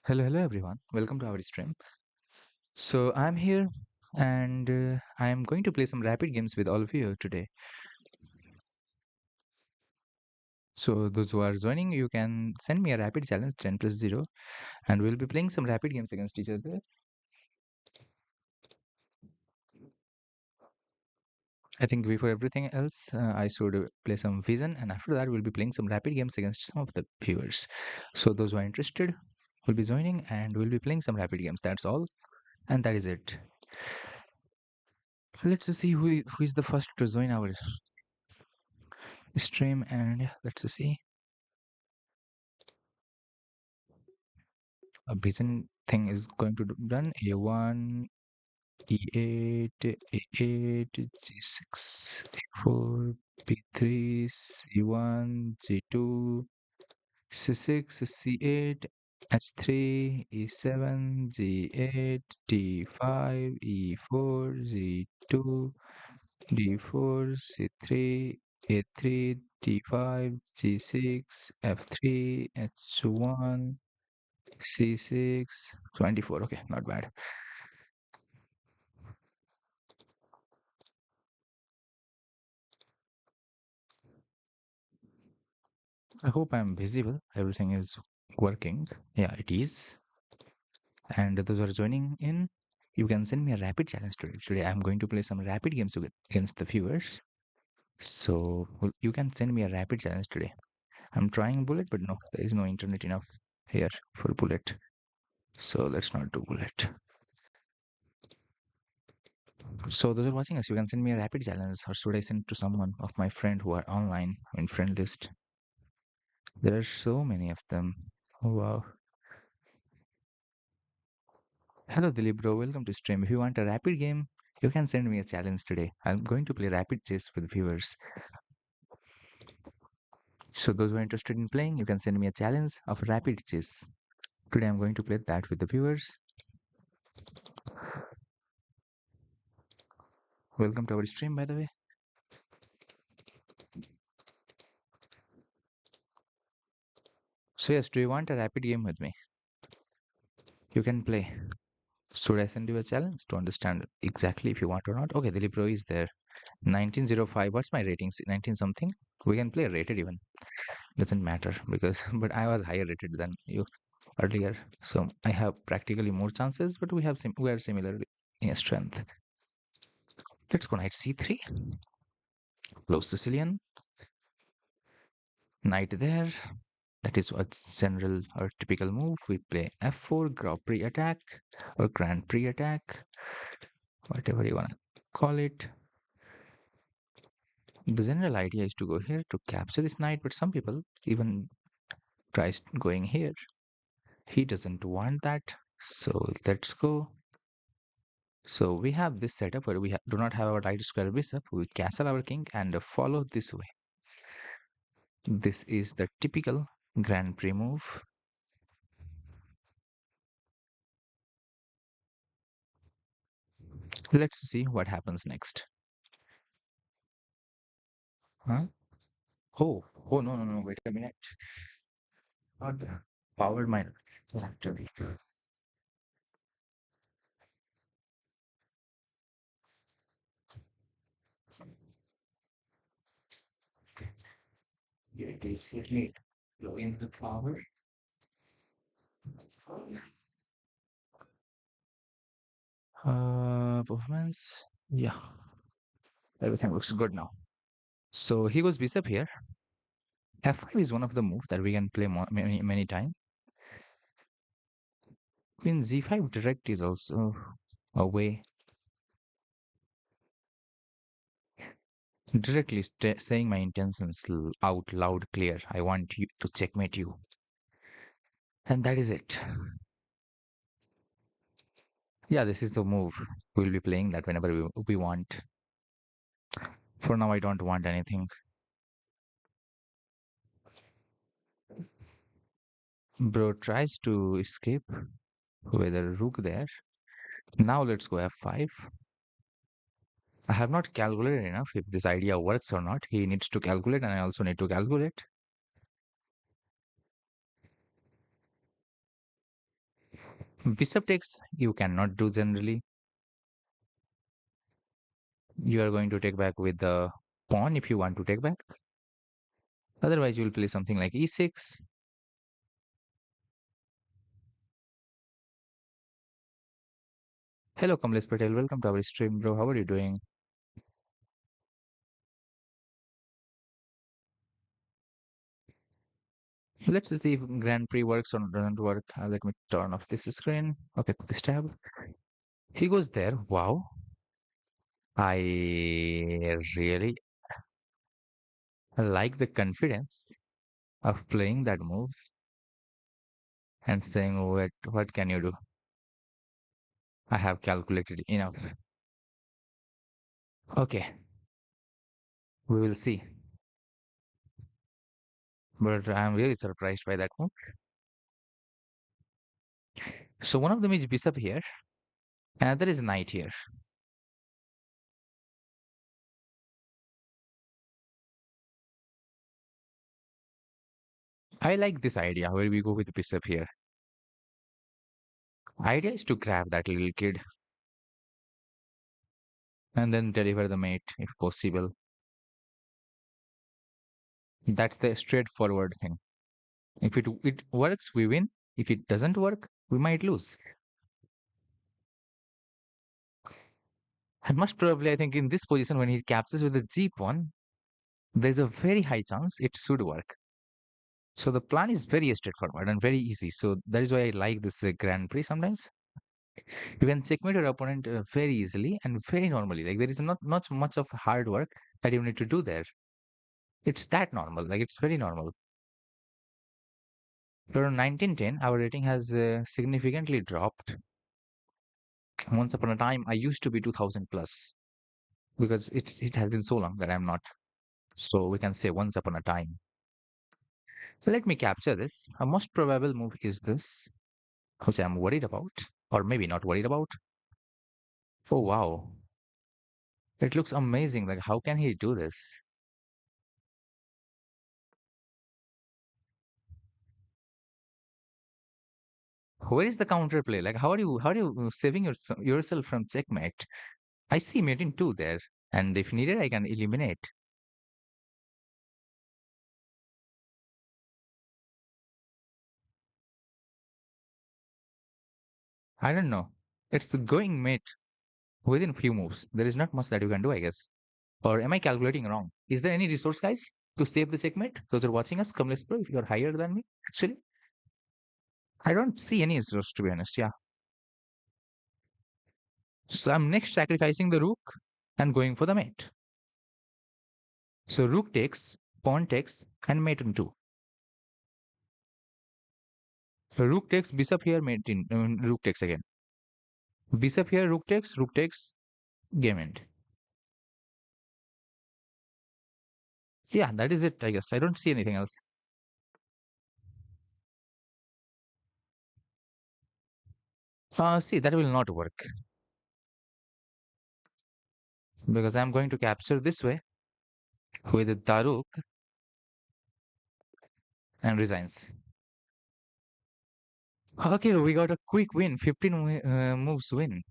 Hello everyone. Welcome to our stream. So I'm here and I am going to play some rapid games with all of you today. So those who are joining, you can send me a rapid challenge 10 plus 0 and we'll be playing some rapid games against each other. I think before everything else, I should play some Vision and after that we'll be playing some rapid games against some of the viewers. So those who are interested will be joining and we'll be playing some rapid games. That's all and that is it. Let's see who is the first to join our stream and let's see. A Bayesian thing is going to run A1, E8, A8, G6, A4, B3, C1, G2, C6, C8, H3, E7, G8, D5, E4, G2, D4, C3, A3, D5, G6, F3, H1, C6, 24. Okay, not bad. I hope I'm visible. Everything is working. Yeah, it is. And those who are joining in, you can send me a rapid challenge today. Today, I'm going to play some rapid games against the viewers. So you can send me a rapid challenge today. I'm trying bullet, but no, there is no internet enough here for bullet. So let's not do bullet. So those who are watching us, you can send me a rapid challenge, or should I send to someone of my friend who are online in friend list? There are so many of them. Oh, wow. Hello Dilip bro, welcome to stream. If you want a rapid game, you can send me a challenge today. I'm going to play rapid chess with viewers. So those who are interested in playing, you can send me a challenge of rapid chess. Today I'm going to play that with the viewers. Welcome to our stream by the way. So yes, do you want a rapid game with me? You can play. Should I send you a challenge to understand exactly if you want or not? Okay, Dilip bro is there. 1905. What's my rating? 19 something? We can play rated even. Doesn't matter because but I was higher rated than you earlier, so I have practically more chances, but we are similar in strength. Let's go knight c3, close Sicilian, knight there. That is a general or typical move. We play f4, Grand Prix attack or Grand Prix attack, whatever you want to call it. The general idea is to go here to capture this knight, but some people even tries going here. He doesn't want that, so let's go. So we have this setup where we do not have our right square bishop. We castle our king and follow this way. This is the typical Grand Prix move. Let's see what happens next. Huh? Oh, no, no, no, wait a minute. Not the powered my laptop. Yeah, it is. Let me plug in the power. Performance. Yeah, everything looks good now. So he goes bishop here. F5 is one of the moves that we can play many times. Queen Z5 direct is also a way directly saying my intentions out loud, clear. I want you to checkmate you, and that is it. Yeah, this is the move. We'll be playing that whenever we want. For now, I don't want anything. Bro tries to escape with a rook there. Now let's go F5. I have not calculated enough if this idea works or not. He needs to calculate, and I also need to calculate. Bishop takes you cannot do generally. You are going to take back with the pawn if you want to take back. Otherwise, you will play something like e6. Hello, Kamlesh Patel. Welcome to our stream, bro. How are you doing? Let's see if Grand Prix works or doesn't work. Let me turn off this screen. Okay, this tab. He goes there. Wow. I really like the confidence of playing that move and saying, what can you do? I have calculated enough. Okay, we will see. But I'm really surprised by that move. So one of them is bishop here, another is knight here. I like this idea where we go with bishop here. Idea is to grab that little kid and then deliver the mate if possible. That's the straightforward thing. If it works, we win. If it doesn't work, we might lose. And most probably, I think in this position, when he captures with the g pawn, there's a very high chance it should work. So the plan is very straightforward and very easy. So that is why I like this Grand Prix sometimes. You can checkmate your opponent very easily and very normally. Like there is not much of hard work that you need to do there. It's that normal. Like it's very normal. So 1910, our rating has significantly dropped. Once upon a time, I used to be 2000 plus because it has been so long that I'm not. So we can say once upon a time. So let me capture this. A most probable move is this, which I'm worried about, or maybe not worried about. Oh wow, it looks amazing. Like how can he do this? Where is the counterplay? Like how are you saving yourself from checkmate? I see mate in two there, and if needed, I can eliminate. I don't know. It's the going mate within few moves. There is not much that you can do, I guess. Or am I calculating wrong? Is there any resource, guys, to save the checkmate? Those are watching us. Come, let's go. If you're higher than me, actually, I don't see any resource to be honest. Yeah. So I'm next sacrificing the rook and going for the mate. So rook takes, pawn takes, and mate on two. So rook takes, bishop here, mate in, rook takes again. Bishop here, rook takes, game end. Yeah, that is it, I guess. I don't see anything else. See, that will not work because I'm going to capture this way with the rook and resigns. Okay, we got a quick win, 15 moves win.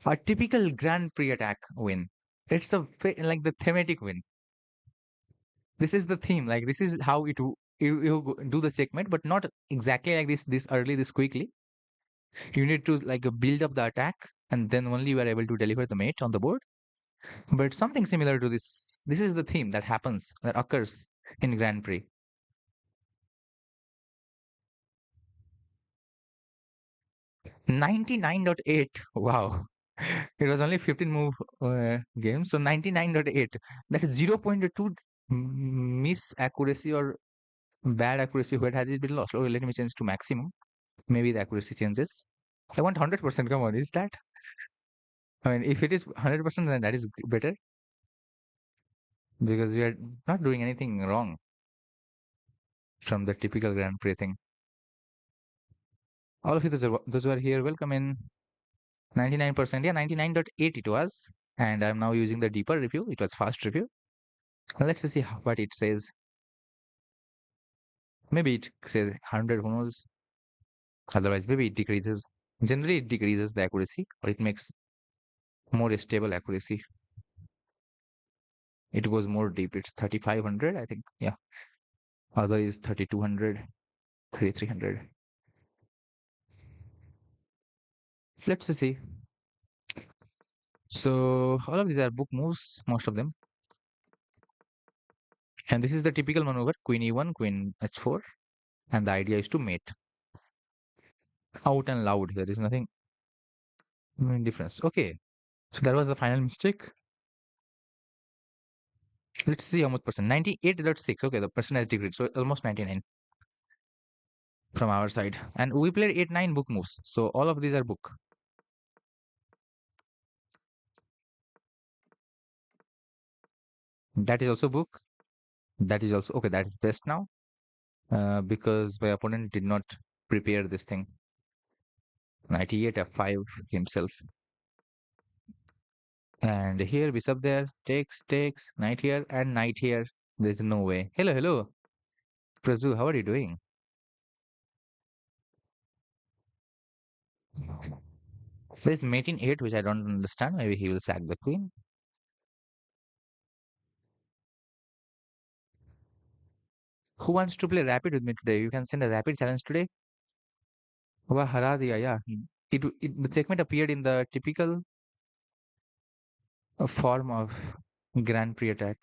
A typical Grand Prix attack win. It's like the thematic win. This is the theme. Like this is how you do the checkmate, but not exactly like this early, this quickly. You need to like build up the attack, and then only you are able to deliver the mate on the board. But something similar to this. This is the theme that happens, that occurs in Grand Prix. 99.8. Wow. It was only 15 move game. So 99.8. That is 0.2 miss accuracy or bad accuracy. Where has it been lost? Oh, let me change to maximum. Maybe the accuracy changes. I want 100%. Come on. Is that? I mean, if it is 100%, then that is better because we are not doing anything wrong from the typical Grand Prix thing. All of you, those who are here, welcome in. 99%. Yeah, 99.8 it was. And I'm now using the deeper review. It was fast review. Let's see what it says. Maybe it says 100, who knows? Otherwise, maybe it decreases. Generally, it decreases the accuracy or it makes more stable accuracy. It goes more deep. It's 3500, I think. Yeah. Other is 3200, 3300. Let's see. So all of these are book moves, most of them. And this is the typical maneuver, queen e1, queen h4. And the idea is to mate. Out and loud. There is nothing difference. Okay. So that was the final mistake. Let's see how much percent. 98.6. Okay, the percent has decreased. So almost 99 from our side. And we played 8-9 book moves. So all of these are book. That is also book. That is also okay. That is best now. Because my opponent did not prepare this thing. 98 f5 himself. And here, bishop there, takes, knight here, and knight here. There's no way. Hello, hello. Prazu, how are you doing? There's mate in 8, which I don't understand. Maybe he will sack the queen. Who wants to play rapid with me today? You can send a rapid challenge today. Wah, hara diya, yeah. The checkmate appeared in the typical form of Grand Prix attack.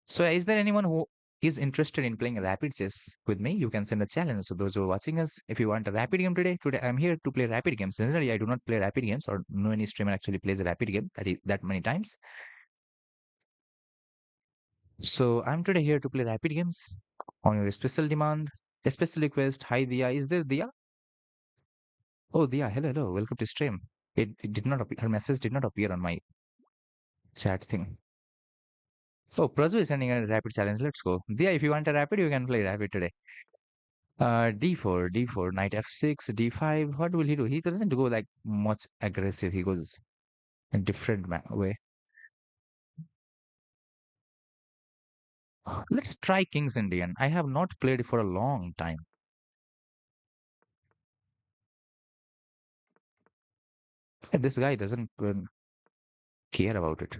So, is there anyone who is interested in playing rapid chess with me? You can send a challenge. So, those who are watching us, if you want a rapid game today I'm here to play rapid games. Generally, I do not play rapid games, or no any streamer actually plays a rapid game that many times. So, I'm today here to play rapid games on your special demand, a special request. Hi, Dia. Is there Dia? Oh, Dia. Hello, hello. Welcome to stream. It did not appear. Her message did not appear on my chat thing. Oh, Prazu is sending a rapid challenge. Let's go. Dia, if you want a rapid, you can play rapid today. D4, knight f6, d5. What will he do? He doesn't go like much aggressive. He goes a different way. Let's try King's Indian. I have not played it for a long time. This guy doesn't care about it.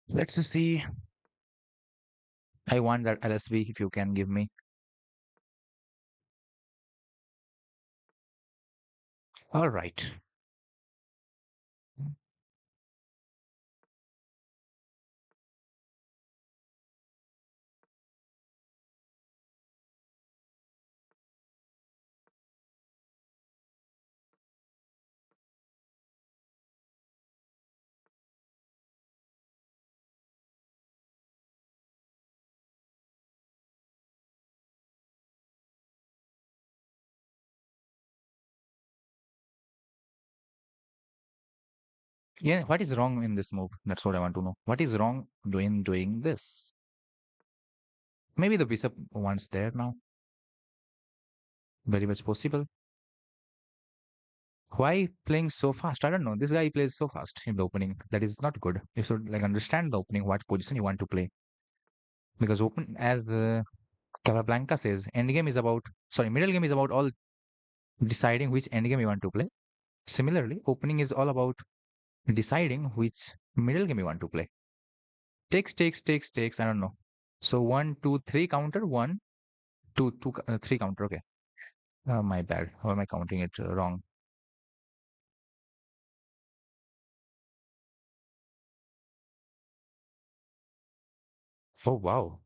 Let's see. I want that LSB if you can give me. All right. Yeah, what is wrong in this move? That's what I want to know. What is wrong doing this? Maybe the bishop wants there now. Very much possible. Why playing so fast? I don't know. This guy plays so fast in the opening. That is not good. You should like understand the opening, what position you want to play. Because open, as Capablanca says, endgame is about, sorry, middle game is about all deciding which endgame you want to play. Similarly, opening is all about deciding which middle game you want to play. Takes. I don't know. So 1, 2, 3 counter. 1, 2, 3 counter. Okay. My bad. How am I counting it wrong? Oh wow.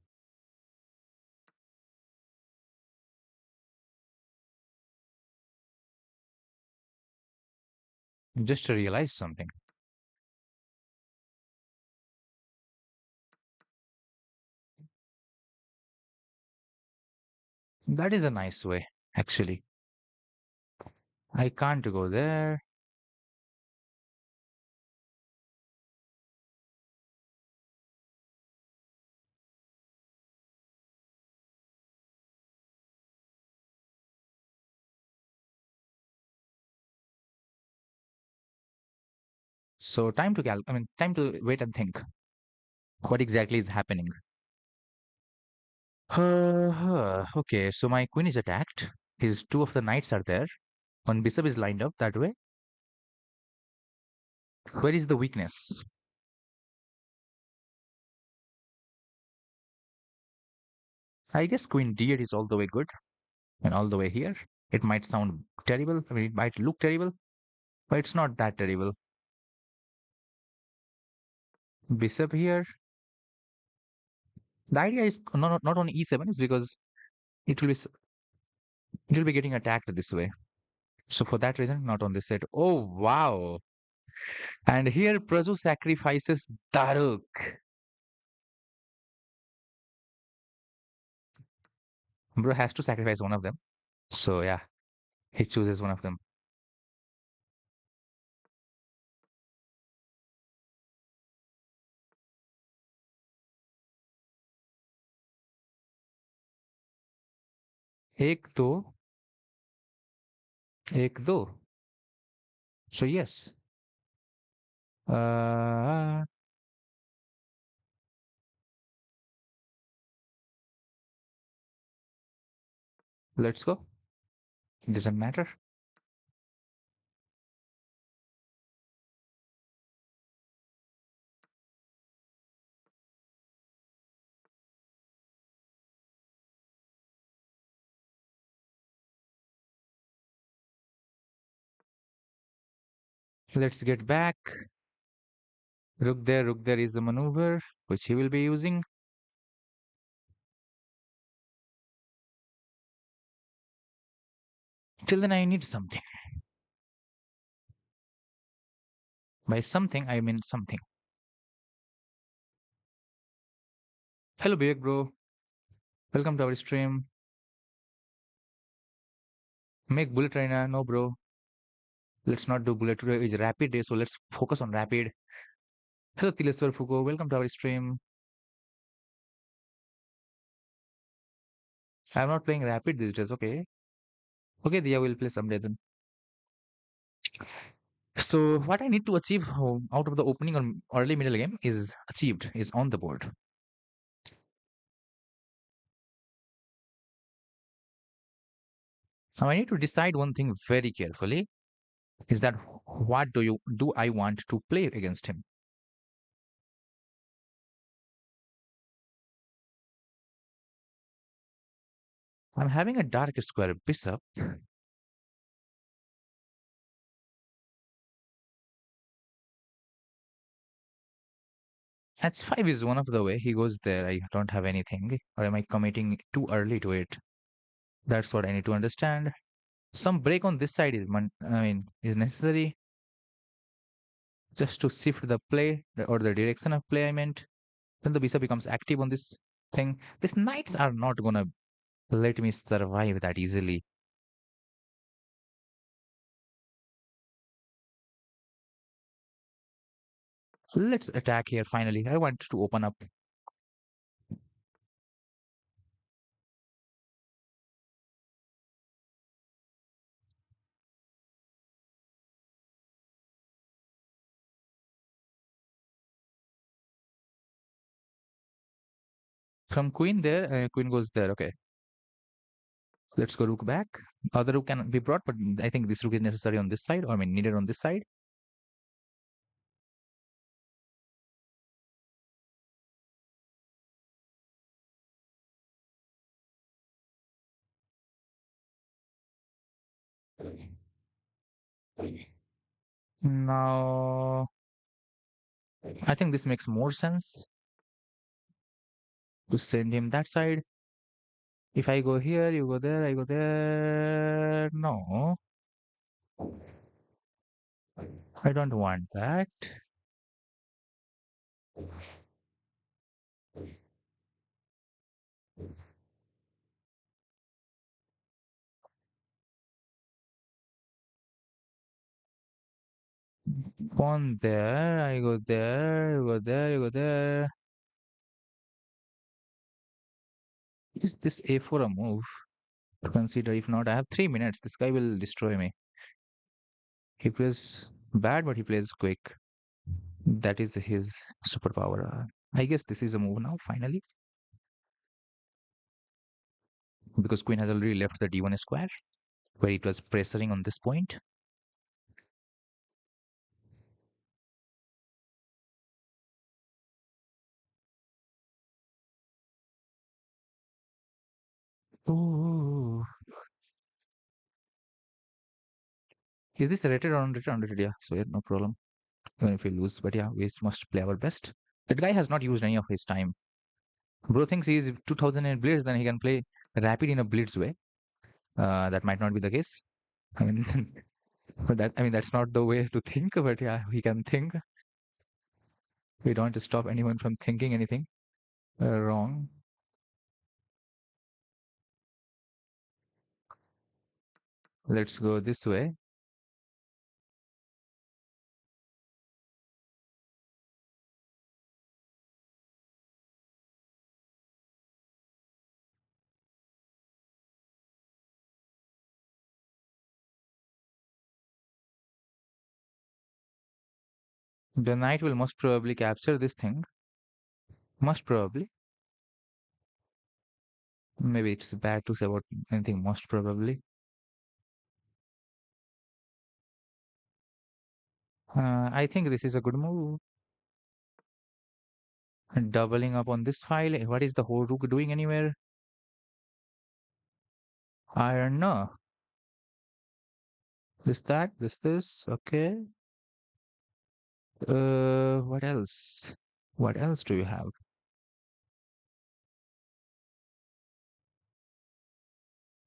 Just realized something. That is a nice way, actually. I can't go there. So time to wait and think. What exactly is happening? Okay, so my queen is attacked. His two of the knights are there. One bishop is lined up that way. Where is the weakness? I guess queen d8 is all the way good and all the way here. It might sound terrible. I mean, it might look terrible, but it's not that terrible. Bishop here. The idea is not on e7 is because it will be it will be getting attacked this way. So for that reason, not on this side. Oh wow! And here Praju sacrifices Daruk. Bro has to sacrifice one of them. So yeah, he chooses one of them. एक दो एक दो. So yes. Uh, let's go. Doesn't matter. Let's get back. Rook there is a maneuver which he will be using. Till then, I need something. By something, I mean something. Hello, big bro. Welcome to our stream. Make bullet right now. No, bro. Let's not do bullet today. It's rapid day, so let's focus on rapid. Hello, Tileswar Fugo. Welcome to our stream. I'm not playing rapid these days. Okay. Okay, Dia will play someday then. So what I need to achieve out of the opening or early middle game is achieved, is on the board. Now I need to decide one thing very carefully is that what do I want to play against him? I'm having a dark square bishop. H5 is one of the way he goes there. I don't have anything. Or am I committing too early to it? That's what I need to understand. Some break on this side is necessary just to shift the play or the direction of play. I meant then the bishop becomes active on this thing. These knights are not gonna let me survive that easily. Let's attack here finally. I want to open up from queen there. Queen goes there. Okay, let's go rook back. Other rook can be brought, but I think this rook is necessary on this side, or I mean needed on this side. Now, I think this makes more sense to send him that side. If I go here, you go there, I go there. No. I don't want that. Pawn there, I go there, you go there, you go there. Is this a4 a move to consider? If not, I have 3 minutes. This guy will destroy me. He plays bad, but he plays quick. That is his superpower. I guess this is a move now, finally, because queen has already left the d1 square, where it was pressuring on this point. Oh, is this rated or unrated? Unrated, yeah. So yeah, no problem. Even if we lose, but yeah, we must play our best. That guy has not used any of his time. Bro thinks he is 2008 blitz, then he can play rapid in a blitz way. That might not be the case. I mean, but that I mean that's not the way to think. But yeah, he can think. We don't want to stop anyone from thinking anything wrong. Let's go this way. The knight will most probably capture this thing. Most probably. Maybe it's bad to say about anything. Most probably. I think this is a good move. Doubling up on this file. What is the whole rook doing anywhere? I don't know. This, that, this. Okay. What else? What else do you have?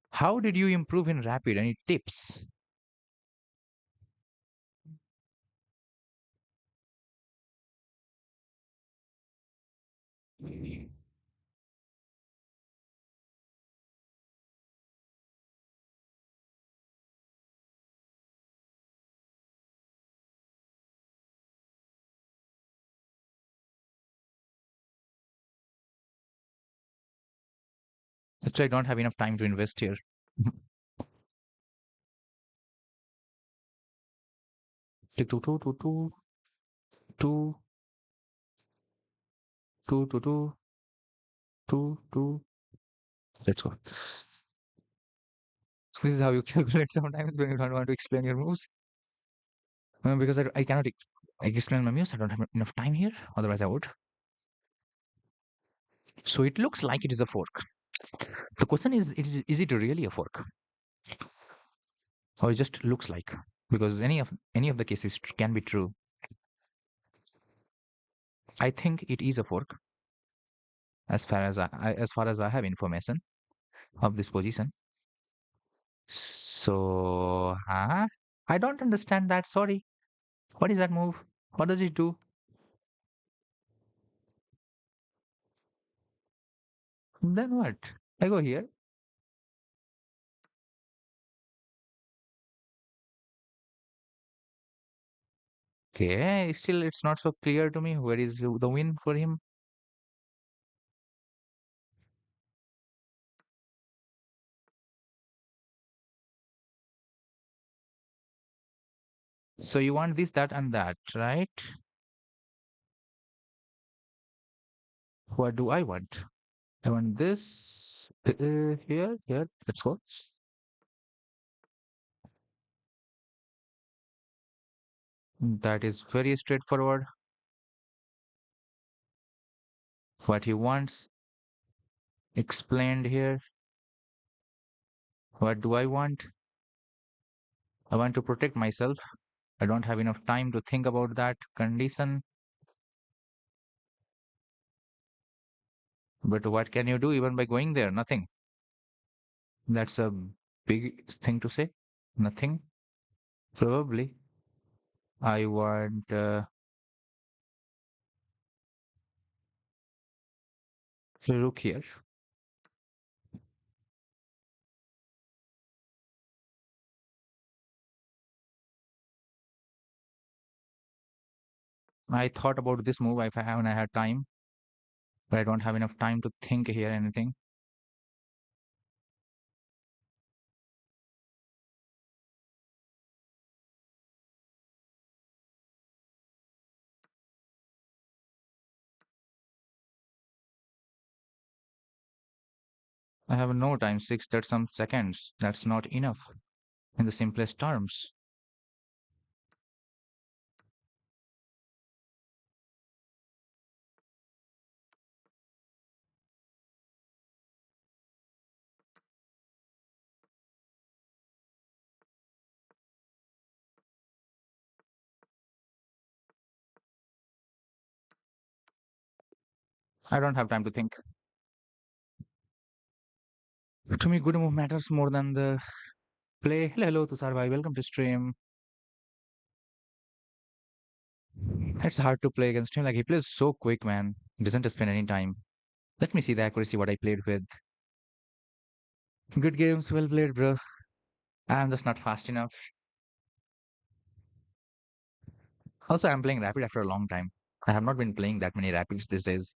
How did you improve in Rapid? Any tips? Actually, I don't have enough time to invest here. Take two, two. Let's go. So this is how you calculate sometimes when you don't want to explain your moves. Because I cannot explain my moves. I don't have enough time here. Otherwise, I would. So it looks like it is a fork. The question is it really a fork? Or it just looks like? Because any of the cases can be true. I think it is a fork as far as I have information of this position. So, huh? I don't understand that. Sorry. What is that move? What does it do? Then what? I go here. Okay, still it's not so clear to me. Where is the win for him? So you want this, that, and that, right? What do I want? I want this here, here. Let's go. That is very straightforward. What he wants explained here. What do I want? I want to protect myself. I don't have enough time to think about that condition. But what can you do even by going there? Nothing. That's a big thing to say. Nothing. Probably. I want rook here. I thought about this move if I haven't had time, but I don't have enough time to think here anything. I have no time. Six, that's some seconds. That's not enough in the simplest terms. I don't have time to think. To me, good move matters more than the play. Hello, hello to Sarvai. Welcome to stream. It's hard to play against him. Like he plays so quick, man. He doesn't spend any time. Let me see the accuracy what I played with. Good games, well played, bro. I'm just not fast enough. Also, I'm playing rapid after a long time. I have not been playing that many rapids these days.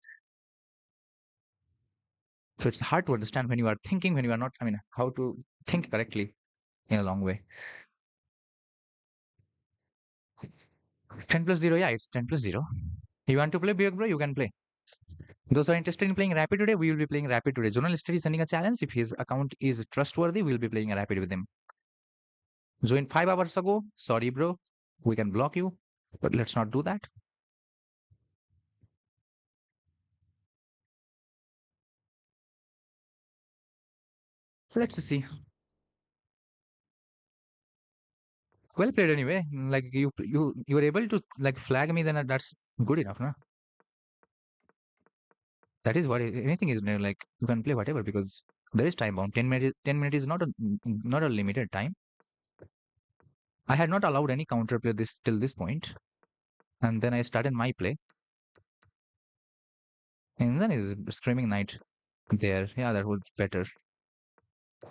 So it's hard to understand when you are thinking, when you are not, I mean, how to think correctly in a long way. 10 plus 0, yeah, it's 10 plus 0. You want to play big, bro? You can play. Those who are interested in playing rapid today, we will be playing rapid today. Zonal Study is sending a challenge. If his account is trustworthy, we'll be playing a rapid with him. Joined 5 hours ago. Sorry, bro. We can block you, but let's not do that. Let's see. Well played anyway. Like you were able to like flag me, then that's good enough, no? That is what anything is new. Like you can play whatever because there is time bound. 10 minutes is not a limited time. I had not allowed any counter play this till this point, and then I started my play. And then is screaming knight there. Yeah, that would be better.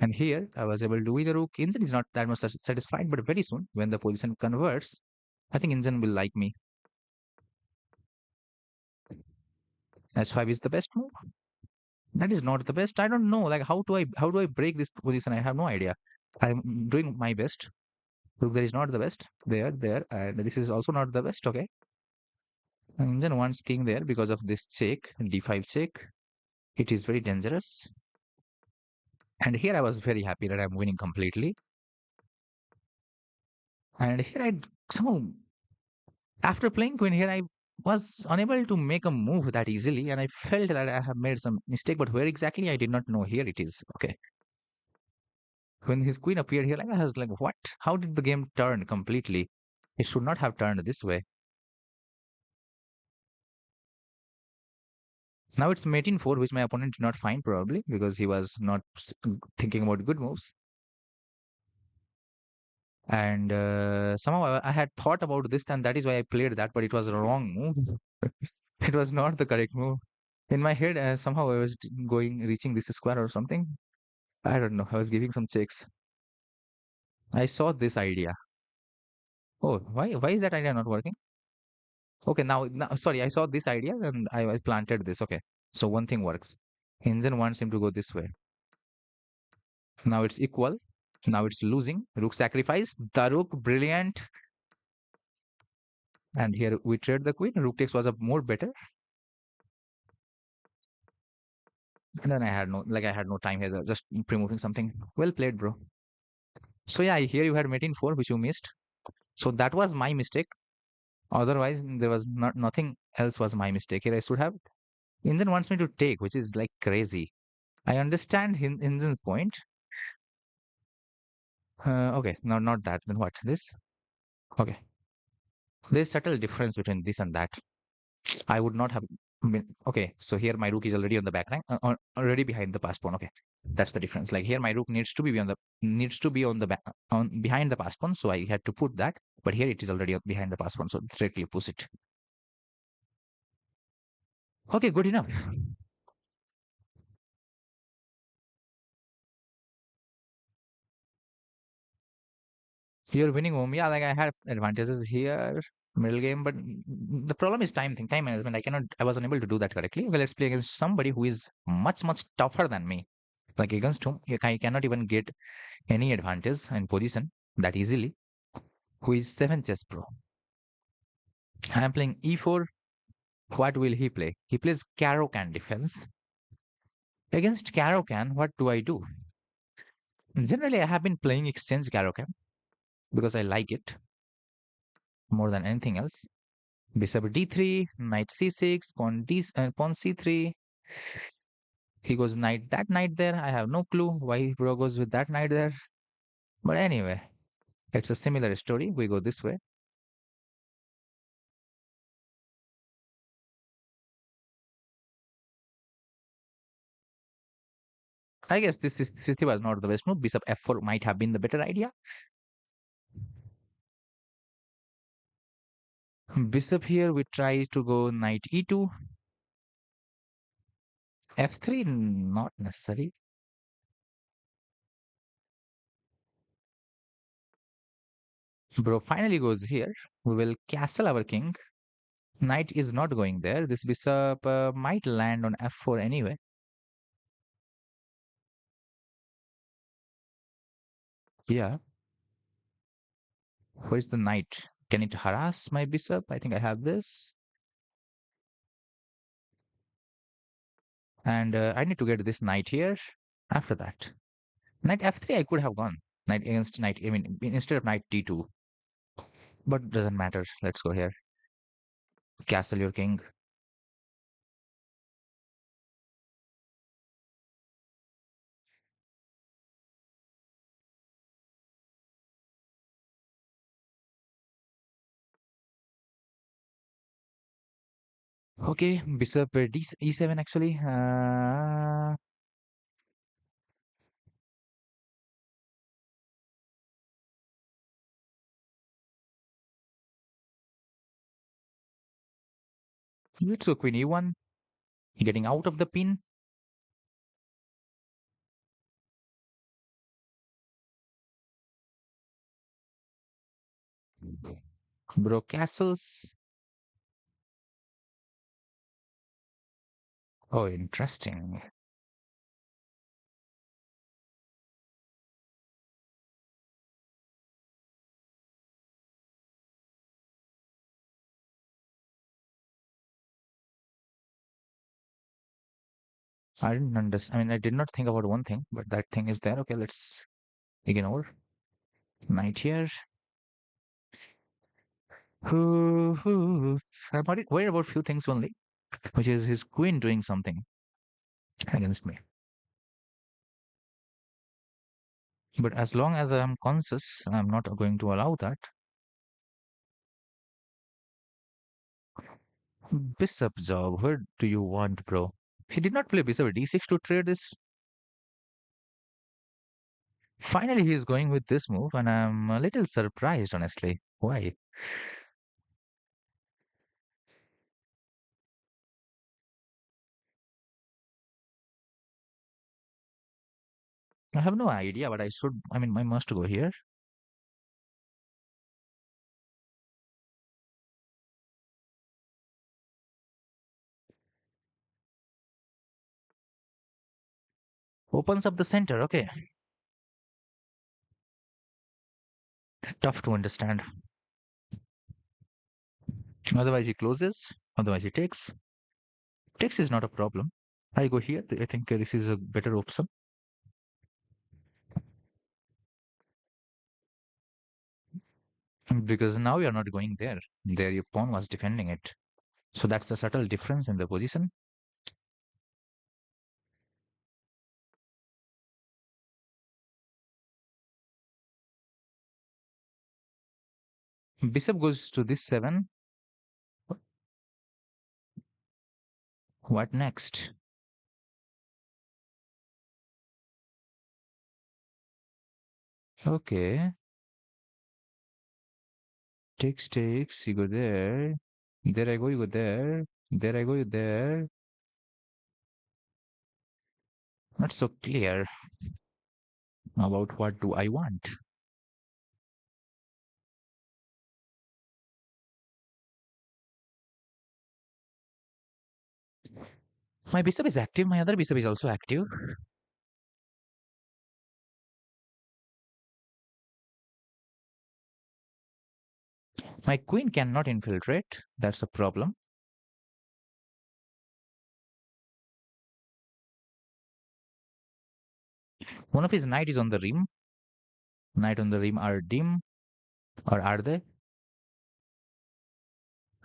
And here I was able to win the rook. Inzen is not that much satisfied, but very soon when the position converts, I think Inzen will like me. S5 is the best move. That is not the best. I don't know. Like how do I break this position? I have no idea. I'm doing my best. Look, there is not the best. There, and this is also not the best. Okay. And then wants king there because of this check, d5 check. It is very dangerous. And here I was very happy that I'm winning completely. And here I somehow after playing queen here I was unable to make a move that easily, and I felt that I have made some mistake. But where exactly I did not know. Here it is. Okay. When his queen appeared here, like I was like, what? How did the game turn completely? It should not have turned this way. Now it's mate in 4, which my opponent did not find probably because he was not thinking about good moves. And somehow I had thought about this, and that is why I played that, but it was a wrong move. It was not the correct move. In my head, somehow I was reaching this square or something. I don't know. I was giving some checks. I saw this idea. Oh, why is that idea not working? Okay, now sorry, I saw this idea and I planted this. Okay, so one thing works. Engine wants him to go this way. Now it's equal. Now it's losing. Rook sacrifice. The rook, brilliant. And here we trade the queen. Rook takes was a more better. And then I had no time here. Just promoting something. Well played, bro. So yeah, here you had mate in 4, which you missed. So that was my mistake. Otherwise, there was nothing else was my mistake. Here I should have. Engine wants me to take, which is like crazy. I understand Engine's point. Okay, no, not that. Then what? This? Okay. There's subtle difference between this and that. I would not have been okay. So here my rook is already on the back rank, already behind the pass pawn. Okay, that's the difference. Like here my rook needs to be on the back on behind the pass pawn. So I had to put that. But here it is already behind the pass pawn, so directly opposite. Okay, good enough. You're winning home. Yeah, like I had advantages here, middle game, but the problem is time management. I was unable to do that correctly. Okay, let's play against somebody who is much, much tougher than me. Like against whom I cannot even get any advantage in position that easily. Who is 7 chess pro. I am playing e4. What will he play? He plays Caro-Can defense. Against Caro-Can, what do I do? Generally, I have been playing exchange Caro-Can because I like it more than anything else. Bishop d3, knight c6, pawn c3. He goes knight there. I have no clue why bro goes with that knight there. But anyway, it's a similar story. We go this way. I guess this city was not the best move. Bishop f4 might have been the better idea. Bishop here, we try to go knight e2. F3, not necessary. Bro finally goes here. We will castle our king. Knight is not going there. This bishop might land on f4 anyway. Yeah. Where's the knight? Can it harass my bishop? I think I have this. And I need to get this knight here. After that, knight f3 I could have gone. Knight against knight, I mean, instead of knight d2. But doesn't matter. Let's go here. Castle your king. Okay, bishop e7 actually. Let's go queen e1. Getting out of the pin. Bro castles. Oh, interesting. I didn't understand. I mean, I did not think about one thing, but that thing is there. Okay, let's ignore. Knight here. I'm worried about few things only, which is his queen doing something against me. But as long as I'm conscious, I'm not going to allow that. Bishop job, where do you want, bro? He did not play bishop d6 to trade this. Finally, he is going with this move, and I'm a little surprised, honestly. Why? I have no idea, but I mean, I must go here. Opens up the center. Okay. Tough to understand. Otherwise, he closes. Otherwise, he takes. Takes is not a problem. I go here. I think this is a better option because now you're not going there. There, your pawn was defending it. So that's a subtle difference in the position. Bishop goes to this 7. What next? Okay. Takes. You go there. There I go. You go there. There I go. You there. Not so clear about what do I want. My bishop is active. My other bishop is also active. My queen cannot infiltrate. That's a problem. One of his knight is on the rim. Knight on the rim are dim. Or are they?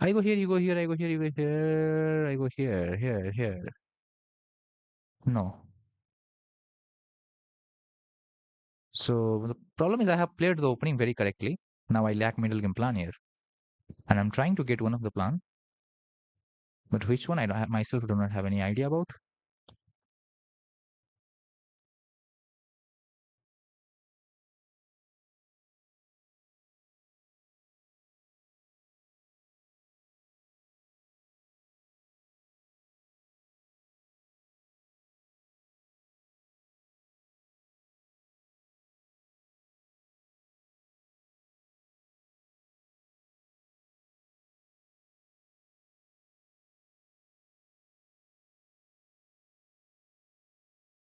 I go here, you go here, I go here, you go here, I go here, here. No. So the problem is I have played the opening very correctly. Now I lack middle game plan here. And I'm trying to get one of the plan. But which one I don't have, myself do not have any idea about.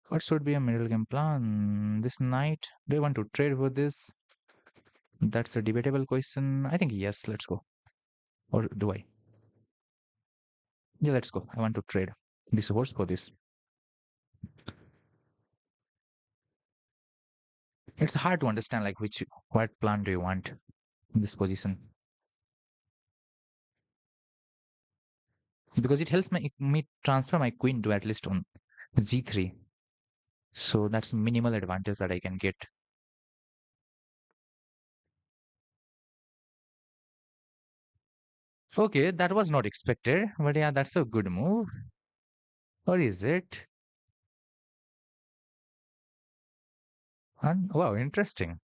What should be a middle game plan? This knight, do I want to trade for this? That's a debatable question. I think yes, let's go. Or do I? Yeah, let's go. I want to trade this horse for this. It's hard to understand like what plan do you want in this position because it helps me transfer my queen to at least on g3. So that's minimal advantage that I can get. Okay, that was not expected, but yeah, that's a good move. Or is it? And wow, interesting.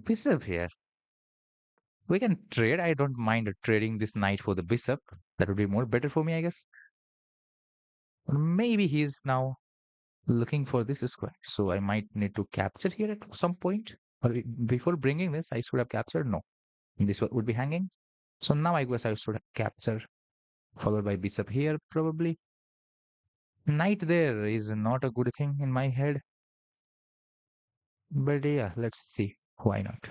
Bishop here. We can trade. I don't mind trading this knight for the bishop. That would be more better for me, I guess. Or maybe he's now looking for this square. So I might need to capture here at some point. Or before bringing this, I should have captured. No, this would be hanging. So now I guess I should have captured, followed by bishop here probably. Knight there is not a good thing in my head. But yeah, let's see. Why not?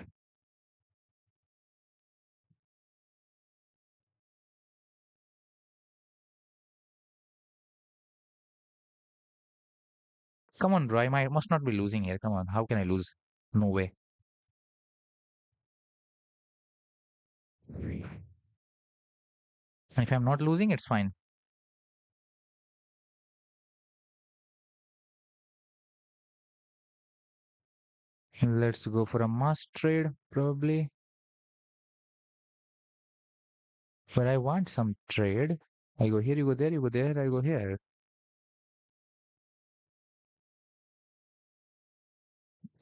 Come on, bro. I must not be losing here. Come on. How can I lose? No way. And if I'm not losing, it's fine. Let's go for a must trade, probably. But I want some trade. I go here, you go there, you go there, I go here.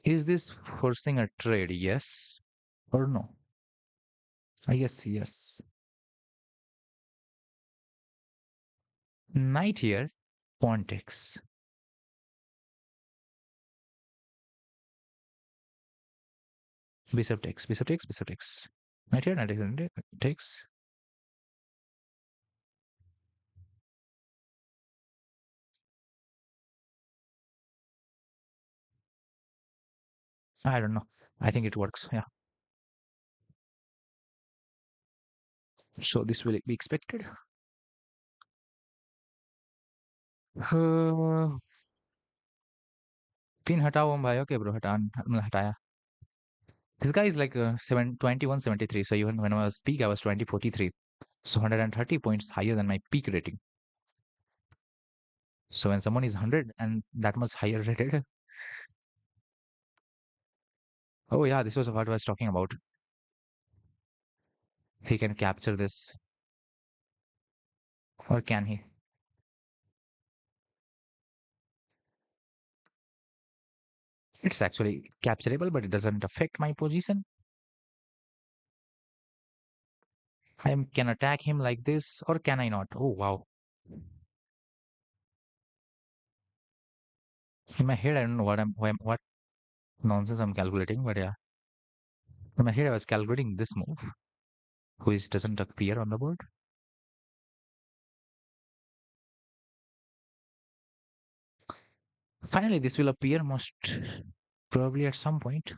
Is this forcing a trade? Yes or no? I guess yes. Knight here, pawn takes. Bishop takes, bishop takes, bishop takes. Knight here, knight here, knight here, takes. I don't know. I think it works. Yeah. So this will be expected. Uh, Pin हटाओ हम भाई okay bro मतलब हटाया. This guy is like 2173. So even when I was peak, I was 2043. So 130 points higher than my peak rating. So when someone is 100 and that much higher rated, oh yeah, this was what I was talking about. He can capture this, or can he? It's actually capturable, but it doesn't affect my position. I can attack him like this, or can I not? Oh wow. In my head, I don't know what nonsense I'm calculating, but yeah. In my head, I was calculating this move, which doesn't appear on the board. Finally, this will appear most probably at some point.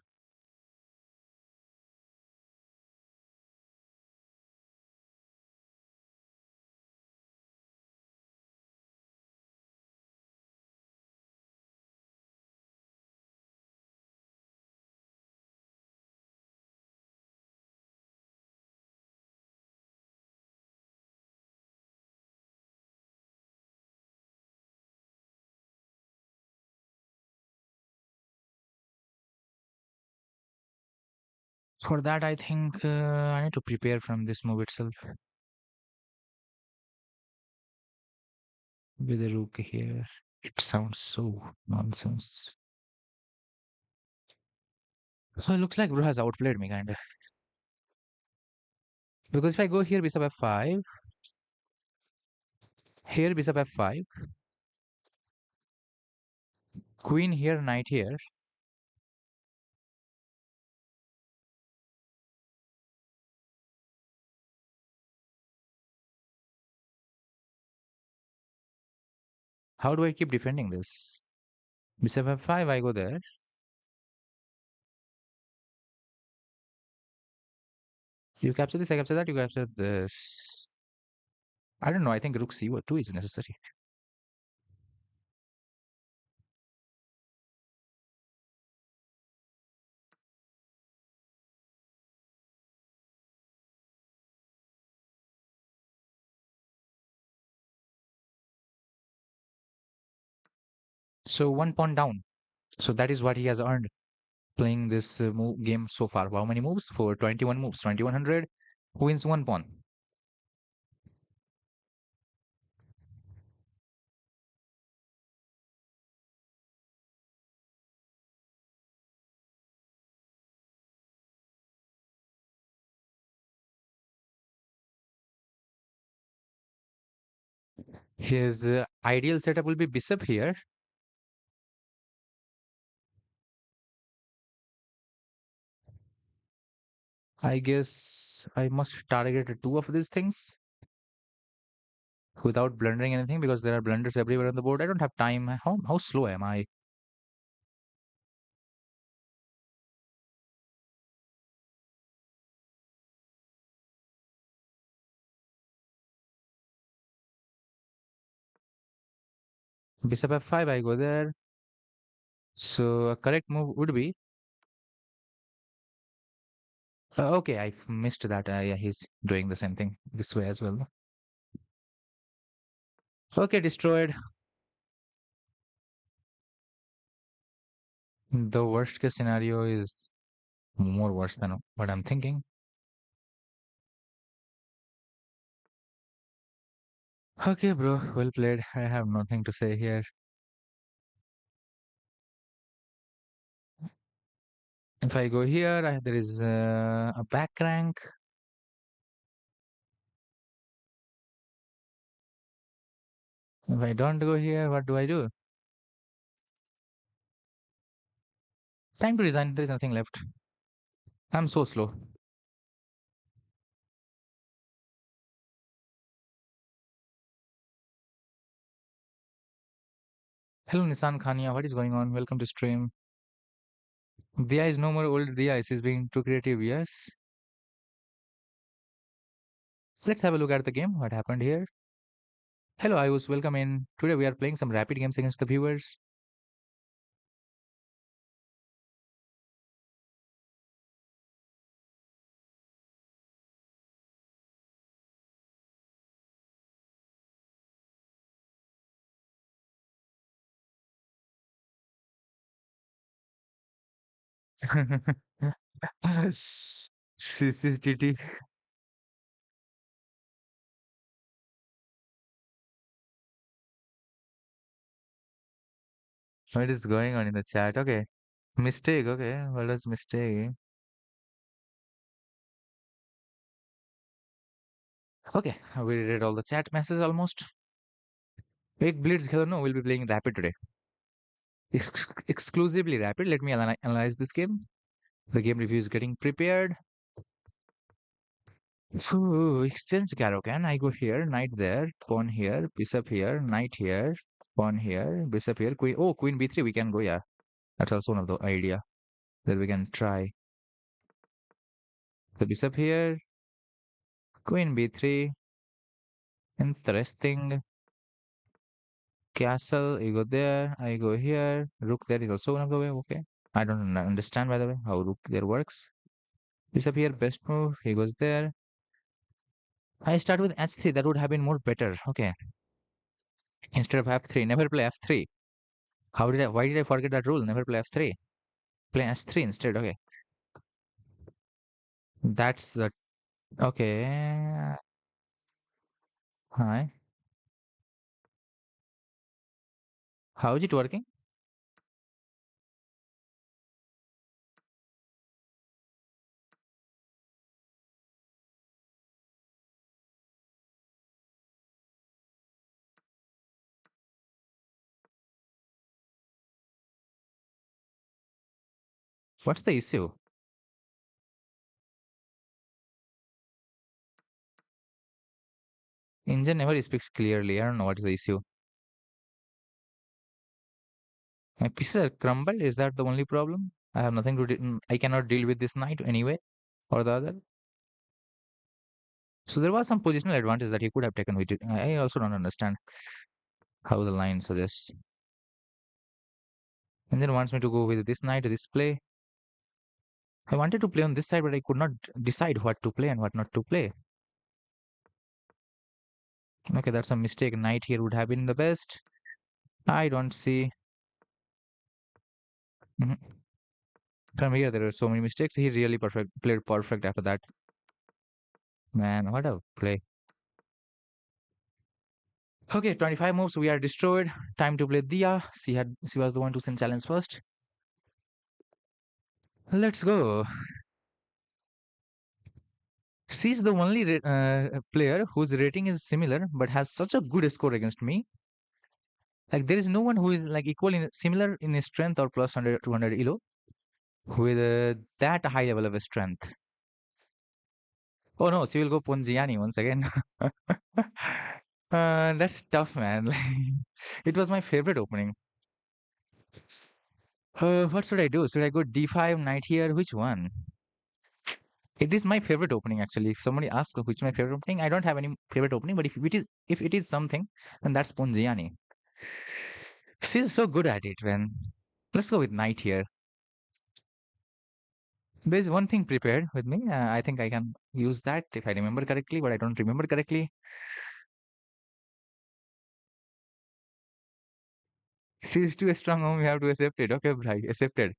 For that, I think I need to prepare from this move itself. With a rook here, it sounds so nonsense. So it looks like Bro has outplayed me, kinda. Because if I go here, bishop f5, here bishop f5, queen here, knight here. How do I keep defending this? Bishop f5, I go there. You capture this, I capture that, you capture this. I don't know, I think rook c2 is necessary. So one pawn down. So that is what he has earned playing this game so far. How many moves? For 21 moves, 2100, wins one pawn. His ideal setup will be bishop here. I guess I must target two of these things without blundering anything because there are blunders everywhere on the board. I don't have time. How slow am I? Bishop f5, I go there. So a correct move would be okay. I missed that. Yeah, he's doing the same thing this way as well. Okay, destroyed. The worst case scenario is more worse than what I'm thinking. Okay, bro, well played. I have nothing to say here. If I go here, there is a back rank. If I don't go here, what do I do? Time to resign. There is nothing left. I'm so slow. Hello, Nissan Khania. What is going on? Welcome to stream. Dia is no more old Dia. She's being too creative. Yes. Let's have a look at the game. What happened here? Hello, Ayush. Welcome in. Today we are playing some rapid games against the viewers. CCTT. What is going on in the chat? Okay. Mistake. Okay. What was mistake? Okay, we read all the chat messages almost. Big Blitz Killer, no, we'll be playing Rapid today. Exclusively Rapid. Let me analyze this game. The game review is getting prepared. Exchange Caro-Kann. I go here, knight there, pawn here, bishop here, knight here, pawn here, bishop here, queen. Oh, queen b3. We can go. Yeah, that's also one of the idea that we can try. The bishop here, queen b3. Interesting. Castle. You go there. I go here. Rook there is also one of the way. Okay. I don't understand by the way how rook there works. Bishop here, best move. He goes there. I start with h3. That would have been more better. Okay. Instead of f3, never play f3. How did I? Why did I forget that rule? Never play f3. Play h3 instead. Okay. That's the okay. Hi. How is it working? What's the issue? Engine never speaks clearly. I don't know what is the issue. My pieces are crumbled. Is that the only problem? I have nothing to do. I cannot deal with this knight anyway or the other. So there was some positional advantage that he could have taken with it. I also don't understand how the line suggests. And then wants me to go with this knight, this play. I wanted to play on this side, but I could not decide what to play and what not to play. Okay, that's a mistake. Knight here would have been the best. I don't see. Mhm. From here, there are so many mistakes. He really played perfect after that. Man, what a play. Okay, 25 moves. We are destroyed. Time to play Dia. She was the one to send challenge first. Let's go. She's the only player whose rating is similar but has such a good score against me. Like there is no one who is like equal in similar in strength or plus 100 200 elo with that high level of strength. Oh no, she will go Ponziani once again. That's tough, man. It was my favorite opening. What should I do? Should I go d5 knight here? Which one? It is my favorite opening actually. If somebody asks which is my favorite opening, I don't have any favorite opening. But if it is something, then that's Ponziani. She's so good at it, man. Let's go with knight here. There's one thing prepared with me. I think I can use that if I remember correctly, but I don't remember correctly. She's too strong. We have to accept it. Okay, bhai, accepted.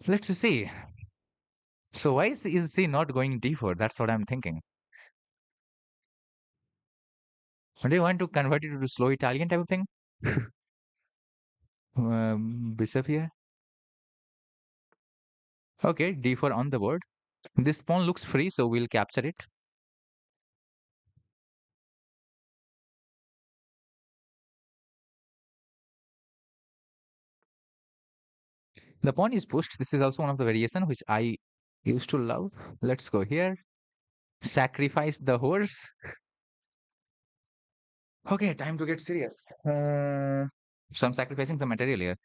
Let's see. So why is he not going d4? That's what I'm thinking. Do you want to convert it to slow Italian type of thing? Bishop here. Okay, d4 on the board. This pawn looks free, so we'll capture it. The pawn is pushed. This is also one of the variation which I used to love. Let's go here. Sacrifice the horse. Okay, time to get serious. So I'm sacrificing some material here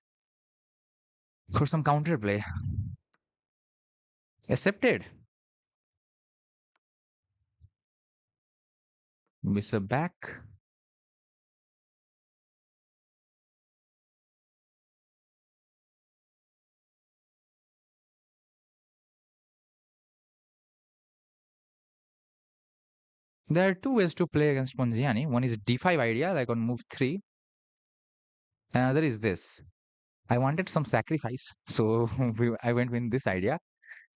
for some counterplay. Accepted. Bishop back. There are two ways to play against Ponziani. One is d5 idea, like on move 3. Another is this. I wanted some sacrifice, so I went with this idea.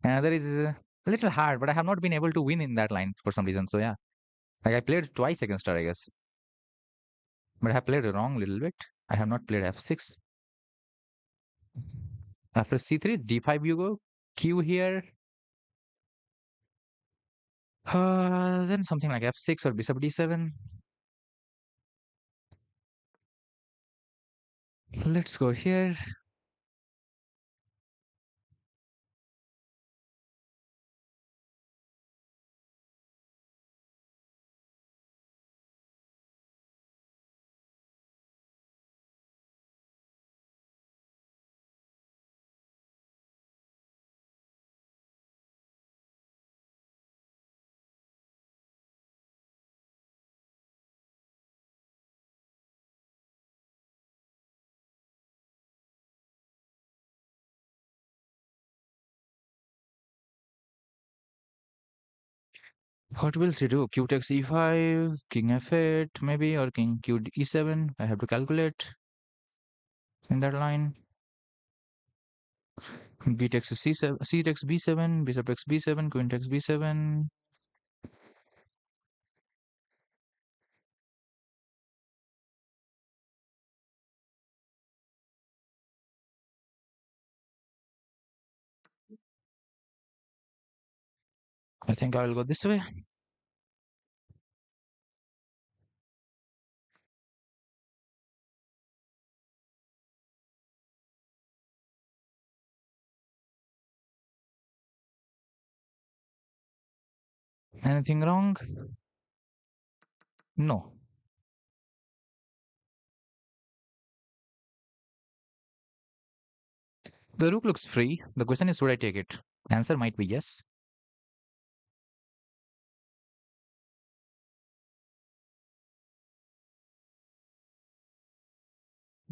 Another is a little hard, but I have not been able to win in that line for some reason. So yeah, like I played twice against her, I guess, but I have played wrong a little bit. I have not played f6. After c3, d5 you go. Q here. Then something like f6 or bishop d7. Let's go here. What will she do? Q takes e5, king f8 maybe, or king q e7. I have to calculate in that line. B takes c7, c takes b7, bishop takes b7, queen takes b7. I think I will go this way. Anything wrong? No. The rook looks free. The question is, should I take it? Answer might be yes.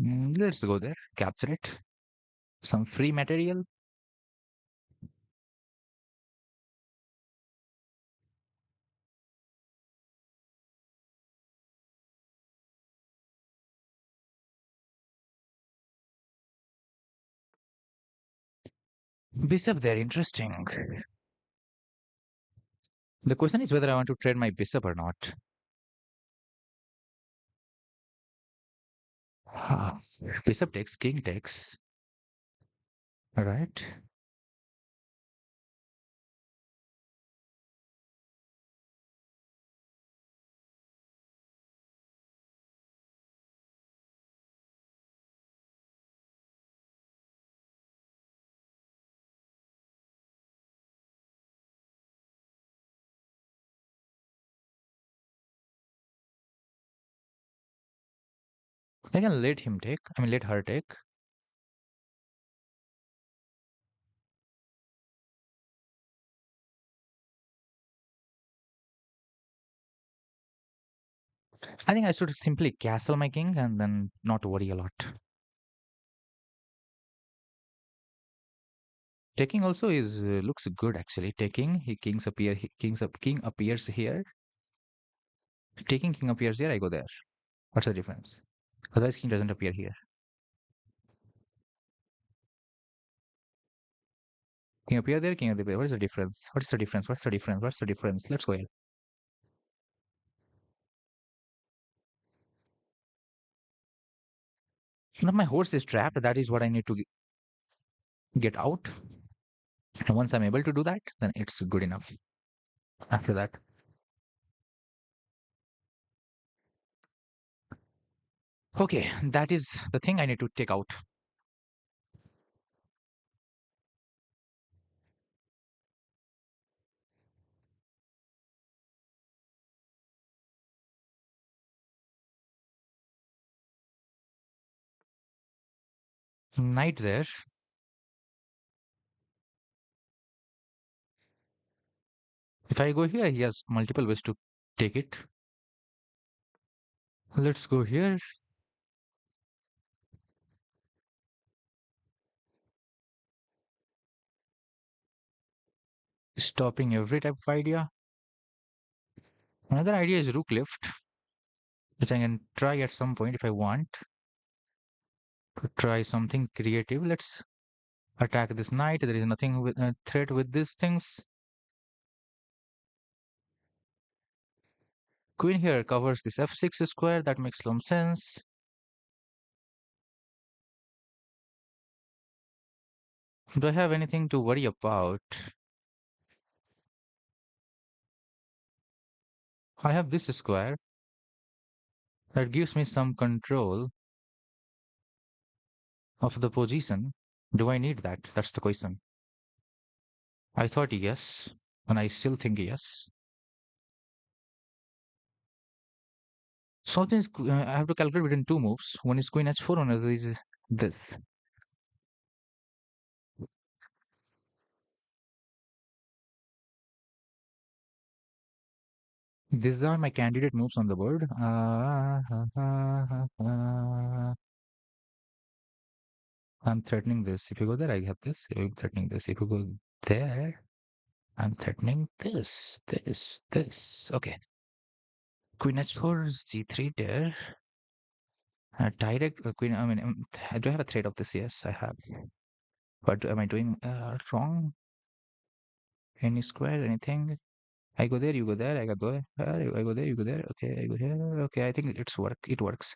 Let's go there. Capture it. Some free material. Bishop there, interesting. The question is whether I want to trade my bishop or not. Ah, bishop takes, king takes. All right. I can let him take. I mean, let her take. I think I should simply castle my king and then not worry a lot. Taking also is looks good actually. Taking, king appears here. Taking king appears here. I go there. What's the difference? Otherwise, king doesn't appear here. King appear there. King appear. What is the difference? What is the difference? What's the difference? What's the difference? Let's go here. Now my horse is trapped. That is what I need to get out. And once I'm able to do that, then it's good enough. After that, okay, that is the thing I need to take out. Knight there. If I go here, he has multiple ways to take it. Let's go here. Stopping every type of idea. Another idea is rook left, which I can try at some point if I want to try something creative. Let's attack this knight. There is nothing with threat with these things. Queen here covers this f6 square. That makes some sense. Do I have anything to worry about? I have this square that gives me some control of the position. Do I need that? That's the question. I thought yes, and I still think yes. Something is, I have to calculate between two moves. One is queen h4, another is this. These are my candidate moves on the board. I'm threatening this. If you go there, I have this. I'm threatening this. If you go there, I'm threatening this. Okay. Queen h4, c3 there. Direct queen. I mean, do I have a threat of this? Yes, I have. But am I doing wrong? Any square, anything? I go there, you go there. I go there. I go there, you go there. Okay, I go here. Okay, I think it's work. It works.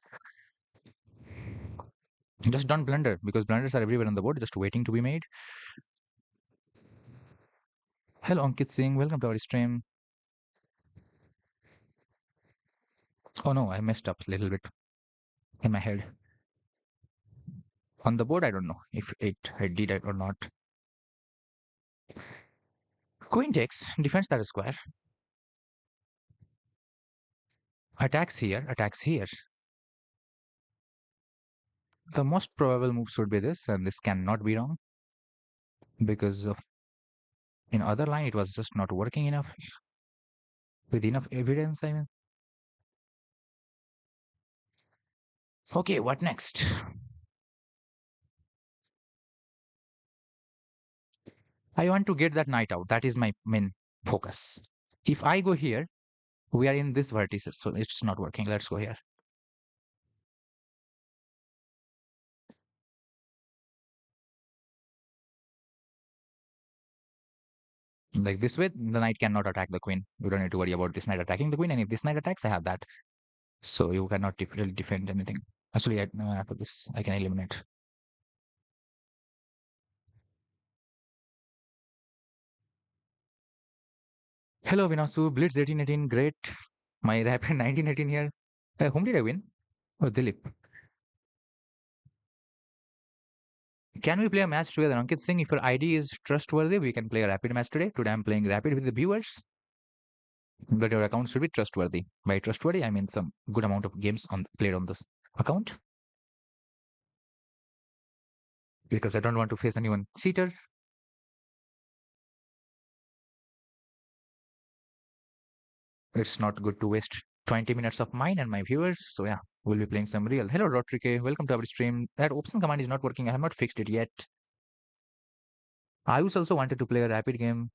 Just don't blunder because blunders are everywhere on the board, just waiting to be made. Hello, Ankit Singh. Welcome to our stream. Oh no, I messed up a little bit in my head. On the board, I don't know if I did it or not. Queen takes, defends that square. Attacks here, attacks here. The most probable move should be this, and this cannot be wrong because of in other line it was just not working enough with enough evidence. I mean, okay, what next? I want to get that knight out. That is my main focus. If I go here, we are in this vertices, so it's not working. Let's go here. Like this way, the knight cannot attack the queen. You don't need to worry about this knight attacking the queen. And if this knight attacks, I have that. So you cannot really defend anything. Actually, after this, I can eliminate. Hello, Vinasu. Blitz 1818. Great. My rapid 1918 here. Whom did I win? Oh, Dilip. Can we play a match together? Ankit Singh, if your ID is trustworthy, we can play a rapid match today. Today I'm playing rapid with the viewers. But your account should be trustworthy. By trustworthy, I mean some good amount of games on played on this account. Because I don't want to face anyone cheater. It's not good to waste 20 minutes of mine and my viewers. So yeah, we'll be playing some real. Hello, Rodrike. Welcome to our stream. That option command is not working. I have not fixed it yet. I was also wanted to play a rapid game.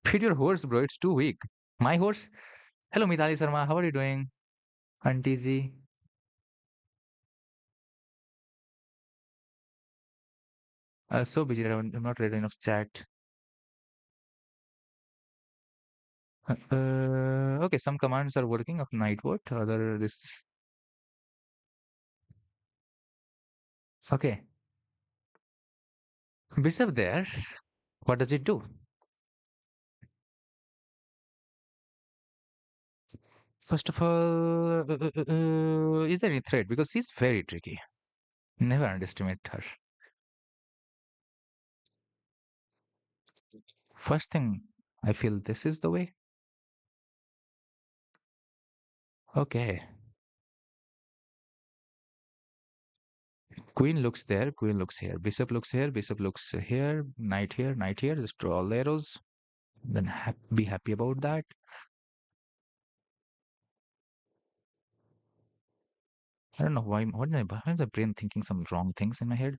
Feed your horse, bro. It's too weak. My horse. Hello, Mithali Sharma. How are you doing? Auntie Z. So busy. I'm not read enough chat. Okay, some commands are working of Nightbot. Other this. Okay. Bishop there. What does it do? First of all, is there any threat? Because she's very tricky. Never underestimate her. First thing, I feel this is the way. Okay. Queen looks there, queen looks here. Bishop looks here, bishop looks here. Knight here, knight here. Just draw all the arrows. Then be happy about that. I don't know why. Why is the brain thinking some wrong things in my head?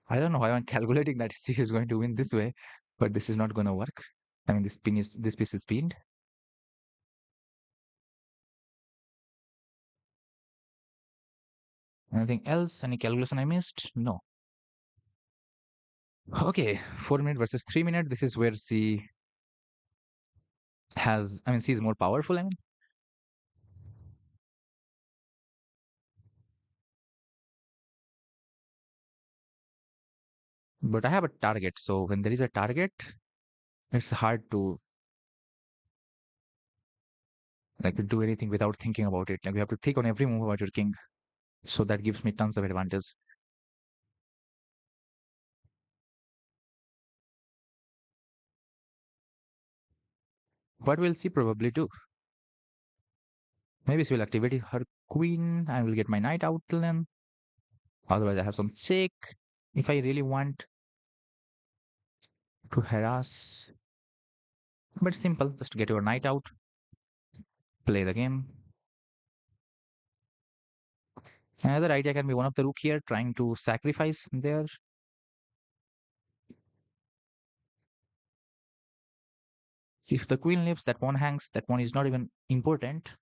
I don't know why I'm calculating that she is going to win this way, but this is not going to work. I mean, this piece is pinned. Anything else? Any calculation I missed? No. Okay, 4 minute versus 3 minute. This is where she has. I mean, she's more powerful. I mean, But I have a target, so when there is a target, it's hard to like do anything without thinking about it. Like you have to think on every move about your king. So that gives me tons of advantage. What will she probably do? Maybe she will activate her queen. I will get my knight out till then. Otherwise, I have some check if I really want to harass. But simple, just get your knight out, play the game. Another idea can be one of the rook here trying to sacrifice there. If the queen leaves, that pawn hangs. That pawn is not even important.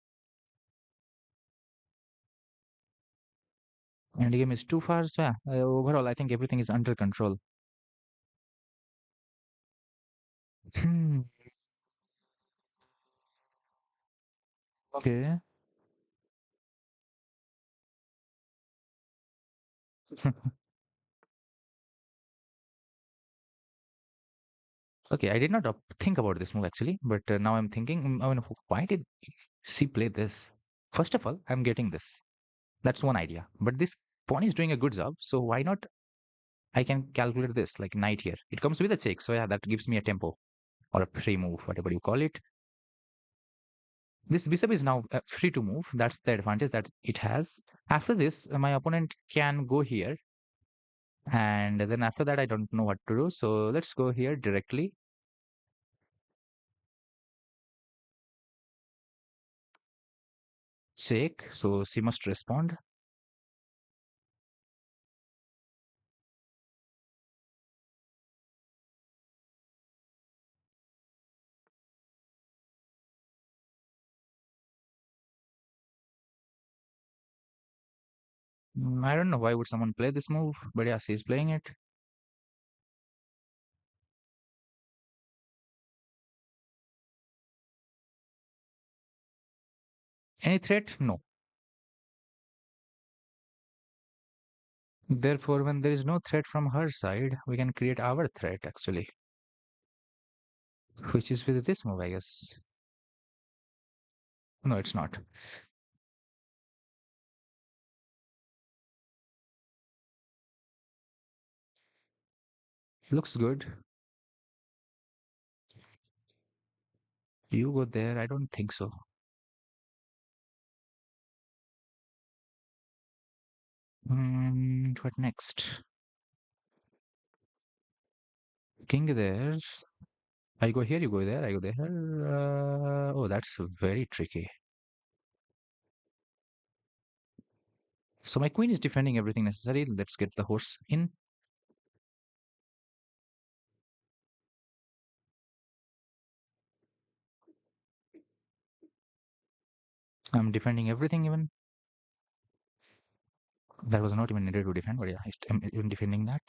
And the game is too far. So yeah, overall, I think everything is under control. Hmm. Okay. Okay, I did not think about this move actually, but now I'm thinking, I mean, why did she play this? First of all, I'm getting this. That's one idea. But this pawn is doing a good job, so why not? I can calculate this like knight here. It comes with a check, so yeah, that gives me a tempo or a free move, whatever you call it. This bishop is now free to move. That's the advantage that it has. After this, my opponent can go here, and then after that, I don't know what to do. So let's go here directly. Check. So she must respond. I don't know why would someone play this move, but yeah, she's playing it. Any threat? No. Therefore, when there is no threat from her side, we can create our threat actually, which is with this move, I guess. No, it's not. Looks good. You go there. I don't think so. What next? King there. I go here, you go there, I go there. Oh, that's very tricky. So my queen is defending everything necessary. Let's get the horse in. I'm defending everything even. That was not even needed to defend, but yeah, I'm even defending that.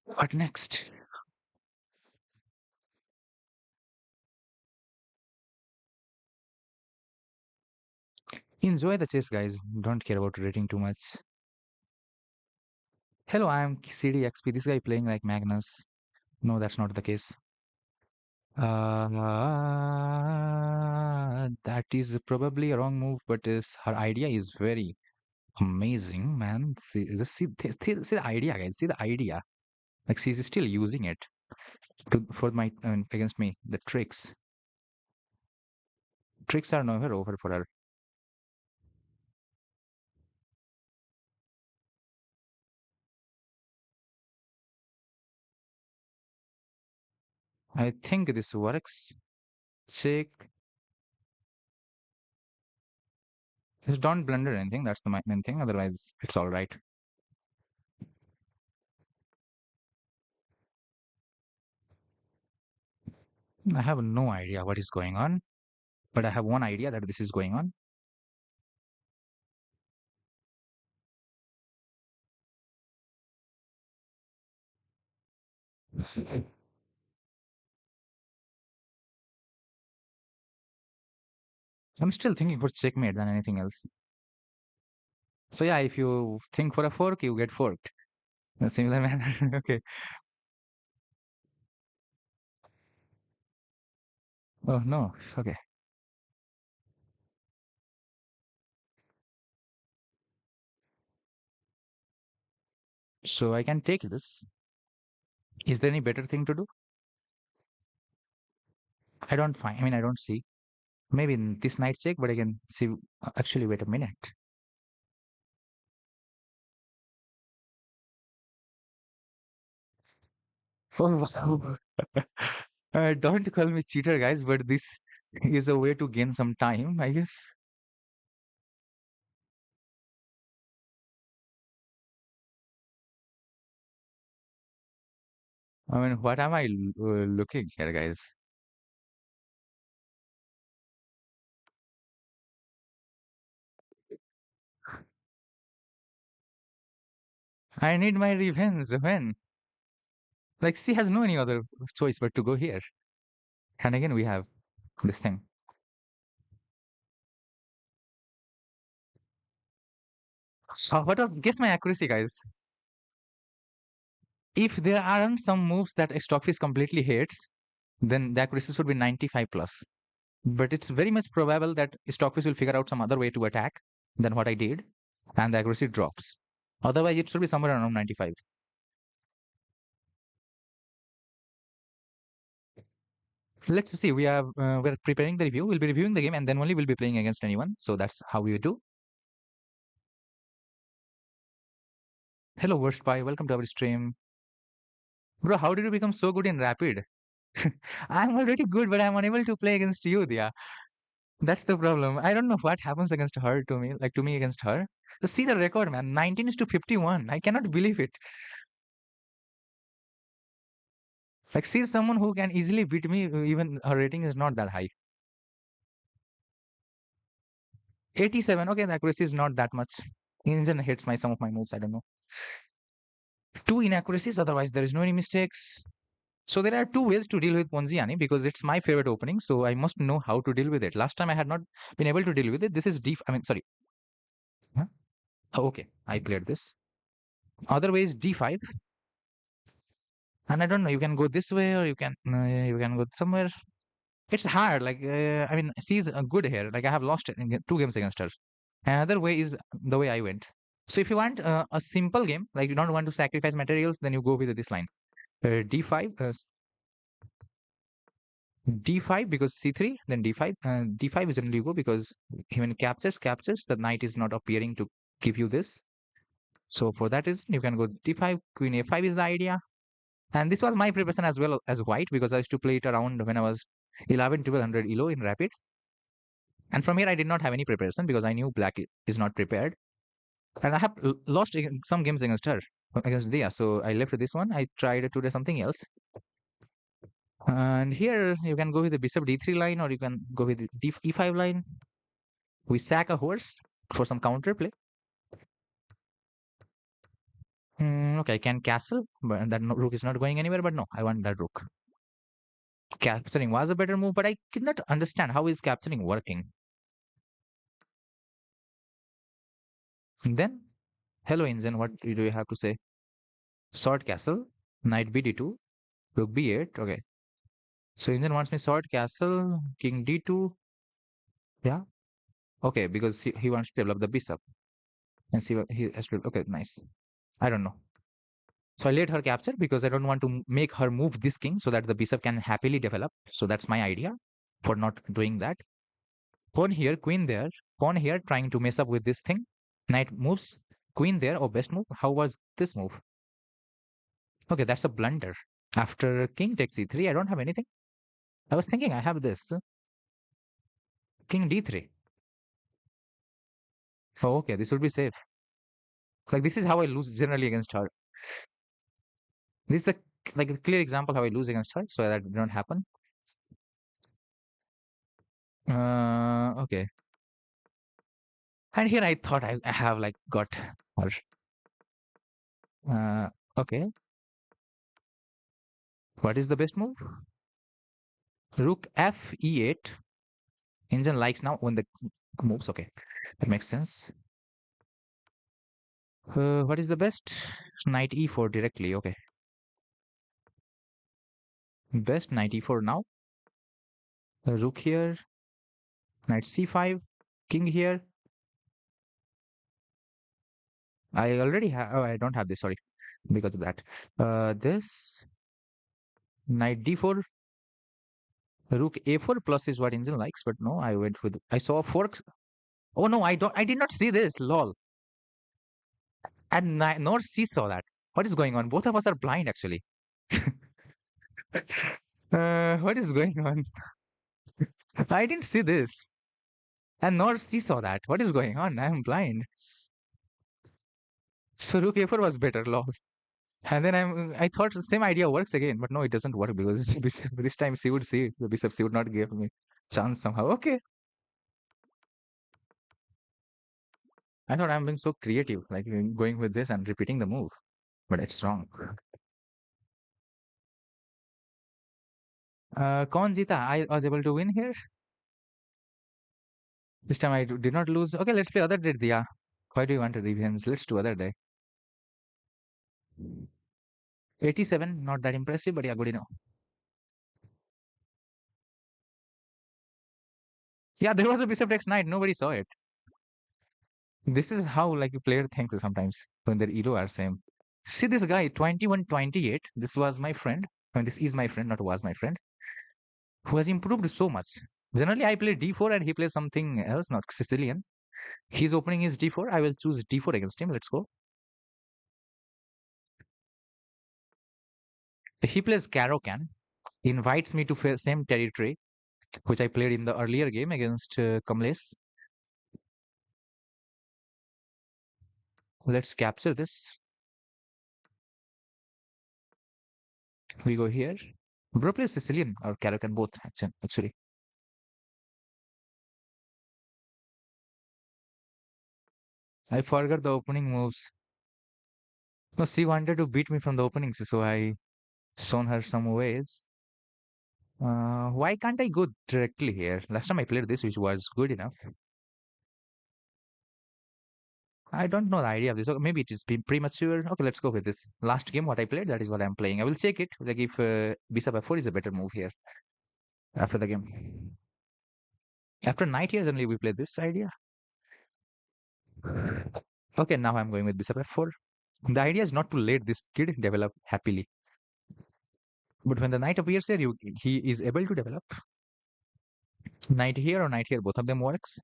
What next? Enjoy the chess, guys. Don't care about rating too much. Hello, I'm CDXP. This guy playing like Magnus. No, that's not the case. That is probably a wrong move, but her idea is very amazing, man. See the idea, guys. See the idea. Like she's still using it for my against me. The tricks are never over for her. I think this works. Check. Just don't blunder anything. That's the main thing. Otherwise, it's all right. I have no idea what is going on, but I have one idea that this is going on. I'm still thinking for checkmate than anything else. So yeah, if you think for a fork, you get forked. In a similar manner. Okay. Oh no. Okay. So I can take this. Is there any better thing to do? I don't find. I mean, I don't see. Maybe in this night check, but I can see. Actually, wait a minute. Oh, wow. Don't call me cheater, guys, but this is a way to gain some time, I guess. I mean, what am I looking here, guys? I need my revenge. When? Like, she has no any other choice but to go here. And again, we have this thing. What was? Guess my accuracy, guys. If there aren't some moves that a Stockfish completely hates, then the accuracy should be 95 plus. But it's very much probable that Stockfish will figure out some other way to attack than what I did, and the accuracy drops. Otherwise, it should be somewhere around 95. Let's see. We're preparing the review. We'll be reviewing the game, and then only we'll be playing against anyone. So that's how we do. Hello, Worst Pie. Welcome to our stream, bro. How did you become so good in Rapid? I'm already good, but I'm unable to play against you, Dia. That's the problem. I don't know what happens against her to me, like to me against her. Just see the record, man. 19 is to 51. I cannot believe it. Like, she's someone who can easily beat me, even her rating is not that high. 87. Okay, the accuracy is not that much. Engine hits my some of my moves. I don't know. Two inaccuracies, otherwise there is no any mistakes. So there are two ways to deal with Ponziani because it's my favorite opening. So I must know how to deal with it. Last time I had not been able to deal with it. This is D. I mean, sorry. Huh? Oh, okay, I played this. Other way is D5, and I don't know. You can go this way or you can go somewhere. It's hard. Like I mean, she's good here. Like I have lost it in two games against her. Another way is the way I went. So if you want a simple game, like you don't want to sacrifice materials, then you go with this line. D5, D5 because C3, then D5. D5 is generally you go because when it captures, the knight is not appearing to give you this. So for that reason, you can go D5, Queen A5 is the idea. And this was my preparation as well as white because I used to play it around when I was 11, 1200 ELO in rapid. And from here, I did not have any preparation because I knew black is not prepared. And I have lost some games against her, against Dia. So I left this one. I tried to do something else. And here you can go with the bishop d3 line or you can go with the e5 line. We sack a horse for some counter play. Okay, I can castle, but that rook is not going anywhere. But no, I want that rook. Capturing was a better move, but I could not understand how is capturing working. And then, hello, Inzen, what do you have to say? Sword castle, knight bd2, rook b8. Okay, so Inzen wants me sword castle, king d2. Yeah, okay, because he wants to develop the bishop and see what he has to. Okay, nice. I don't know. So I let her capture because I don't want to make her move this king so that the bishop can happily develop. So that's my idea for not doing that. Pawn here, queen there. Pawn here trying to mess up with this thing. Knight moves. Queen there. Oh, best move. How was this move? Okay, that's a blunder. After king takes c3, I don't have anything. I was thinking I have this. King d3. Oh, okay, this will be safe. Like this is how I lose generally against her. This is a like a clear example how I lose against her. So that did not happen. Okay. And here I thought I have like got her. Okay. What is the best move? Rook f e8. Engine likes now when the moves. Okay, that makes sense. What is the best? Knight e4 directly. Okay, best knight e4 now. Rook here, knight c5, king here. I already have. Oh, I don't have this. Sorry, because of that. This knight d4, rook a4 plus is what Angel likes, but no, I went with. I saw forks. Oh no, I don't. I did not see this. Lol. And nor she saw that. What is going on? Both of us are blind, actually. What is going on? I didn't see this, and nor she saw that. What is going on? I am blind. So rook a4 was better. Lol. And then I thought the same idea works again, but no, it doesn't work because this time she would see it. The bishop, she would not give me chance somehow. Okay. I thought I'm being so creative, like going with this and repeating the move, but it's wrong. Kaun Jita? I was able to win here. This time I did not lose. Okay, let's play other day, Dia. Why do you want a revenge? Let's do other day. 87, not that impressive, but yeah, good enough. Yeah, there was a bishop takes knight. Nobody saw it. This is how like a player thinks sometimes when their elo are same. See this guy, 21-28. This was my friend. And this is my friend, not was my friend, who has improved so much. Generally, I play d4 and he plays something else, not Sicilian. He's opening his d4. I will choose d4 against him. Let's go. He plays Caro-Kann, invites me to same territory, which I played in the earlier game against Kamlesh. Let's capture this. We go here. Bro plays Sicilian or Caro-Kann, both actually. I forgot the opening moves. No, she wanted to beat me from the openings, so I shown her some ways. Why can't I go directly here? Last time I played this, which was good enough. I don't know the idea of this. Okay, maybe it is premature. Okay, let's go with this. Last game, what I played, that is what I'm playing. I will check it. Like if bishop f4 is a better move here after the game. After knight here, only we play this idea. Okay, now I'm going with bishop f4. The idea is not to let this kid develop happily. But when the knight appears here, he is able to develop. Knight here or knight here, both of them works.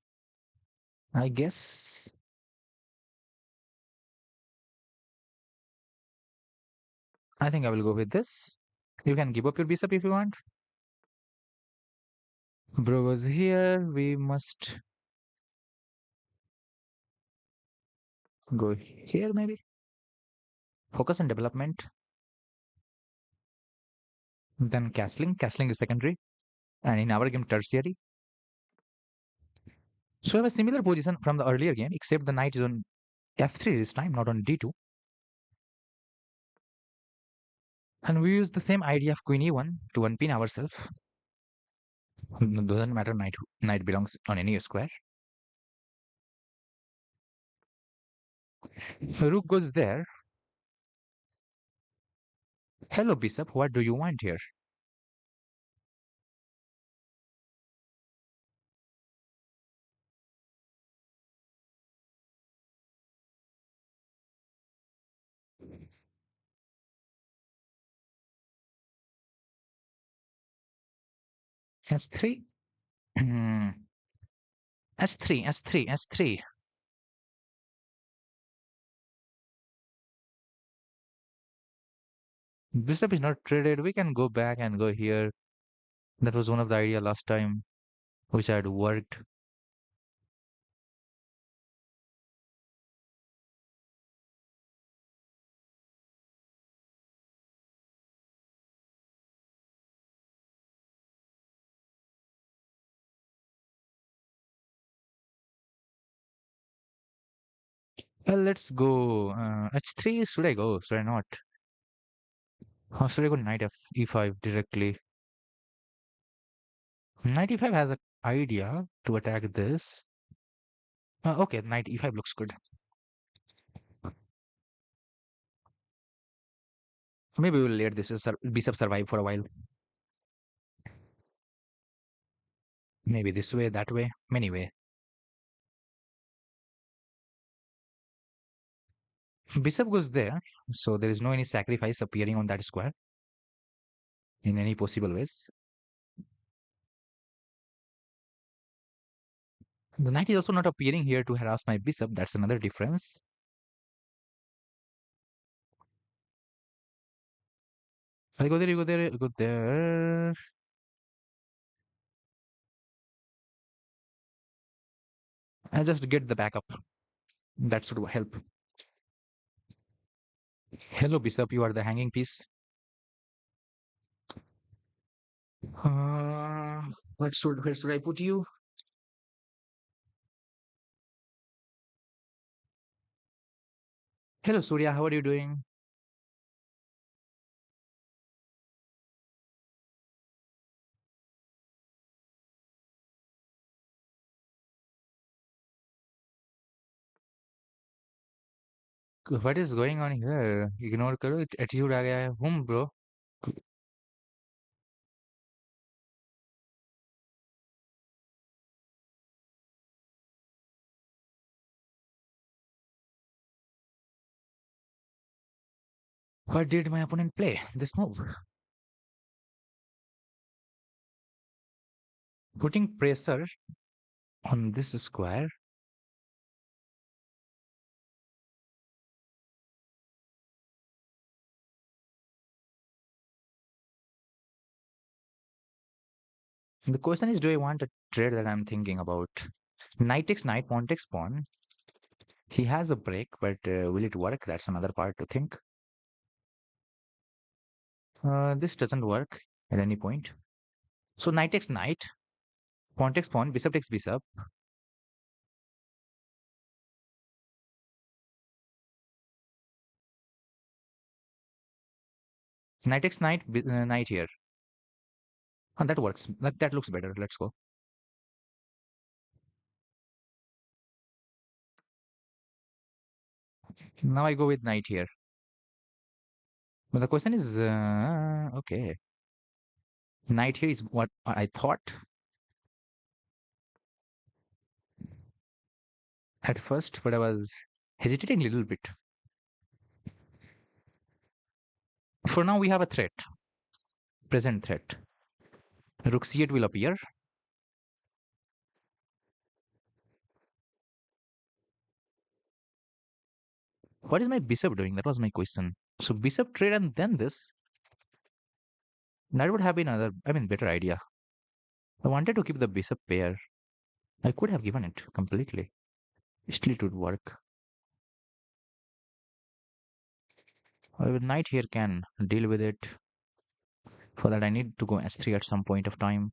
I guess. I think I will go with this. You can give up your bishop if you want. Bro was here. We must go here maybe. Focus on development. Then castling. Castling is secondary. And in our game, tertiary. So I have a similar position from the earlier game, except the knight is on f3 this time, not on d2. And we use the same idea of queen e1 to unpin ourselves. Doesn't matter, knight belongs on any square. Rook goes there. Hello, bishop. What do you want here? S3. S3, S3, S3. Bishop is not traded. We can go back and go here. That was one of the idea last time, which had worked. Well, let's go. H3, should I go? Should I not? Or should I go knight f e5 directly? Knight e5 has a idea to attack this. Okay, knight e5 looks good. Maybe we'll let this bishop survive for a while. Maybe this way, that way, many way. Bishop goes there, so there is no any sacrifice appearing on that square in any possible ways. The knight is also not appearing here to harass my bishop. That's another difference. I go there, you go there, you go there. I just get the backup. That should help. Hello, bishop. You are the hanging piece. Uh, where should I put you? Hello, Surya. How are you doing? What is going on here? Ignore करो. Attitude आ गया है. Whom, bro? What did my opponent play? This move. Putting pressure on this square. The question is, do I want a trade that I'm thinking about? Knight takes knight, pawn takes pawn. He has a break, but will it work? That's another part to think. This doesn't work at any point. So knight takes knight, pawn takes pawn, bishop takes bishop. Knight takes knight, knight here. And that works. That looks better. Let's go. Now I go with knight here. But the question is, okay. Knight here is what I thought at first, but I was hesitating a little bit. For now, we have a threat, present threat. Rook c8 will appear. What is my bishop doing? That was my question. So bishop trade and then this. That would have been another, I mean, better idea. I wanted to keep the bishop pair. I could have given it completely. Still it would work. However, knight here can deal with it. For that, I need to go s3 at some point of time.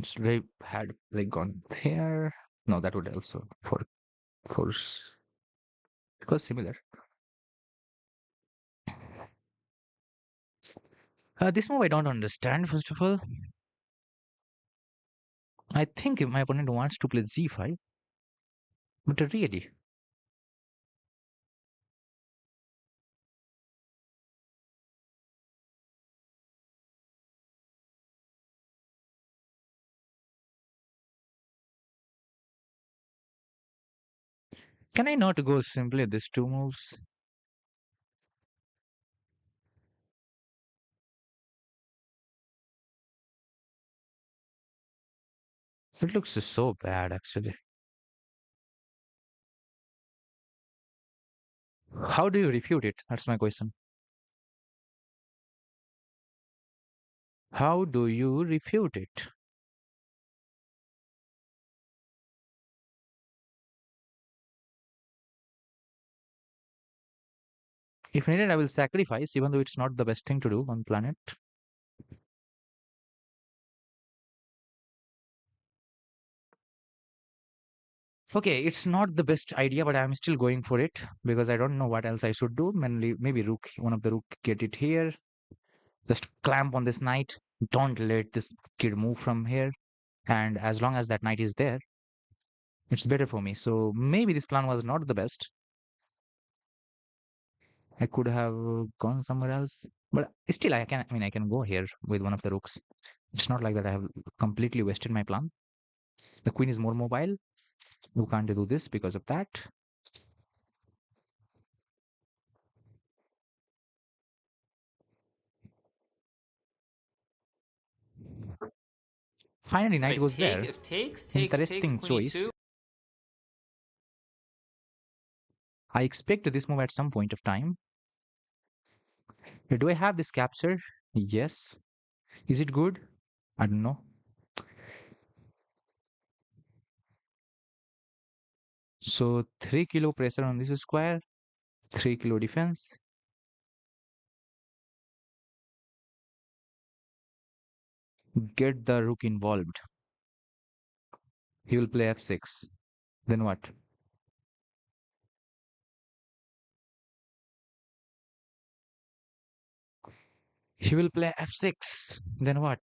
Should I had like gone there? No, that would also force. It was similar. This move I don't understand. First of all, I think if my opponent wants to play z5, but really, can I not go simply these two moves? It looks so bad actually. How do you refute it? That's my question. How do you refute it? If needed, I will sacrifice, even though it's not the best thing to do on planet. Okay, it's not the best idea, but I'm still going for it because I don't know what else I should do. Mainly, maybe rook, one of the rook, get it here. Just clamp on this knight. Don't let this kid move from here. And as long as that knight is there, it's better for me. So maybe this plan was not the best. I could have gone somewhere else, but still, I can. I mean, I can go here with one of the rooks. It's not like that I have completely wasted my plan. The queen is more mobile. You can't do this because of that. Finally, So I knight was take, there. if takes Interesting queen choice. e2. I expect this move at some point of time. Do I have this capture? Yes. Is it good? I don't know. So 3 kilo pressure on this square, 3 kilo defense. Get the rook involved. He will play f6. Then what? He will play f6. Then what?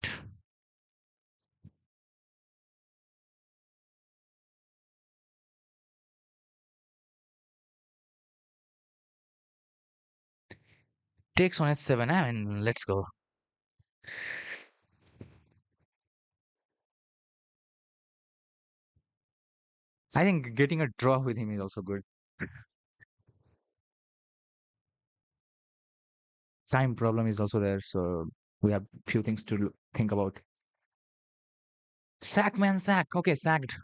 Takes on h7. I mean, let's go. I think getting a draw with him is also good. Time problem is also there, so we have few things to think about. Sack, man, sack. Okay, sacked.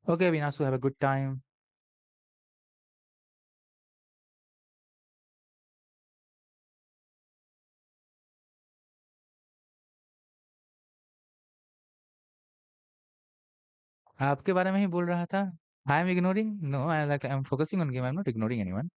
Okay, Vinasu, have a good time. आपके बारे में ही बोल रहा था. I am ignoring. No, I'm focusing on game. I'm not ignoring anyone.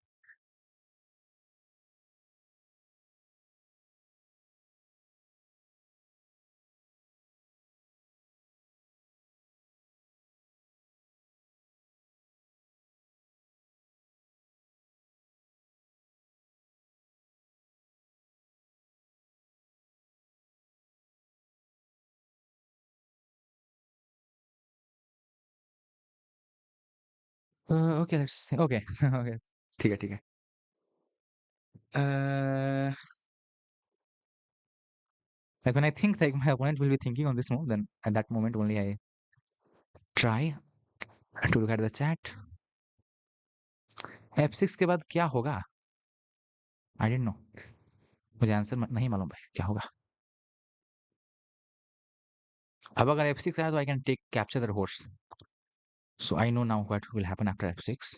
Okay, let's see. Okay, okay. ठीक है, ठीक है. Uh, like when I think like my opponent will be thinking on this move, then at that moment only I try to look at the chat. F6 के बाद क्या होगा? I didn't know. मुझे answer नहीं मालूम है क्या होगा. अब अगर F6 आया तो I can take capture the horse. So I know now what will happen after F6.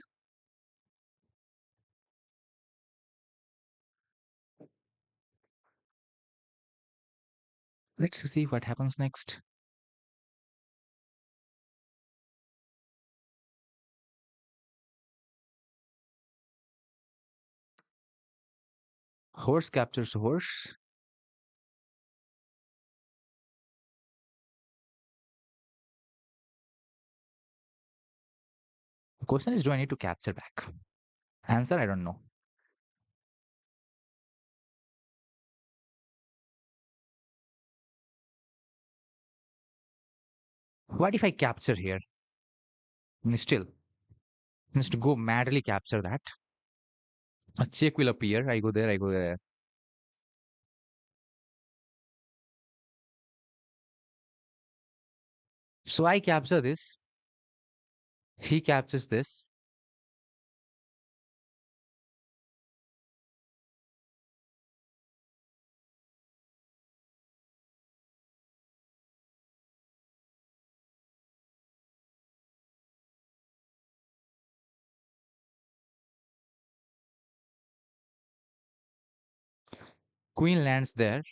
Let's see what happens next. Horse captures horse. The question is, do I need to capture back? Answer, I don't know. What if I capture here? Still, needs to go madly capture that. A check will appear. I go there, I go there. So I capture this. He captures this. Queen lands there.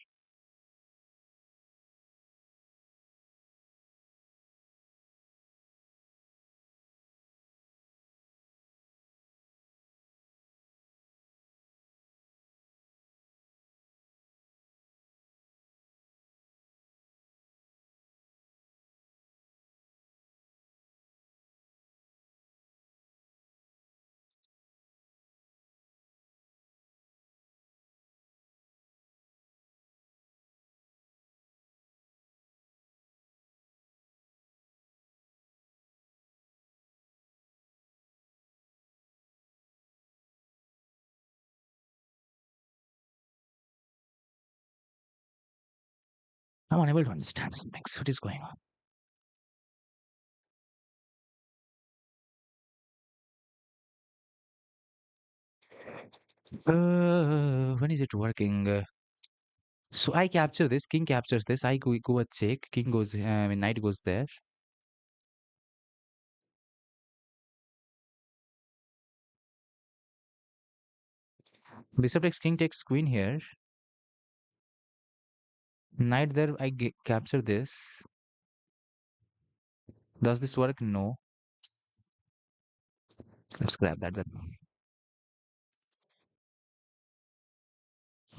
I'm unable to understand some things. What is going on? When is it working? So I capture this. King captures this. I go a check. King goes. I mean, knight goes there. Bishop takes king takes queen here. Knight there. Capture this. Does this work? No. Let's grab that then.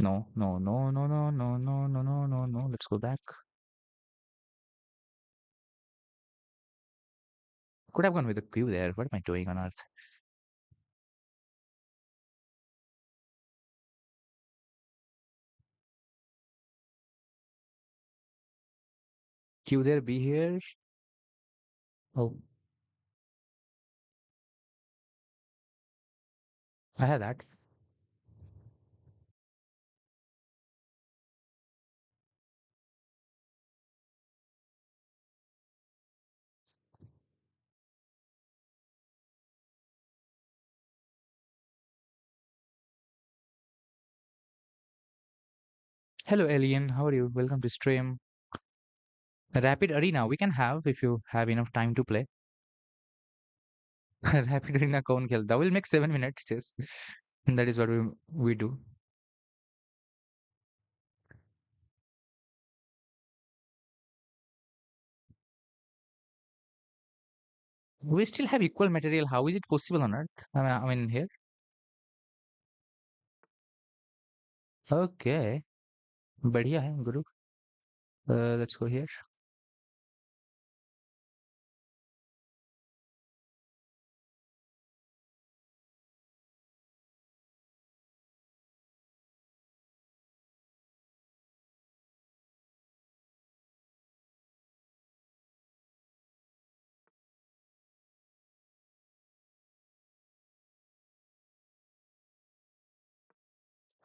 No, no, no, no, no, no, no, no, no, no, no. Let's go back. Could have gone with the Q there. What am I doing on earth? Q there, B here. Oh, I had that. Hello, Alien. How are you? Welcome to stream. Rapid Arena we can have if you have enough time to play. Rapid Arena कौन खेलता? We'll make 7 minutes chess. That is what we do. We still have equal material. How is it possible on Earth? I mean here. Okay. बढ़िया है गुरु. Let's go here.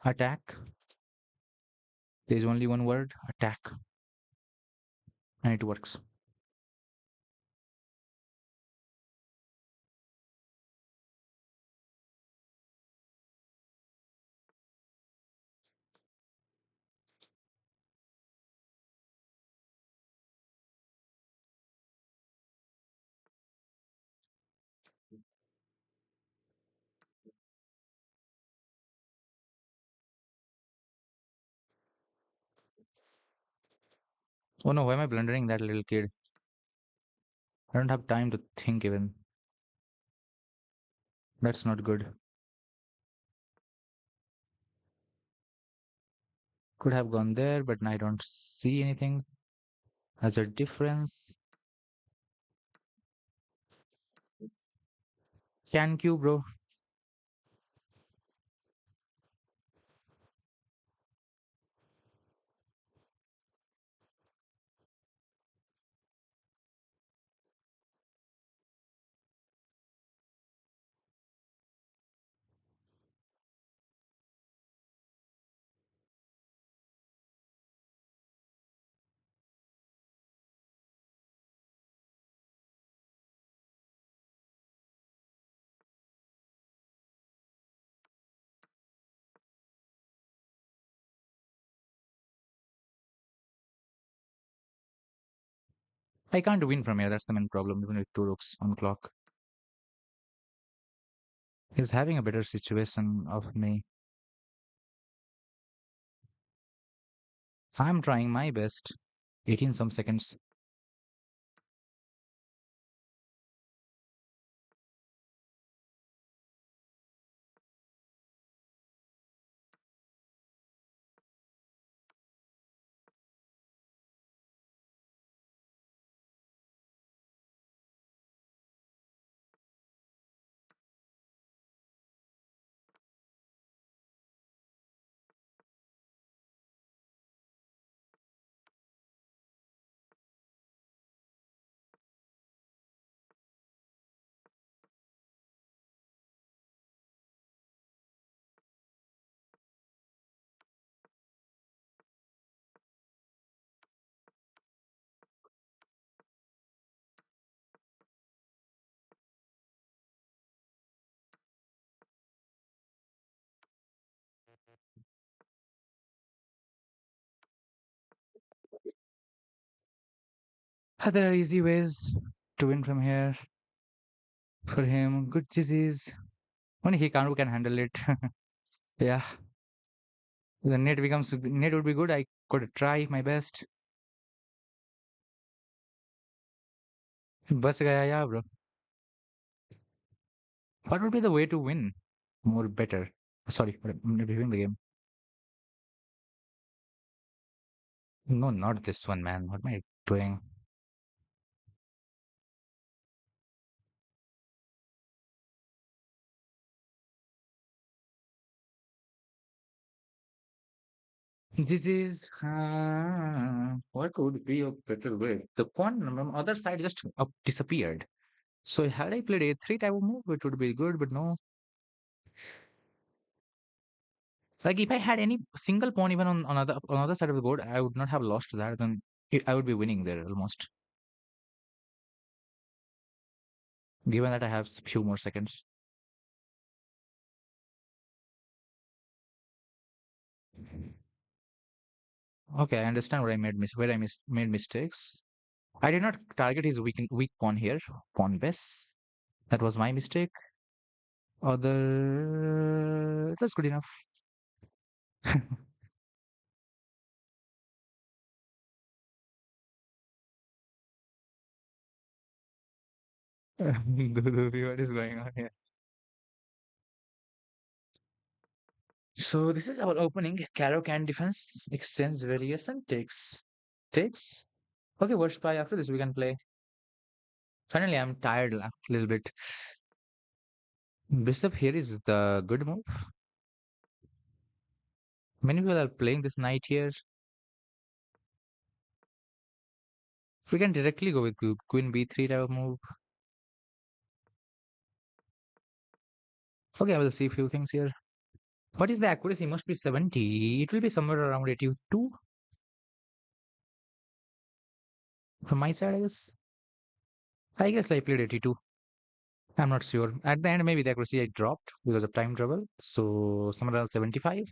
Attack. There is only one word. Attack. And it works. Oh no, why am I blundering that little kid? I don't have time to think even. That's not good. Could have gone there, but I don't see anything as a difference. Thank you, bro. I can't win from here. That's the main problem, even with two rooks on clock. He's having a better situation of me. I'm trying my best. 18 some seconds. There are easy ways to win from here for him. Good disease. Only he can't who can handle it. Yeah. The net would be good. I could try my best. बस गया yeah, bro. What would be the way to win more better? Sorry, I'm reviewing the game. No, not this one, man. What am I doing? This is what would be a better way? The pawn on the other side just disappeared. So had I played a3 type of move, it would be good, but no. Like if I had any single pawn even on other side of the board, I would not have lost that. Then I would be winning there almost. Given that I have few more seconds. Okay, I understand where where made mistakes. I did not target his weak pawn here, pawn best. That was my mistake. Other, it was good enough. What is going on here? So this is our opening. Caro can defense, extends variation, takes. Okay, worst play after this we can play. Finally, I'm tired a little bit. Bishop here is the good move. Many people are playing this knight here. We can directly go with queen b3 type of move. Okay, I will see a few things here. What is the accuracy? Must be 70. It will be somewhere around 82 from my side, I guess. I guess I played 82. I'm not sure. At the end, maybe the accuracy I dropped because of time trouble. So somewhere around 75.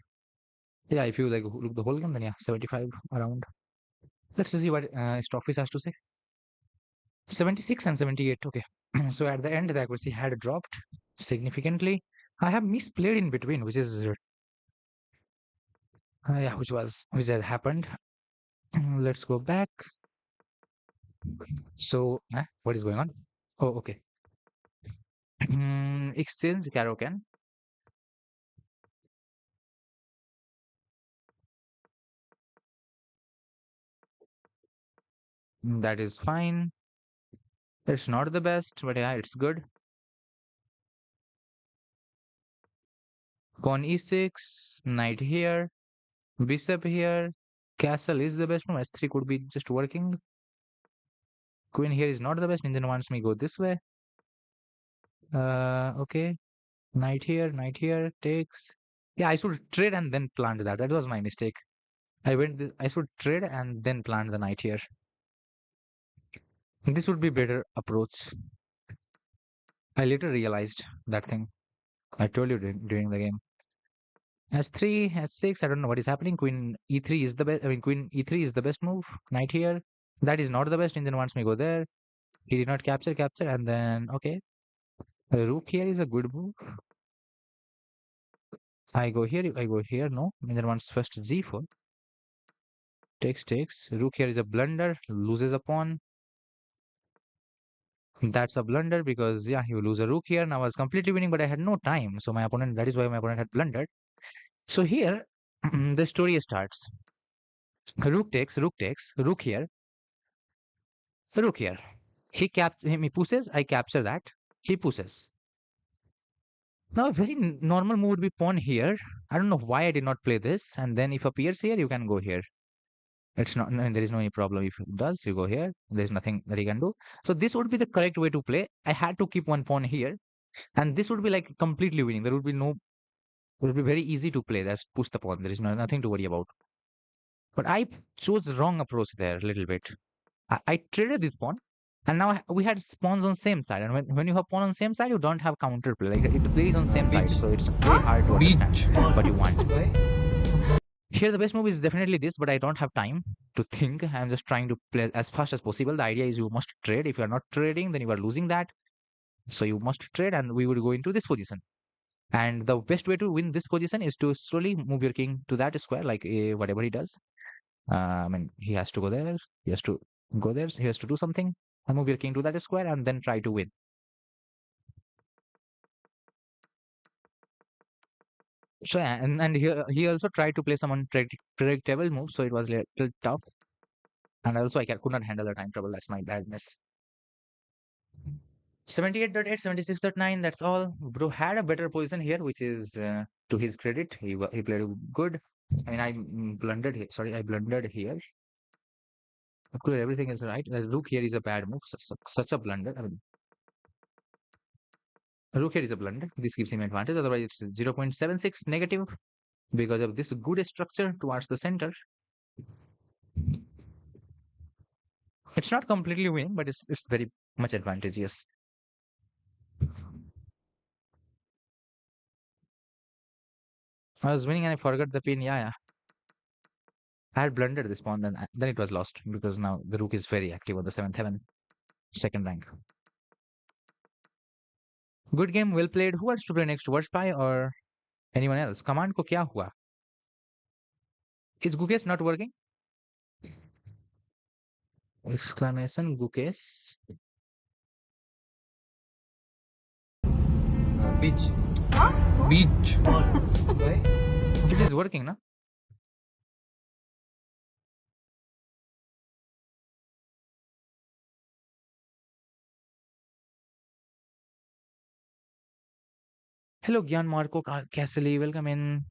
Yeah, if you like look the whole game, then yeah, 75 around. Let's see what Stockfish has to say. 76 and 78. Okay. So at the end, the accuracy had dropped significantly. I have misplayed in between, which is yeah, which had happened. Let's go back. So what is going on? Oh, okay. Exchange Caro-Kann. That is fine. It's not the best, but yeah, it's good. Pawn e6, knight here, bishop here. Castle is the best move. S3 could be just working. Queen here is not the best. Engine wants me go this way. Okay. Knight here, takes. Yeah, I should trade and then plant that. That was my mistake. I should trade and then plant the knight here. This would be better approach. I later realized that thing. I told you during the game. S3, S6, I don't know what is happening. Queen E3 is the best. I mean, Queen E3 is the best move. Knight here. That is not the best. Engine wants me go there. He did not capture, and then okay. Rook here is a good move. I go here. No, Engine wants first G4. Takes. Rook here is a blunder. Loses a pawn. That's a blunder because yeah, you lose a rook here. Now I was completely winning, but I had no time. So that is why my opponent had blundered. So here, the story starts. Rook here, rook here. He pushes, I capture that. He pushes. Now a very normal move would be pawn here. I don't know why I did not play this. And then if appears here, you can go here. It's not, no, there is no any problem. If it does, you go here. There's nothing that he can do. So this would be the correct way to play. I had to keep one pawn here. And this would be like completely winning. There would be no, it would be very easy to play. That's push the pawn. There is nothing to worry about. But I chose wrong approach there a little bit. I traded this pawn, and now we had pawns on same side. And when you have pawn on same side, you don't have counterplay. Like it plays on same side, so it's very hard to understand what you want. Here, the best move is definitely this, but I don't have time to think. I'm just trying to play as fast as possible. The idea is you must trade. If you are not trading, then you are losing that. So you must trade, and we would go into this position. And the best way to win this position is to slowly move your king to that square, like whatever he does. I mean, he has to go there. He has to go there. He has to do something and move your king to that square, and then try to win. So yeah, and he also tried to play some unpredictable moves, so it was a little tough. And also, could not handle the time trouble. That's my bad miss. 78.8, 76.9. That's all. Bro had a better position here, which is to his credit. He played good. I mean, blundered here. Sorry, I blundered here. Actually, everything is right. The rook here is a bad move. Such a blunder. I mean, rook here is a blunder. This gives him advantage. Otherwise, it's 0.76 negative because of this good structure towards the center. It's not completely winning, but it's very much advantageous. I was winning and I forgot the pin. Yeah, yeah. I had blundered this pawn, then it was lost because now the rook is very active on the seventh heaven, second rank. Good game, well played. Who wants to play next? Worshpy or anyone else? Command ko kya hua? Is Gukesh not working? Exclamation Gukesh. Beach. Huh? Beach. Why? It is working, no? Hello, Gyan Marco Castle. Welcome in.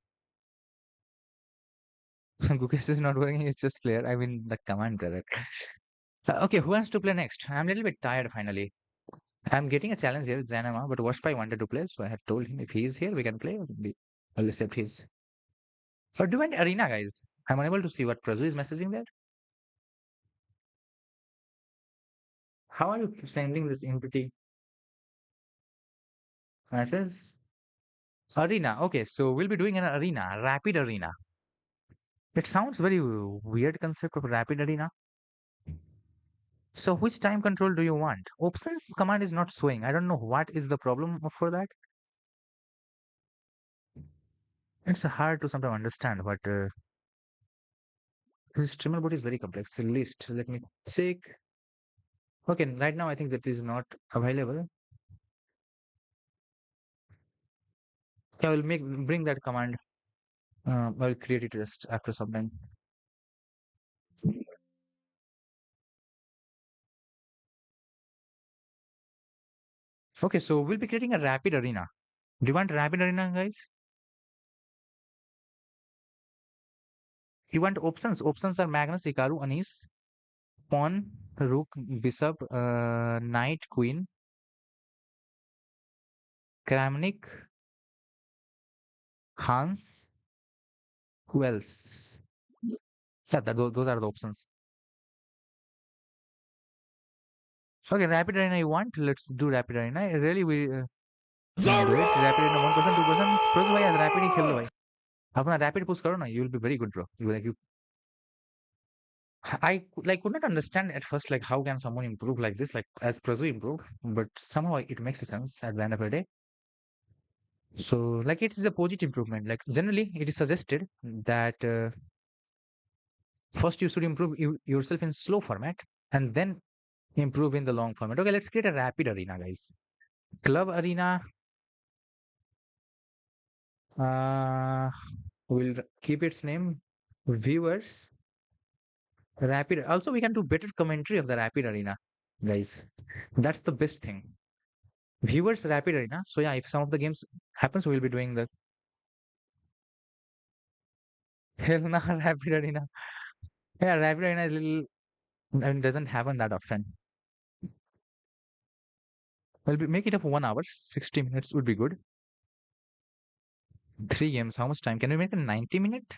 Gukesh is not working. It's just player. I mean, the command correct. Okay, who wants to play next? I'm a little bit tired finally. I'm getting a challenge here, Zanama, but Worshpy wanted to play, so I have told him if he is here, we can play. I'll accept his. Or do an arena, guys. I'm unable to see what Prazu is messaging there. How are you sending this empty message? Arena. Okay, so we'll be doing an arena, rapid arena. It sounds very weird concept of rapid arena. So which time control do you want? Options command is not showing. I don't know what is the problem for that. It's hard to sometimes understand, but this streamer bot is very complex. List. Let me check. Okay, right now I think that is not available. I will bring that command. I'll create it just after some time. Okay, so we'll be creating a rapid arena. Do you want rapid arena, guys? You want options? Options are Magnus, Ikaru, Anis, Pawn, Rook, Bishop, Knight, Queen, Kramnik, Hans. Who else? Yeah, those are the options. Okay, rapid arena you want? Let's do rapid arena. Really, we can do it. Rapid arena 1%, 2%. First, भाई आज rapid ही खेल लो भाई. अपना rapid push करो ना. You will be very good, bro. I could not understand at first like how can someone improve like this, like as Prazu improved, but somehow it makes sense at the end of the day. So like it is a positive improvement. Like generally, it is suggested that first you should improve yourself in slow format and then improve in the long format. Okay, let's create a rapid arena, guys. Club arena. Uh, we'll keep its name viewers rapid. Also, we can do better commentary of the rapid arena, guys. That's the best thing. Viewers rapid arena. So yeah, if some of the games happens, we'll be doing the hell nah, rapid arena. Yeah, rapid arena is little. I mean, doesn't happen that often. Well, make it up for 1 hour. 60 minutes would be good. 3 games. How much time? Can we make a 90 minute?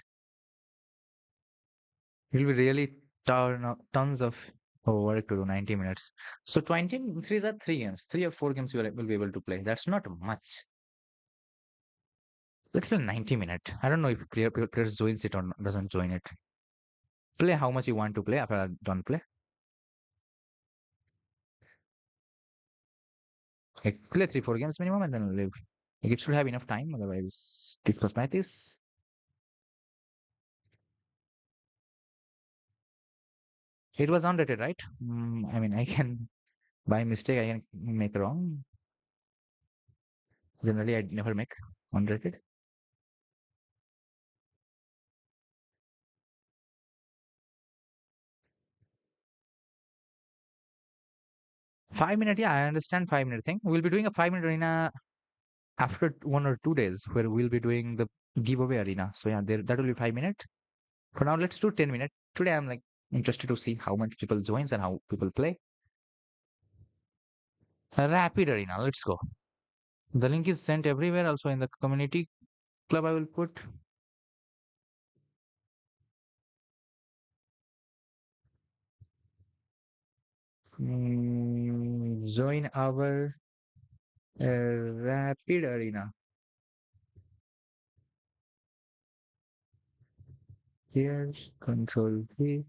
It will be really tons of work to do 90 minutes. So 23 are 3 games. 3 or 4 games you will be able to play. That's not much. Let's play 90 minute. I don't know if players joins it or doesn't join it. Play how much you want to play. After I don't play, like play 3 4 games minimum and then leave. Like, it should have enough time. Otherwise, this was my this. It was unrated, right? I mean, I can by mistake I can make wrong. Generally, I never make unrated. 5 minute, yeah, I understand 5 minute thing. We'll be doing a 5 minute arena after 1 or 2 days where we'll be doing the giveaway arena. So yeah, that will be 5 minute. For now, let's do 10 minute. Today, I'm like interested to see how much people joins and how people play. A rapid arena. Let's go. The link is sent everywhere. Also in the community club, I will put. Join our rapid arena. Here, control V.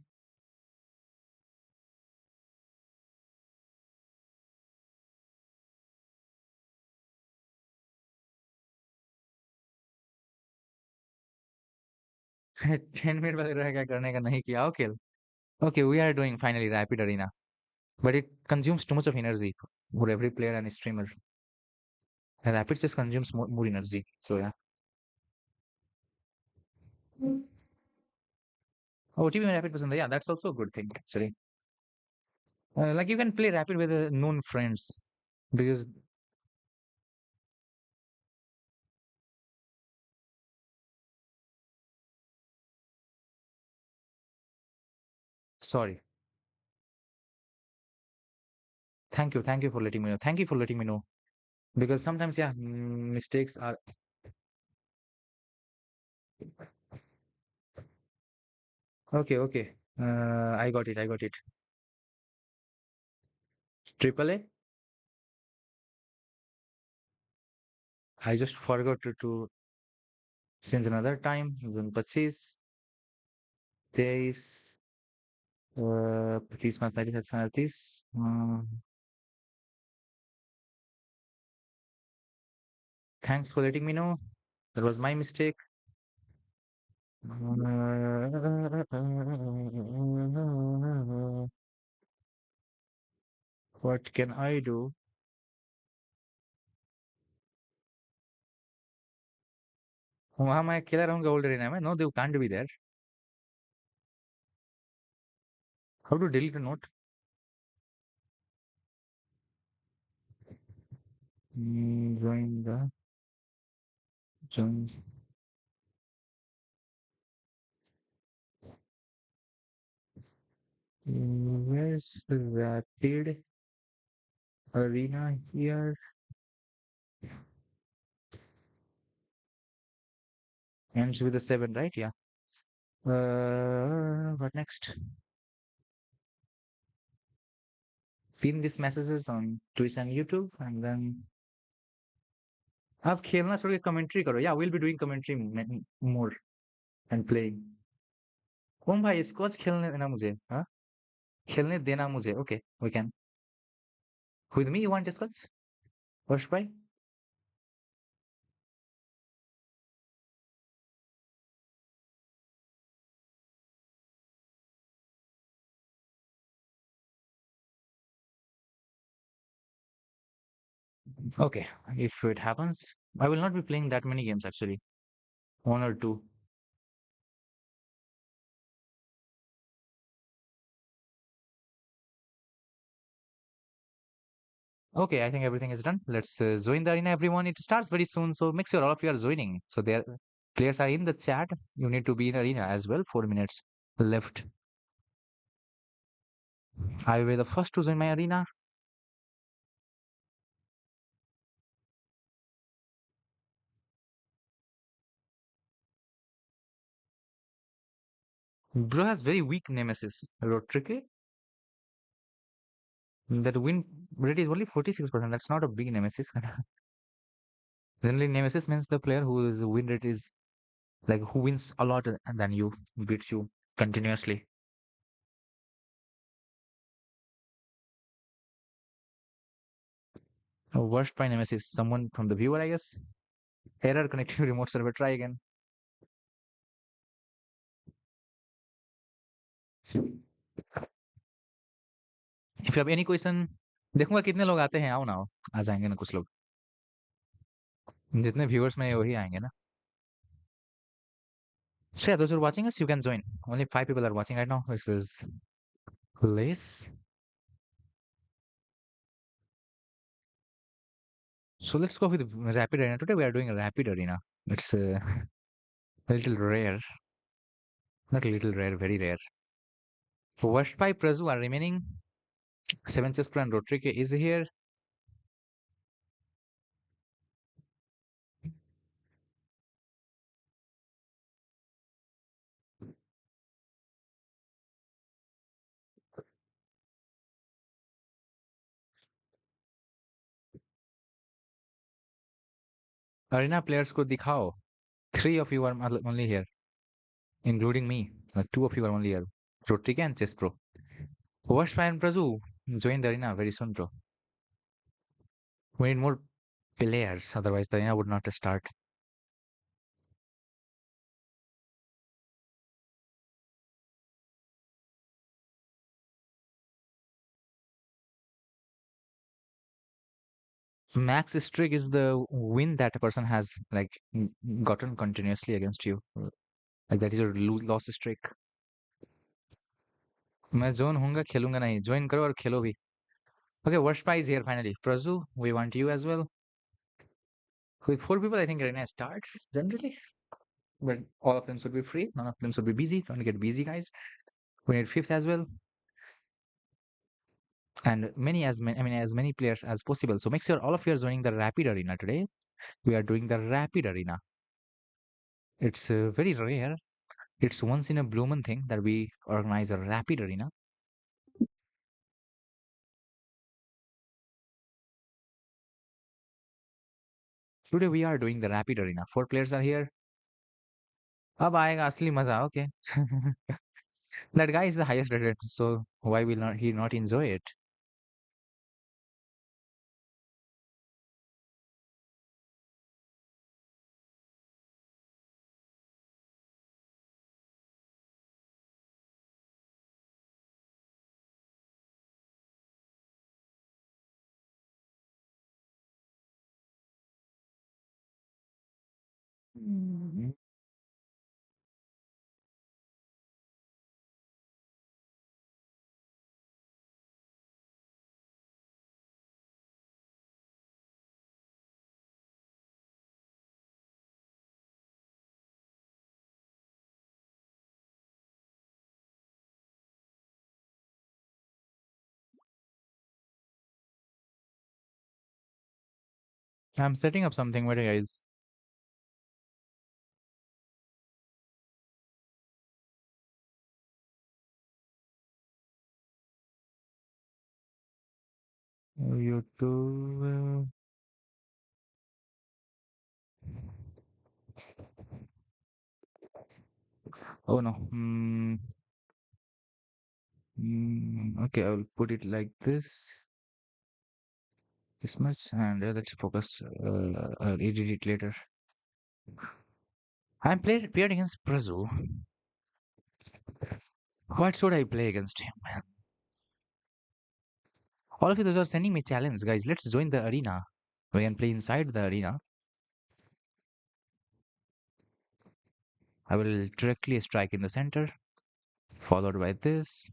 10 minute बाद रहेगा करने का नहीं किया okay. Okay, we are doing finally rapid arena, but it consumes too much of energy for every player and streamer. And rapid just consumes more energy. So yeah. Oh, OTP में rapid पसंद है. Yeah, that's also a good thing actually. Like you can play rapid with known friends because sorry. Thank you for letting me know. Thank you for letting me know because sometimes yeah, mistakes are okay. Okay, I got it. I got it. Triple A. I just forgot to since another time. Then 25, 23, 25 mathematics and 30. Thanks for letting me know. That was my mistake. What can I do? वहाँ मैं अकेला रहूंगा old area में. No, they can't be there. How to delete a note? Join the join. Where's the rapid arena here? Ends with a 7, right? Yeah. What next? Pin these messages on Twitch and YouTube, and then अब खेलना छोड़ के commentary करो. Yeah, we'll be doing commentary more and playing. ओम भाई scotch खेलने देना मुझे. हाँ, खेलने देना मुझे. Okay, we can. With me, you want scotch? Harsh bhai? Okay, if it happens, I will not be playing that many games actually. 1 or 2. Okay, I think everything is done. Let's join the arena, everyone. It starts very soon, so make sure all of you are joining. So there, players are in the chat. You need to be in the arena as well. 4 minutes left. I will be the first to join my arena. Bro has very weak nemesis. Rotricky. That win rate is only 46%. That's not a big nemesis. Generally, nemesis means the player whose win rate is like who wins a lot and then you beats you continuously. Worst by nemesis, someone from the viewer, I guess. Error connecting to remote server. Try again. If you have any question, देखूंगा कितने लोग आते हैं, आओ ना आओ, आ जाएंगे ना कुछ लोग, जितने viewers में वही आएंगे ना. So yeah, those who are watching us, you can join. Only 5 people are watching right now. This is less. So let's go with rapid arena. Today we are doing a rapid arena. It's a little rare, not a little rare, very rare. Worst by Prazu are remaining. Seven Chess Pro and Rotrike is here. Arena players को दिखाओ. Three of you are only here, including me. Two of you are only here. Rotrike and Chess Pro. Worst by and Prazu join the arena very soon, bro. We need more players, otherwise the arena would not start. Max streak is the win that a person has like gotten continuously against you. Like that is your loss streak. मैं zone होऊंगा खेलूंगा नहीं, join करो और खेलो भी. Okay, worst prize here finally. Prazu, we want you as well. With 4 people, I think arena starts generally, but all of them should be free. None of them should be busy. Trying to get busy, guys. We need fifth as well, and as many players as possible. So make sure all of you are joining the rapid arena today. We are doing the rapid arena. It's very rare. It's once in a blue moon thing that we organize a rapid arena. Today we are doing the rapid arena. 4 players are here. अब आएगा असली मजा. Okay. That guy is the highest rated, so why will not he not enjoy it? Mhm. I'm setting up something. Wait, guys. YouTube. Oh no. Okay, I will put it like this much, and let's focus. I'll edit it later. I'm paired against Prazu. What should I play against him, man? All of you those are sending me challenge, guys. Let's join the arena. We can play inside the arena. I will directly strike in the center, followed by this.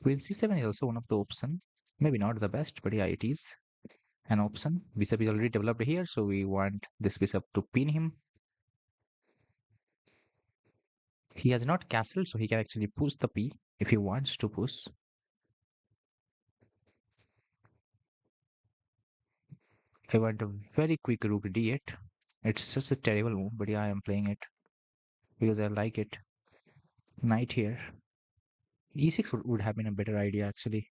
Queen c7 is also one of the option. Maybe not the best, but yeah, it is an option. Bishop is already developed here, so we want this bishop to pin him. He has not castled, so he can actually push the p if he wants to push. I want a very quick rook d8. It's just a terrible move, but yeah, I am playing it because I like it. Knight here. E6 would have been a better idea actually.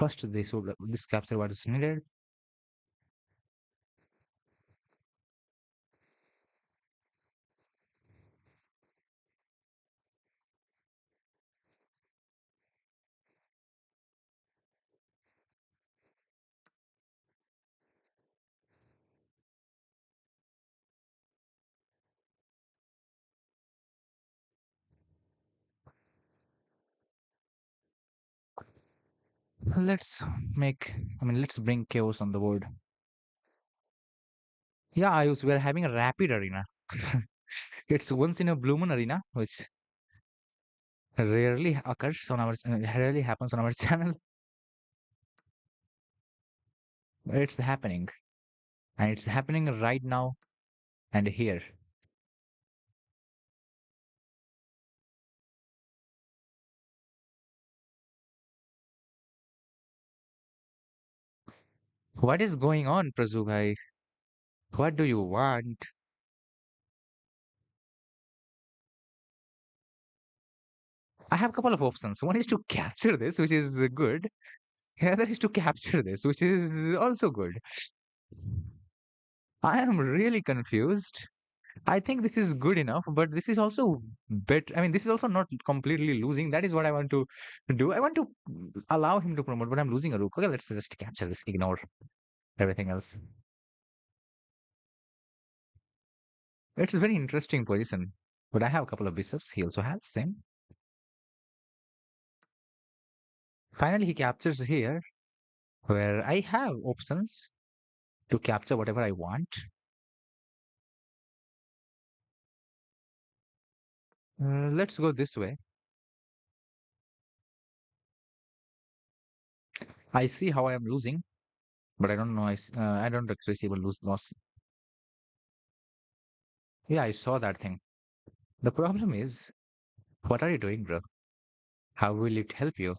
First, this capture what is needed. Let's make, let's bring chaos on the board. Yeah, we're having a rapid arena. It's once in a blue moon arena, which rarely happens on our channel. It's happening, and it's happening right now and here. What is going on, Prazubai? What do you want? I have a couple of options. One is to capture this, which is good. The other is to capture this, which is also good. I am really confused. I think this is good enough, but this is also this is also not completely losing. That is what I want to do. I want to allow him to promote, but I'm losing a rook. Okay, let's just capture this, ignore everything else. It's a very interesting position. But I have a couple of bishops. He also has same. Finally, he captures here, where I have options to capture whatever I want. Let's go this way. I see how I am losing, but I don't know. I don't actually see a lose loss. Yeah, I saw that thing. The problem is, what are you doing, bro? How will it help you?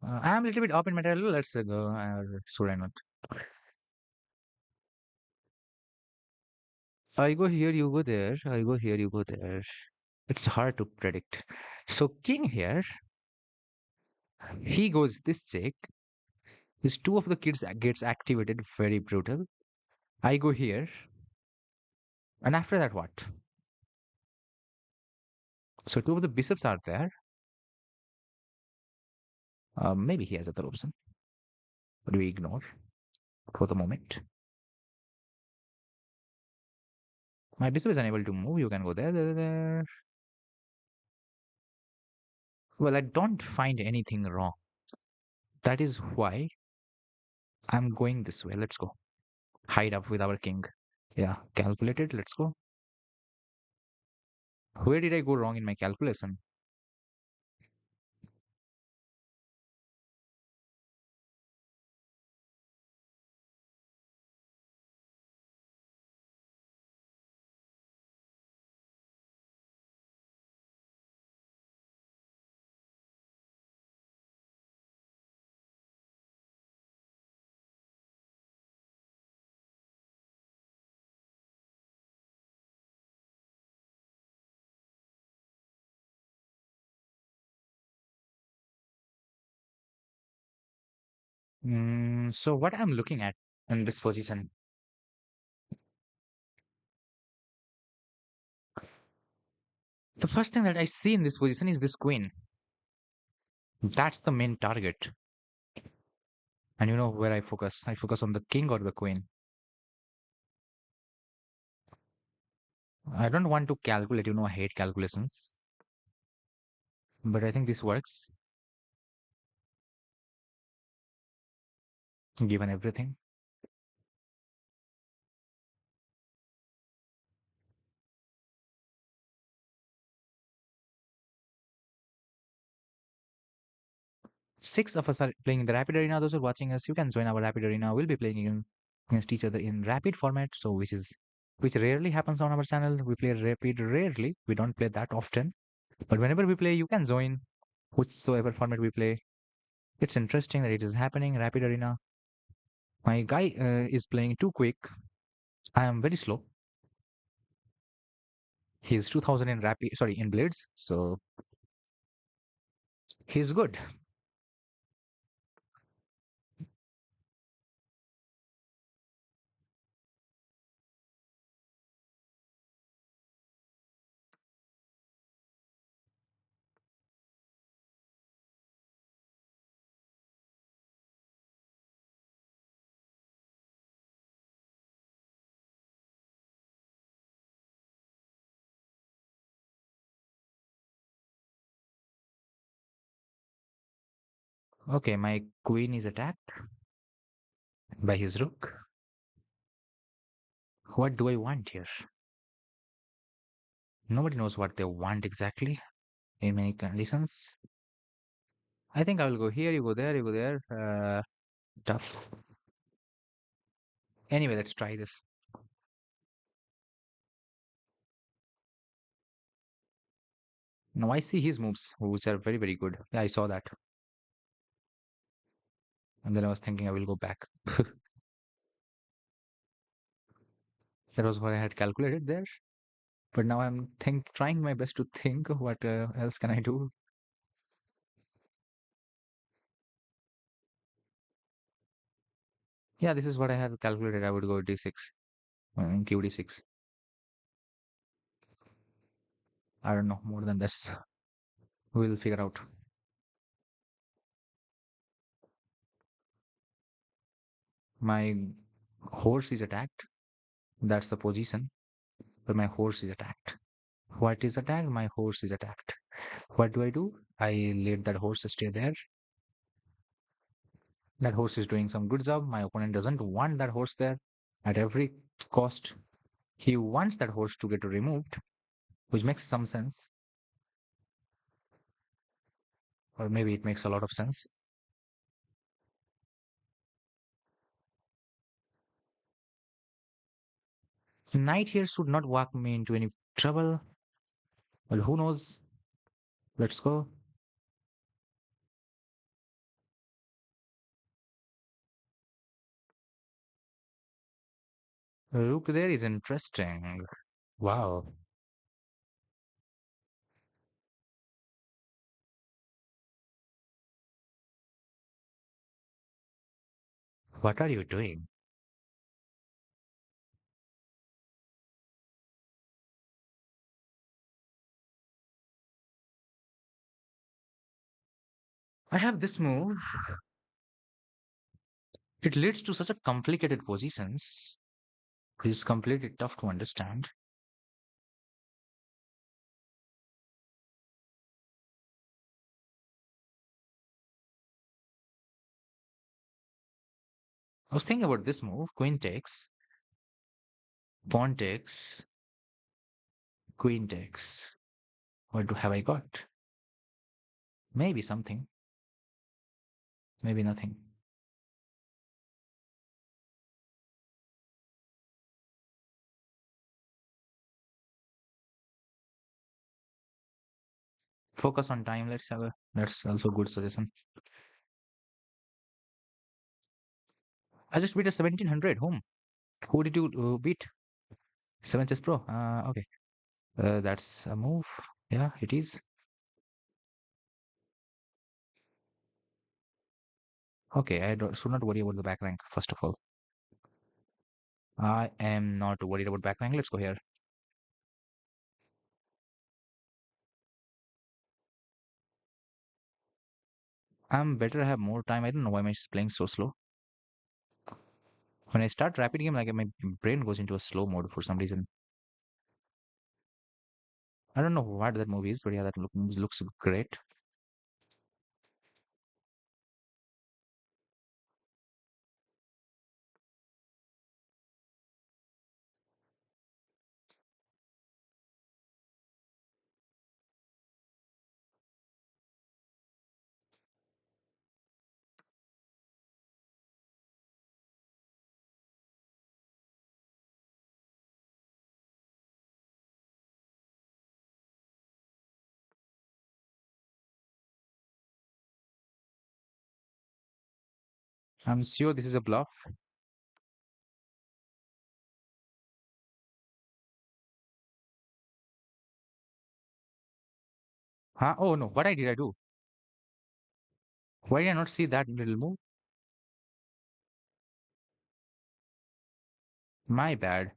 I am a little bit up in material. Let's go. Should I not? I go here, you go there. I go here, you go there. It's hard to predict. So king here, he goes this check. His two of the kids gets activated. Very brutal. I go here, and after that, what? So two of the bishops are there. Maybe he has other option, but we ignore for the moment. My bishop is unable to move. You can go there, there, there. Well, I don't find anything wrong. That is why I'm going this way. Let's go. Hide up with our king. Yeah, calculated. Let's go. Where did I go wrong in my calculation? So what I'm looking at in this position, the first thing that I see in this position is this queen. That's the main target. And you know where I focus? I focus on the king or the queen. I don't want to calculate, I hate calculations. But I think this works, given everything. Six of us are playing in the Rapid Arena. Those who are watching us, you can join our Rapid Arena. We'll be playing against each other in Rapid format, so which rarely happens on our channel. We play Rapid rarely. We don't play that often. But whenever we play, you can join whichsoever format we play. It's interesting that it is happening, Rapid Arena. My guy is playing too quick. I am very slow. He's 2000 in rapid, sorry, in blades, so he's good. Okay, my queen is attacked by his rook. What do I want here? Nobody knows what they want exactly in many conditions. I think I will go here, you go there, you go there. Tough. Anyway, let's try this. Now I see his moves, which are very, very good. Yeah, I saw that. And then I was thinking I will go back. That was what I had calculated there. But now I'm trying my best to think what else can I do. Yeah, this is what I had calculated. I would go d6, q d6. I don't know more than this. We'll figure out. My horse is attacked. That's the position where my horse is attacked. What is attacked? My horse is attacked. What do I do? I let that horse stay there. That horse is doing some good job. My opponent doesn't want that horse there at every cost. He wants that horse to get removed, which makes some sense, or maybe it makes a lot of sense. Knight here should not walk me into any trouble. Well, who knows? Let's go. Rook there is interesting. Wow. What are you doing? I have this move. It leads to such a complicated positions, which is completely tough to understand. I was thinking about this move. Queen takes, pawn takes, queen takes. What do have I got? Maybe something, maybe nothing. Focus on time. Let's have a. That's also good suggestion. I just beat a 1700. Whom? Who did you beat? 7 Chess Pro. Okay. That's a move. Yeah, it is. Okay, should not worry about the back rank, first of all. I am not worried about back rank. Let's go here. I'm better. I have more time. I don't know why my playing so slow. When I start rapid game, like my brain goes into a slow mode for some reason. I don't know what that movie is, but yeah, that looks great. I'm sure this is a bluff. Huh? Oh no, what did I do? Why did I not see that little move? My bad.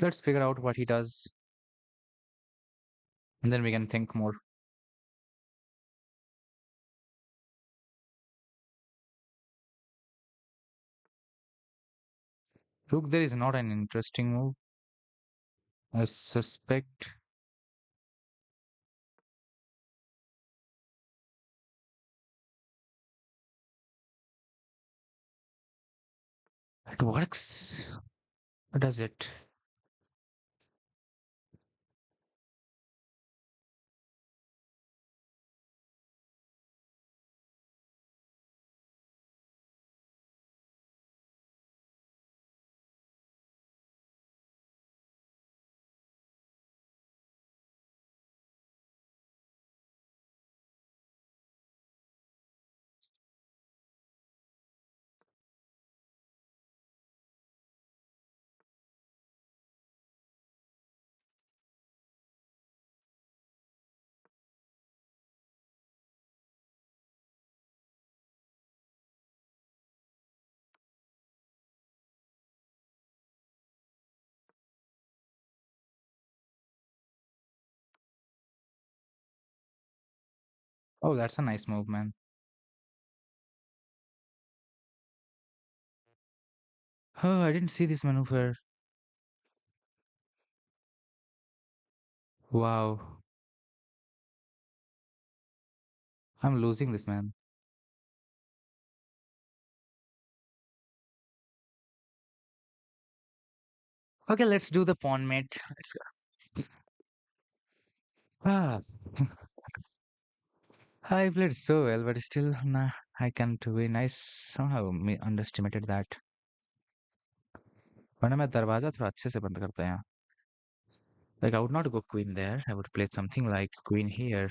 Let's figure out what he does, and then we can think more. Look, there is not an interesting move. I suspect it works. What does it? Oh, that's a nice move, man. Oh, I didn't see this maneuver. Wow, I'm losing this, man. Okay, let's do the pawn mate. Let's go. Ah, I played so well, but still, nah, I can't win. I somehow underestimated that. वरना मैं दरवाजा थोड़ा अच्छे से बंद करता यहाँ. Like I would not go queen there. I would play something like queen here.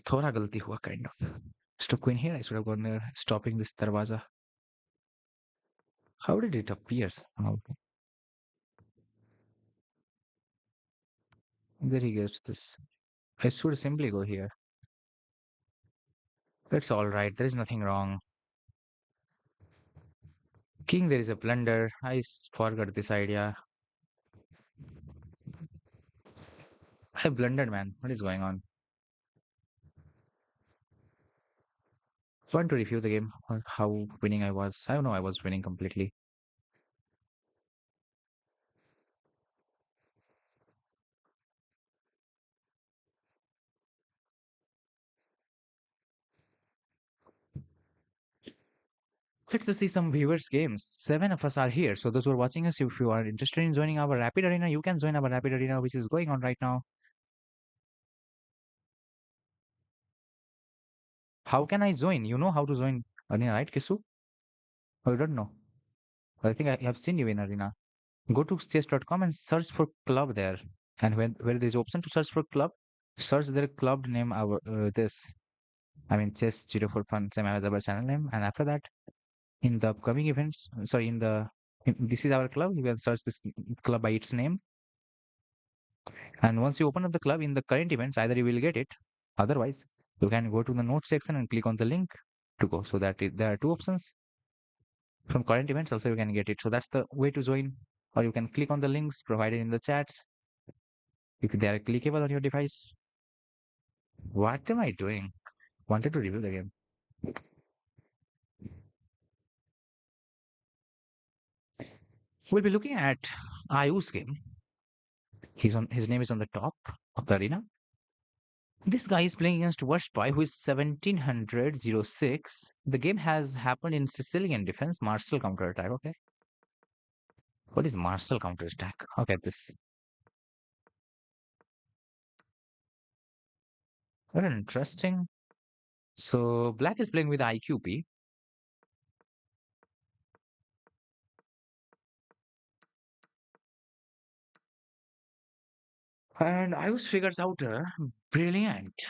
थोड़ा गलती हुआ kind of. Instead of queen here, I should have gone there, stopping this darwaza. How did it appear? How there he gets this. I should simply go here. It's all right. There is nothing wrong. King, there is a blunder. Forgot this idea. I blundered, man. What is going on? Want to review the game? Or how winning I was? I don't know. I was winning completely. Let's just see some viewers' games. 7 of us are here. So those who are watching us, if you are interested in joining our Rapid Arena, you can join our Rapid Arena, which is going on right now. How can I join? You know how to join Arena, right, Kisu? Oh, you don't know. I think I have seen you in Arena. Go to chess.com and search for club there. And when where there is option to search for club, search their club name. I mean, chess 04 fun, same as our channel name. And after that, in the upcoming events, sorry, this is our club. You can search this club by its name. And once you open up the club in the current events, either you will get it, otherwise, you can go to the notes section and click on the link to go. So there are two options from current events. Also, you can get it. So that's the way to join, or you can click on the links provided in the chats if they are clickable on your device. What am I doing? Wanted to review the game. We'll be looking at Ayu's game. His name is on the top of the arena. This guy is playing against Warspy, who is 1706. The game has happened in Sicilian defense, martial counterattack. Okay. What is martial counterattack? Okay, this. Very interesting. So black is playing with IQP. And Ayush figures out brilliant.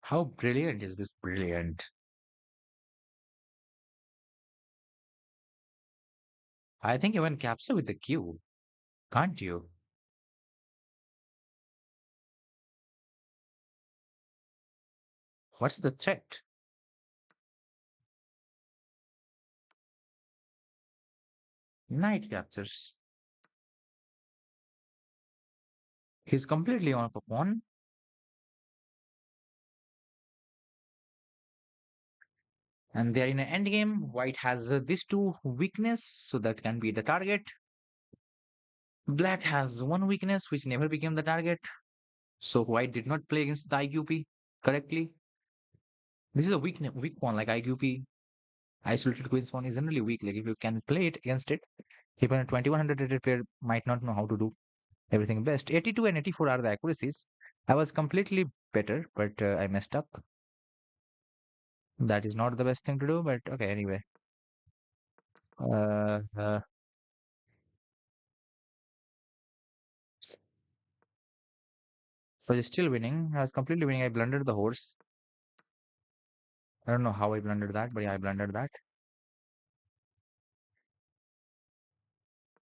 How brilliant is this brilliant? I think you can capture with the Q, can't you? What's the threat? Knight captures. He's completely on a pawn. And they're in an endgame. White has these two weakness, so that can be the target. Black has one weakness, which never became the target. So white did not play against the IQP correctly. This is a weak pawn, like IQP. Isolated queen's pawn is generally weak. Like if you can play it against it, even a 2100 rated player might not know how to do everything best. 82 and 84 are the accuracies. I was completely better, but I messed up. That is not the best thing to do, but okay, anyway. Uh, uh, so he's still winning. I was completely winning. I blundered the horse. I don't know how I blundered that, but yeah, I blundered that.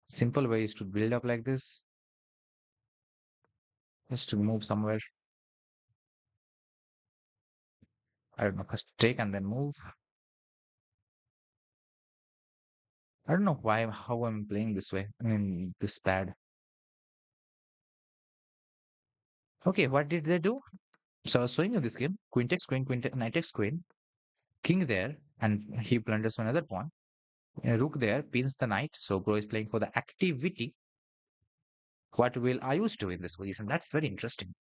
Simple way is to build up like this, just to move somewhere. I don't know, first take and then move. I don't know why, how I'm playing this way. I mean, this bad. Okay, what did they do? So I was showing you this game. Queen takes queen, knight takes queen, king there, and he blunders another pawn. Rook there pins the knight. So Bro is playing for the activity. What will Ayush do in this position? That's very interesting.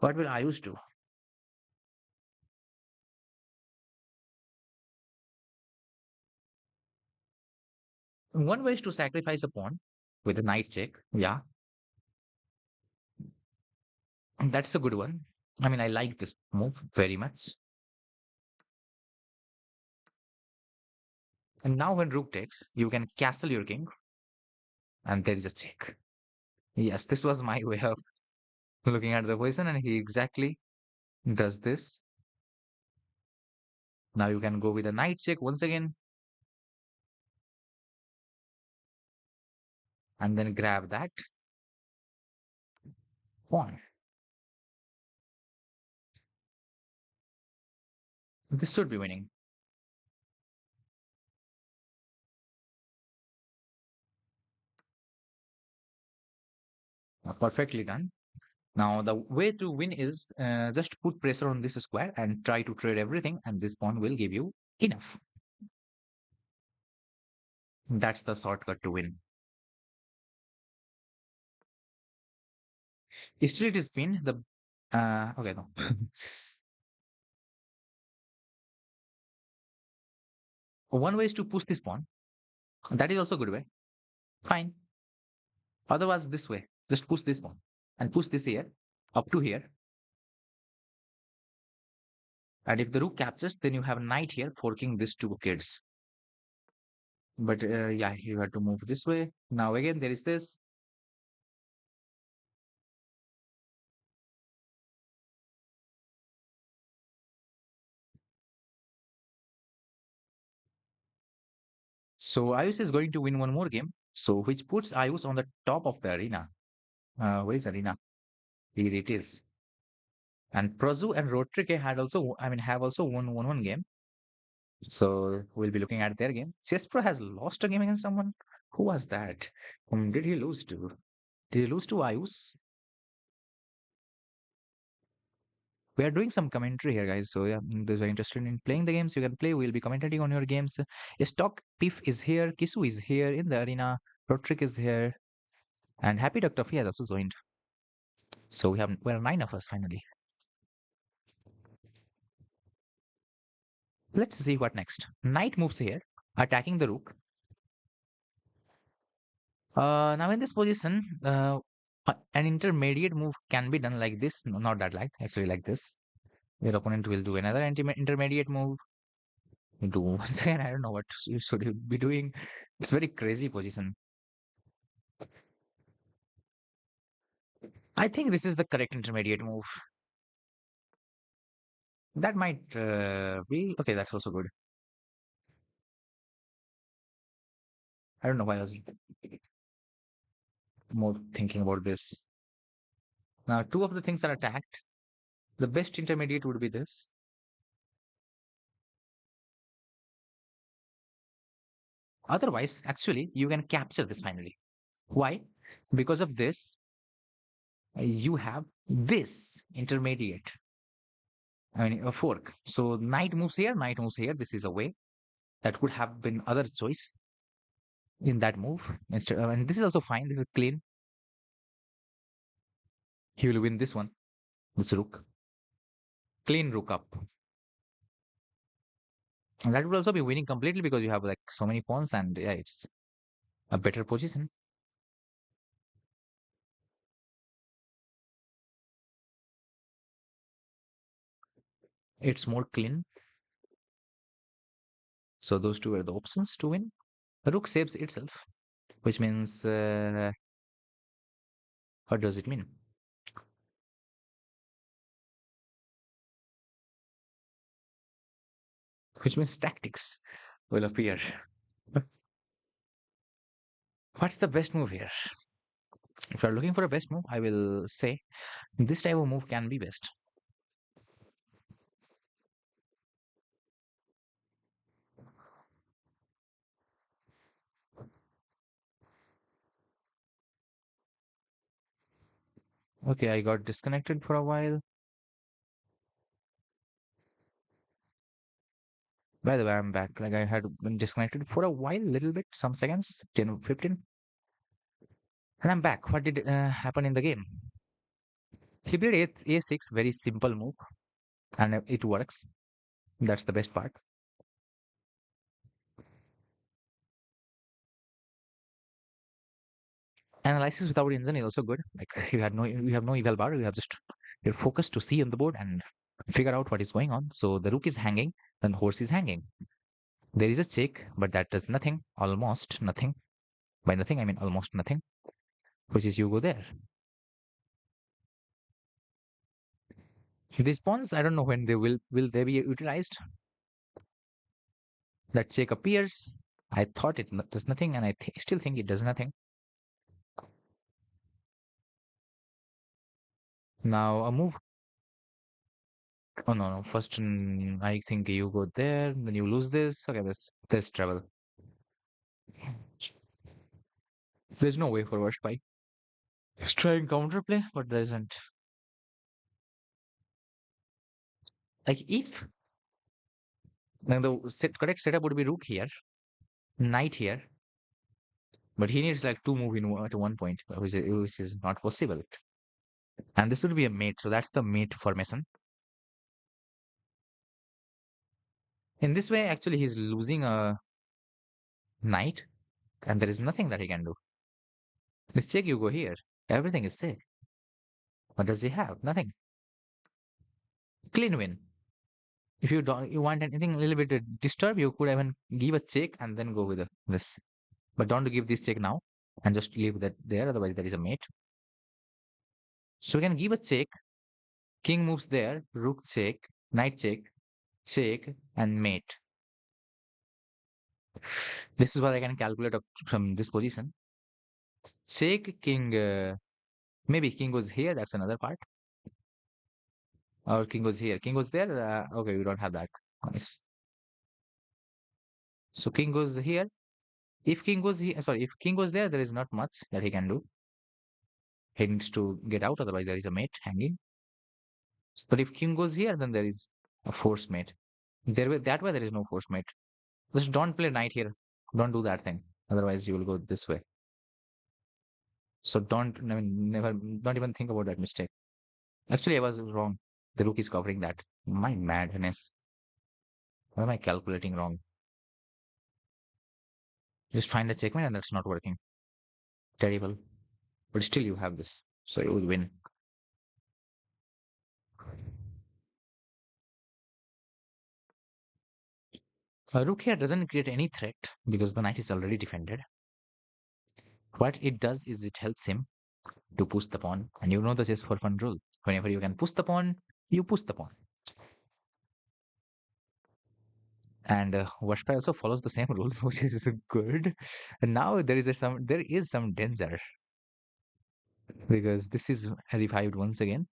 What will Ayush do? One way is to sacrifice a pawn with a knight check. Yeah, that's a good one. I mean, I like this move very much. And now when rook takes, you can castle your king, and there is a check. Yes, this was my way of looking at the position, and he exactly does this. Now you can go with a knight check once again, and then grab that pawn. This should be winning. Perfectly done. Now the way to win is just put pressure on this square and try to trade everything, and this pawn will give you enough. That's the shortcut to win. Still, it is pinned. The okay, no. One way is to push this pawn. That is also a good way. Fine. Otherwise, this way. Just push this pawn and push this here up to here. And if the rook captures, then you have a knight here forking these two kids. But yeah, you have to move this way. Now again, there is this. So Ayush is going to win one more game. So which puts Ayush on the top of the arena. Where is arena? Here it is. And Prazu and Rotrike had also, I mean, have also won one game. So we'll be looking at their game. CSPro has lost a game against someone. Who was that? Whom did he lose to? Did he lose to Ayush? We are doing some commentary here, guys. So yeah, those are interested in playing the games, you can play. We'll be commentating on your games. Stock Piff is here. Kisu is here in the arena. Rodrick is here, and Happy Dr. Fee has also joined. So we're nine of us finally. Let's see what next. Knight moves here, attacking the rook. Now in this position, An intermediate move can be done like this, no, not that like, actually like this. Your opponent will do another intermediate move. You do once again, I don't know what you should you be doing. It's very crazy position. I think this is the correct intermediate move. That might be okay. That's also good. I don't know why I was more thinking about this. Now, two of the things are attacked. The best intermediate would be this. Otherwise, actually, you can capture this finally. Why? Because of this, you have this intermediate. I mean, a fork. So knight moves here, knight moves here. This is a way that would have been other choice in that move. Instead, and this is also fine. This is clean. He will win this one. This rook. Clean rook up. And that would also be winning completely because you have like so many pawns and yeah, it's a better position. It's more clean. So those two are the options to win. The rook saves itself, which means what does it mean? Which means tactics will appear. What's the best move here? If you're looking for a best move, I will say this type of move can be best. Okay, I got disconnected for a while. By the way, I'm back. Like I had been disconnected for a while, little bit, some seconds, 10 or 15. And I'm back. What did happen in the game? He played a6, very simple move, and it works. That's the best part. Analysis without engine is also good. Like you have no eval bar. You have just your focus to see on the board and figure out what is going on. So the rook is hanging, then the horse is hanging. There is a check, but that does nothing, almost nothing. By nothing, I mean almost nothing, which is you go there. These pawns, I don't know when they will they be utilized. That check appears. I thought it does nothing, and I still think it does nothing. Now a move. Oh no, no. First, I think you go there, then you lose this. Okay, this trouble. There's no way forward spy. He's trying counterplay, but there isn't. Like if then the correct setup would be rook here, knight here, but he needs like two move in at one point, which is not possible. And this would be a mate, so that's the mate formation. In this way, actually, he's losing a knight, and there is nothing that he can do. Let's check. You go here. Everything is safe. What does he have? Nothing. Clean win. If you don't, you want anything a little bit disturb, you could even give a check and then go with this. But don't give this check now and just leave that there. Otherwise, there is a mate. So we can give a check. King moves there. Rook check. Knight check. Check and mate. This is what I can calculate from this position. Check king. Maybe king goes here. That's another part. Or king goes here. King goes there. Okay, we don't have that. Nice. So king goes here. If king goes here, sorry, if king goes there, there is not much that he can do. He needs to get out, otherwise there is a mate hanging. But if king goes here, then there is a force mate. That way there is no force mate. Just don't play knight here. Don't do that thing. Otherwise you will go this way. So don't, I mean, never, don't even think about that mistake. Actually, I was wrong. The rook is covering that. My madness. What am I calculating wrong? Just find a checkmate and that's not working. Terrible. But still you have this. So you would win. Rook here doesn't create any threat because the knight is already defended. What it does is it helps him to push the pawn. And you know the chess for fun rule. Whenever you can push the pawn, you push the pawn. And Washpai also follows the same rule, which is good. And now there is some danger because this is revived once again.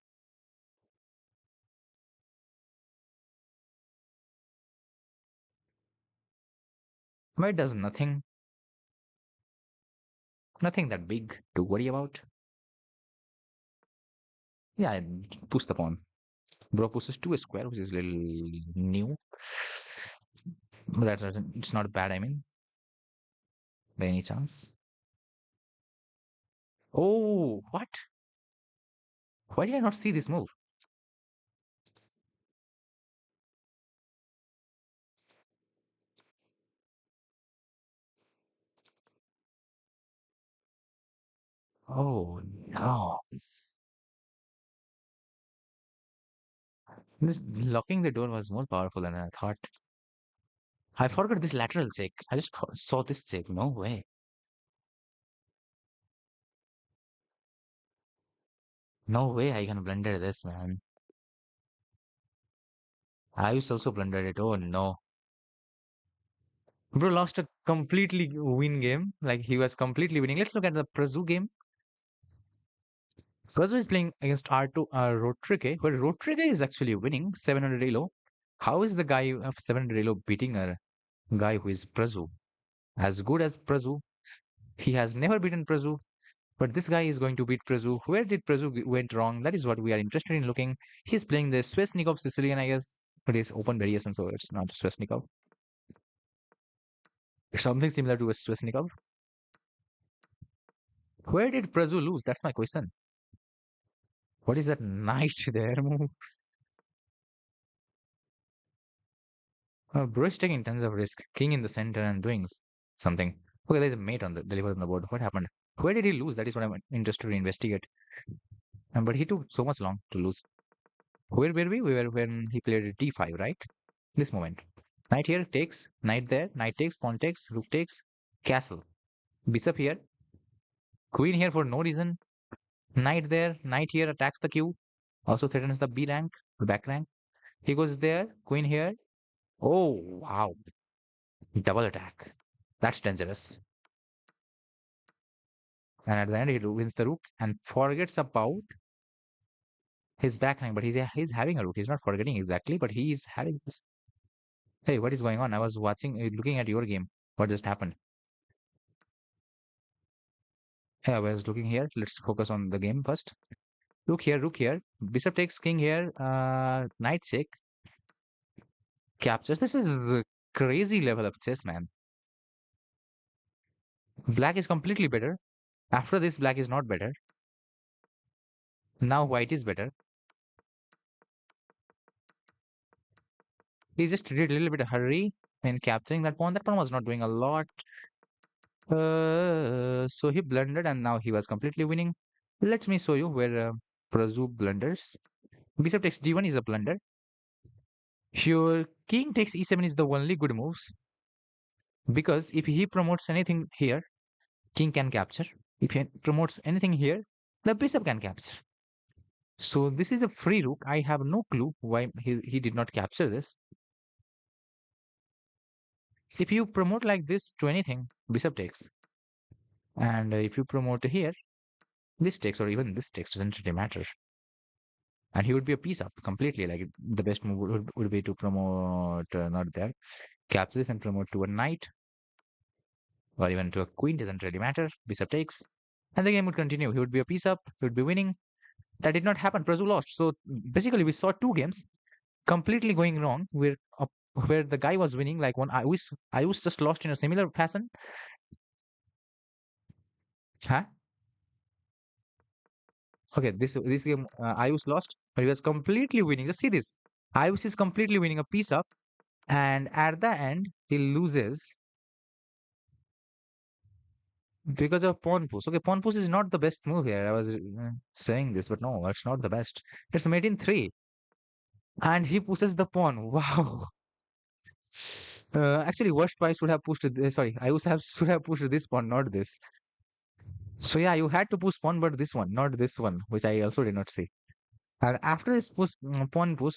But it does nothing that big to worry about. Yeah, push the pawn. Bro pushes to a square, which is a little new. But that doesn't, it's not bad, I mean, by any chance. Oh, what? Why did I not see this move? Oh, no. This locking the door was more powerful than I thought. I forgot this lateral check. I just saw this check. No way. No way I can blunder this, man. I used to also blundered it. Oh no. Bro lost a completely win game. Like he was completely winning. Let's look at the Prazu game. Prazu is playing against R2 Rotrike, where Rotrike is actually winning 700 elo. How is the guy of 700 elo beating a guy who is Prazu? As good as Prazu. He has never beaten Prazu. But this guy is going to beat Prazu. Where did Prazu went wrong? That is what we are interested in looking. He's playing the Svesnikov Sicilian, I guess. But it's open variation, so it's not Svesnikov. It's something similar to a Svesnikov. Where did Prazu lose? That's my question. What is that knight there move? Bro is taking tons of risk. King in the center and doing something. Okay, there's a mate on the delivered on the board. What happened? Where did he lose? That is what I'm interested to investigate. But he took so much long to lose. Where were we? We were when he played d5, right? This moment. Knight here takes, knight there, knight takes, pawn takes, rook takes, castle. Bishop here, queen here for no reason. Knight there, knight here attacks the q. Also threatens the B rank, the back rank. He goes there, queen here. Oh, wow. Double attack. That's dangerous. And at the end, he wins the rook and forgets about his back rank. But he's having a rook. He's not forgetting exactly, but he's having this. Hey, what is going on? I was watching, looking at your game. What just happened? Hey, I was looking here. Let's focus on the game first. Rook here. Bishop takes king here. Knight check. Captures. This is a crazy level of chess, man. Black is completely better. After this, black is not better. Now white is better. He just did a little bit of hurry in capturing that pawn. That pawn was not doing a lot. So he blundered and now he was completely winning. Let me show you where Prazu blunders. Bishop takes d1 is a blunder. Your king takes e7 is the only good moves. Because if he promotes anything here, king can capture. If he promotes anything here, the bishop can capture. So this is a free rook. I have no clue why he did not capture this. If you promote like this to anything, bishop takes. And if you promote here, this takes or even this takes doesn't really matter. And he would be a piece up completely. Like the best move would be to promote not there, capture this and promote to a knight or even to a queen. Doesn't really matter. Bishop takes, and the game would continue. He would be a piece up. He would be winning. That did not happen. Prazu lost. So basically, we saw two games completely going wrong. Where the guy was winning, like one I was just lost in a similar fashion. Huh? Okay, this game I was lost, but he was completely winning. Just see this. Ius is completely winning a piece up, and at the end he loses because of pawn push. Okay, pawn push is not the best move here. I was saying this, but no, it's not the best. It's made in three, and he pushes the pawn. Wow. Actually, worst price should have pushed. Sorry, I would have should have pushed this pawn, not this. So yeah, you had to push pawn, but this one, not this one, which I also did not see. And after this pawn push,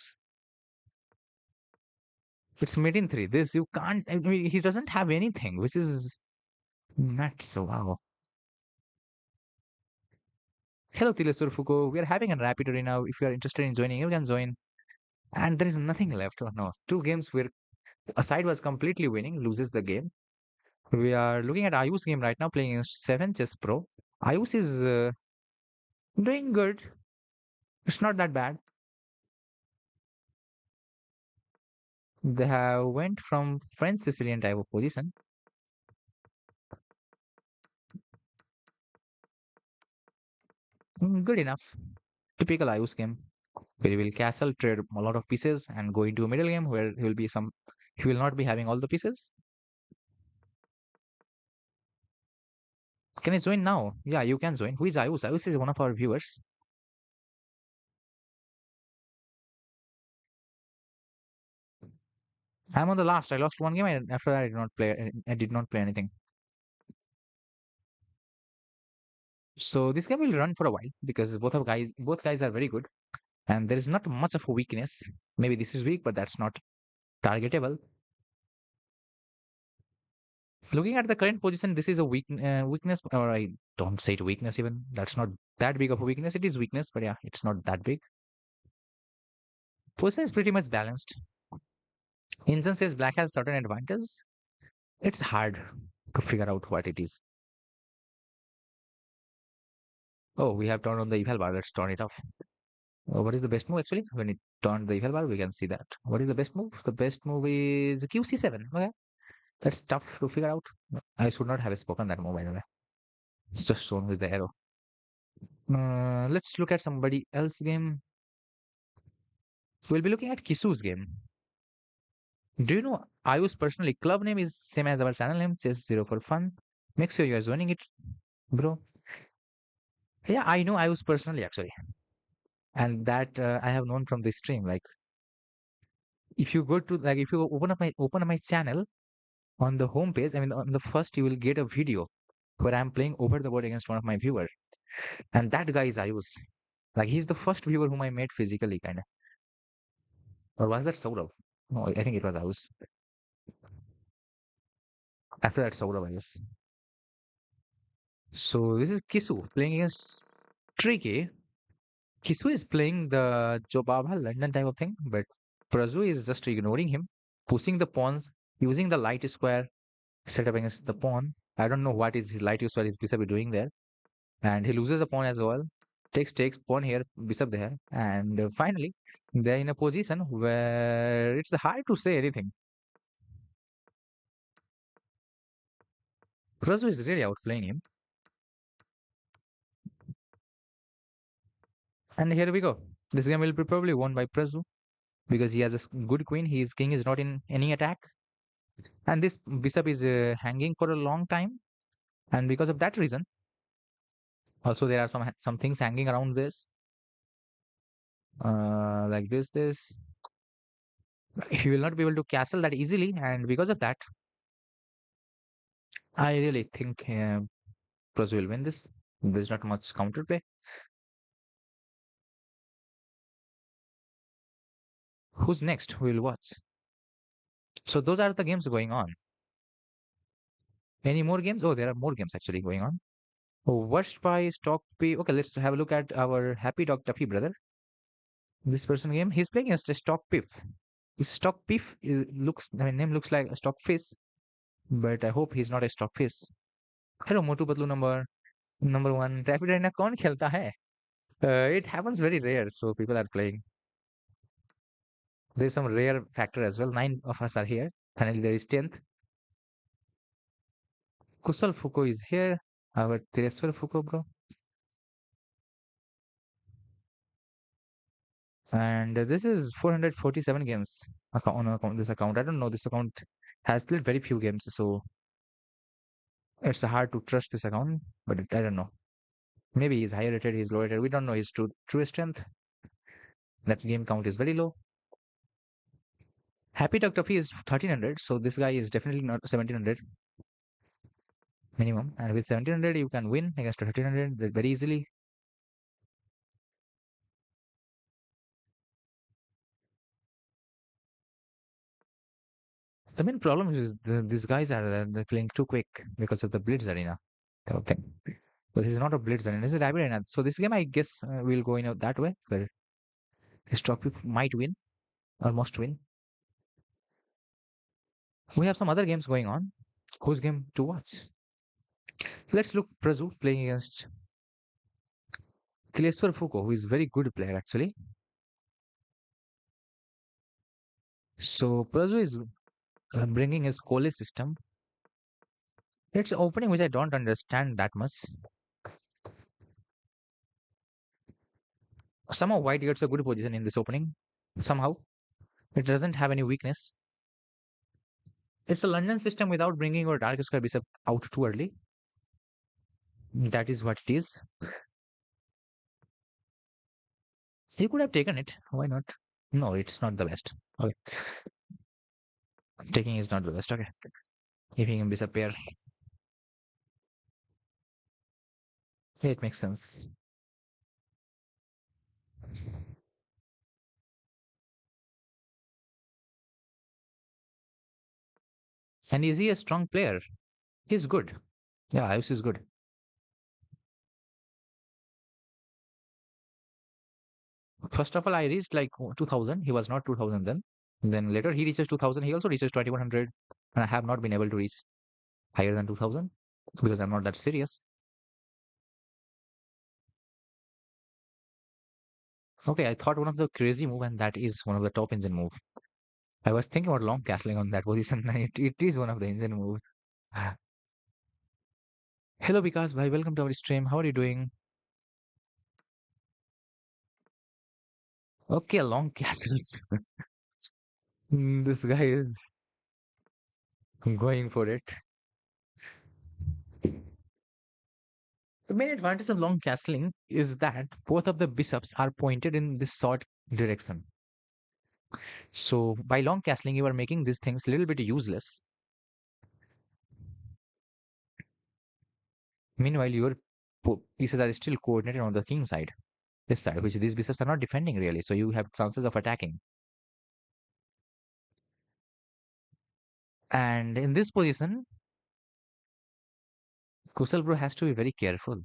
it's made in three. This you can't. I mean, he doesn't have anything, which is nuts. Wow. Hello, Tilesur Foucault. We are having a rapid arena. If you are interested in joining, you can join. And there is nothing left. Oh no, two games where a side was completely winning, loses the game. We are looking at Ayu's game right now, playing against Seven Chess Pro. Ayus is doing good. It's not that bad. They have went from French Sicilian type of position. Good enough. Typical Ayus game, where he will castle, trade a lot of pieces, and go into a middle game where he will not be having all the pieces. Can I join now? Yeah, you can join. Who is Ayus? Ayus is one of our viewers. I'm on the last. I lost one game, and after that, I did not play. I did not play anything. So this game will run for a while because both guys are very good, and there is not much of a weakness. Maybe this is weak, but that's not targetable. Looking at the current position, this is a weakness, or I don't say it weakness even. That's not that big of a weakness. It is weakness, but yeah, it's not that big. Position is pretty much balanced. Engine says black has certain advantages. It's hard to figure out what it is. Oh, we have turned on the eval bar. Let's turn it off. What is the best move actually? When it turned the eval bar, we can see that. What is the best move? The best move is QC7. Okay, that's tough to figure out. I should not have spoken that move by the way. It's just shown with the arrow. Let's look at somebody else game. We'll be looking at Kisu's game. Do you know Ayu's personally club name is same as our channel name, Chess Zero for Fun. Make sure you are joining it, bro. Yeah, I know Ayu's personally actually, and that I have known from the stream. Like, if you go to like if you open up my channel on the home page, I mean on the first you will get a video where I'm playing over the board against one of my viewers, and that guy is Ayus. Like he's the first viewer whom I met physically, kind of. Or was that Saurav? No, I think it was Ayus. After that, Saurav, I guess. So this is Kisu playing against Tricky. Kisu is playing the Jobaba London type of thing, but Prazu is just ignoring him, pushing the pawns, using the light square set up against the pawn. I don't know what is his light square is Bishop doing there, and he loses a pawn as well. Takes pawn here, Bishop there, and finally they're in a position where it's hard to say anything. Prazu is really outplaying him, and here we go. This game will be probably won by Prazu because he has a good queen. His king is not in any attack, and this bishop is hanging for a long time. And because of that reason, also there are some things hanging around this, like this. He will not be able to castle that easily, and because of that, I really think Pros will win this. There's not much counterplay. Who's next? We'll watch. So those are the games going on. Any more games? Oh, there are more games actually going on. Oh, worst by stock P. Okay, let's have a look at our Happy Dog Tuffy brother. This person game, he's playing against a stock Piff. His stock Piff looks, I mean, name looks like a stock fish, but I hope he's not a stock fish. Hello, Motu Patlu number one. Rapid Arena कौन खेलता है? It happens very rare, so people are playing. There's some rare factor as well. 9 of us are here. Finally, there is 10th. Kusal Foucault is here. Our Tireswar Foucault, bro. And this is 447 games on this account. I don't know. This account has played very few games, so It's hard to trust this account, but I don't know. Maybe he's higher rated, he's low rated. We don't know his true strength. That game count is very low. Happy Duck Tuffy is 1300, so this guy is definitely not 1700 minimum. And with 1700, you can win against 1300 very easily. The main problem is these guys are they're playing too quick because of the Blitz Arena. Okay. But this is not a Blitz Arena, this is a Rapid Arena. So this game, I guess, will go in that way, where his trophy might win, almost win. We have some other games going on. Whose game to watch? Let's look Prazu playing against Tileswar Foucault, who is very good player actually. So Prazu is bringing his Cole system. It's opening which I don't understand that much. Somehow White gets a good position in this opening. Somehow it doesn't have any weakness. It's a London system without bringing your Dark Square Bishop out too early. That is what it is. You could have taken it. Why not? No, it's not the best. Okay. Taking is not the best. Okay. If he can disappear, yeah, it makes sense. And is he a strong player? He's good. Yeah, Ayush is good. First of all, I reached like 2000. He was not 2000 then. Then later he reaches 2000. He also reaches 2100. And I have not been able to reach higher than 2000 because I'm not that serious. Okay, I thought one of the crazy move, and that is one of the top engine move. I was thinking about long castling on that position, and it is one of the engine move. Hello, Vikas, bhai. Welcome to our stream. How are you doing? Okay, long castles. This guy is going for it. The main advantage of long castling is that both of the bishops are pointed in this sort direction. So by long castling, you are making these things a little bit useless. Meanwhile, your pieces are still coordinated on the king side, this side, which these bishops are not defending really. So you have chances of attacking. And in this position, Kusal bro has to be very careful.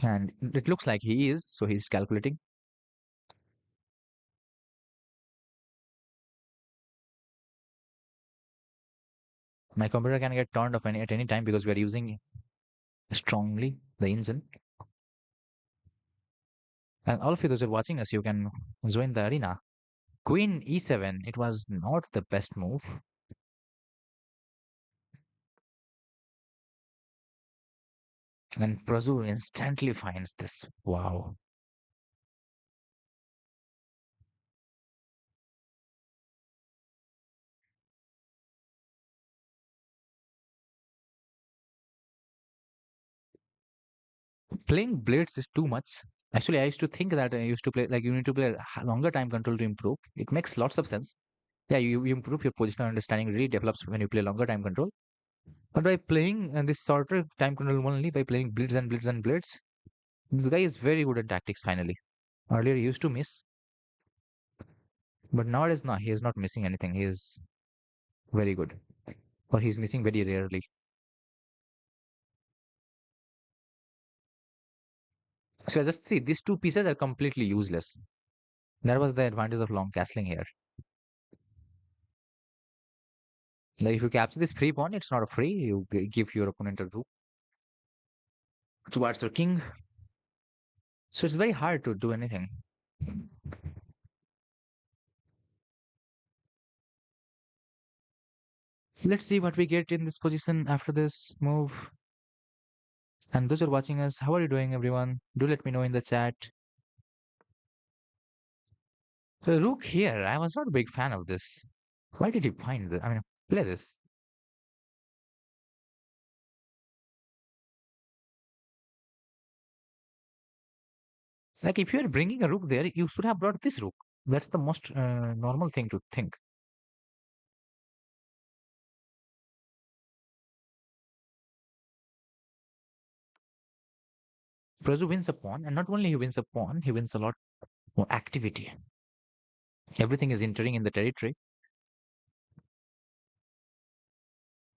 And it looks like he is, so he's calculating. My computer can get turned off at any time because we are using strongly the engine. And all of you those who are watching us, you can join the arena. Queen e7, it was not the best move. And Prazu instantly finds this. Wow. Playing blades is too much. Actually, I used to think that I used to play like you need to play a longer time control to improve. It makes lots of sense. Yeah, you improve your positional understanding really develops when you play longer time control. But by playing this shorter time control only by playing blitz and blitz and blitz, this guy is very good at tactics finally. Earlier he used to miss, but nowadays no, he is not missing anything. He is very good. Or he's missing very rarely. So just see these two pieces are completely useless. That was the advantage of long castling here. Like if you capture this free pawn, it's not a free. You give your opponent a rook towards your king. So it's very hard to do anything. Let's see what we get in this position after this move. And those who are watching us, how are you doing, everyone? Do let me know in the chat. The rook here, I was not a big fan of this. Why did he find that? I mean, Play this. Like if you are bringing a rook there, you should have brought this rook. That's the most normal thing to think. Frazu wins a pawn, and not only he wins a pawn, he wins a lot more activity. Everything is entering in the territory.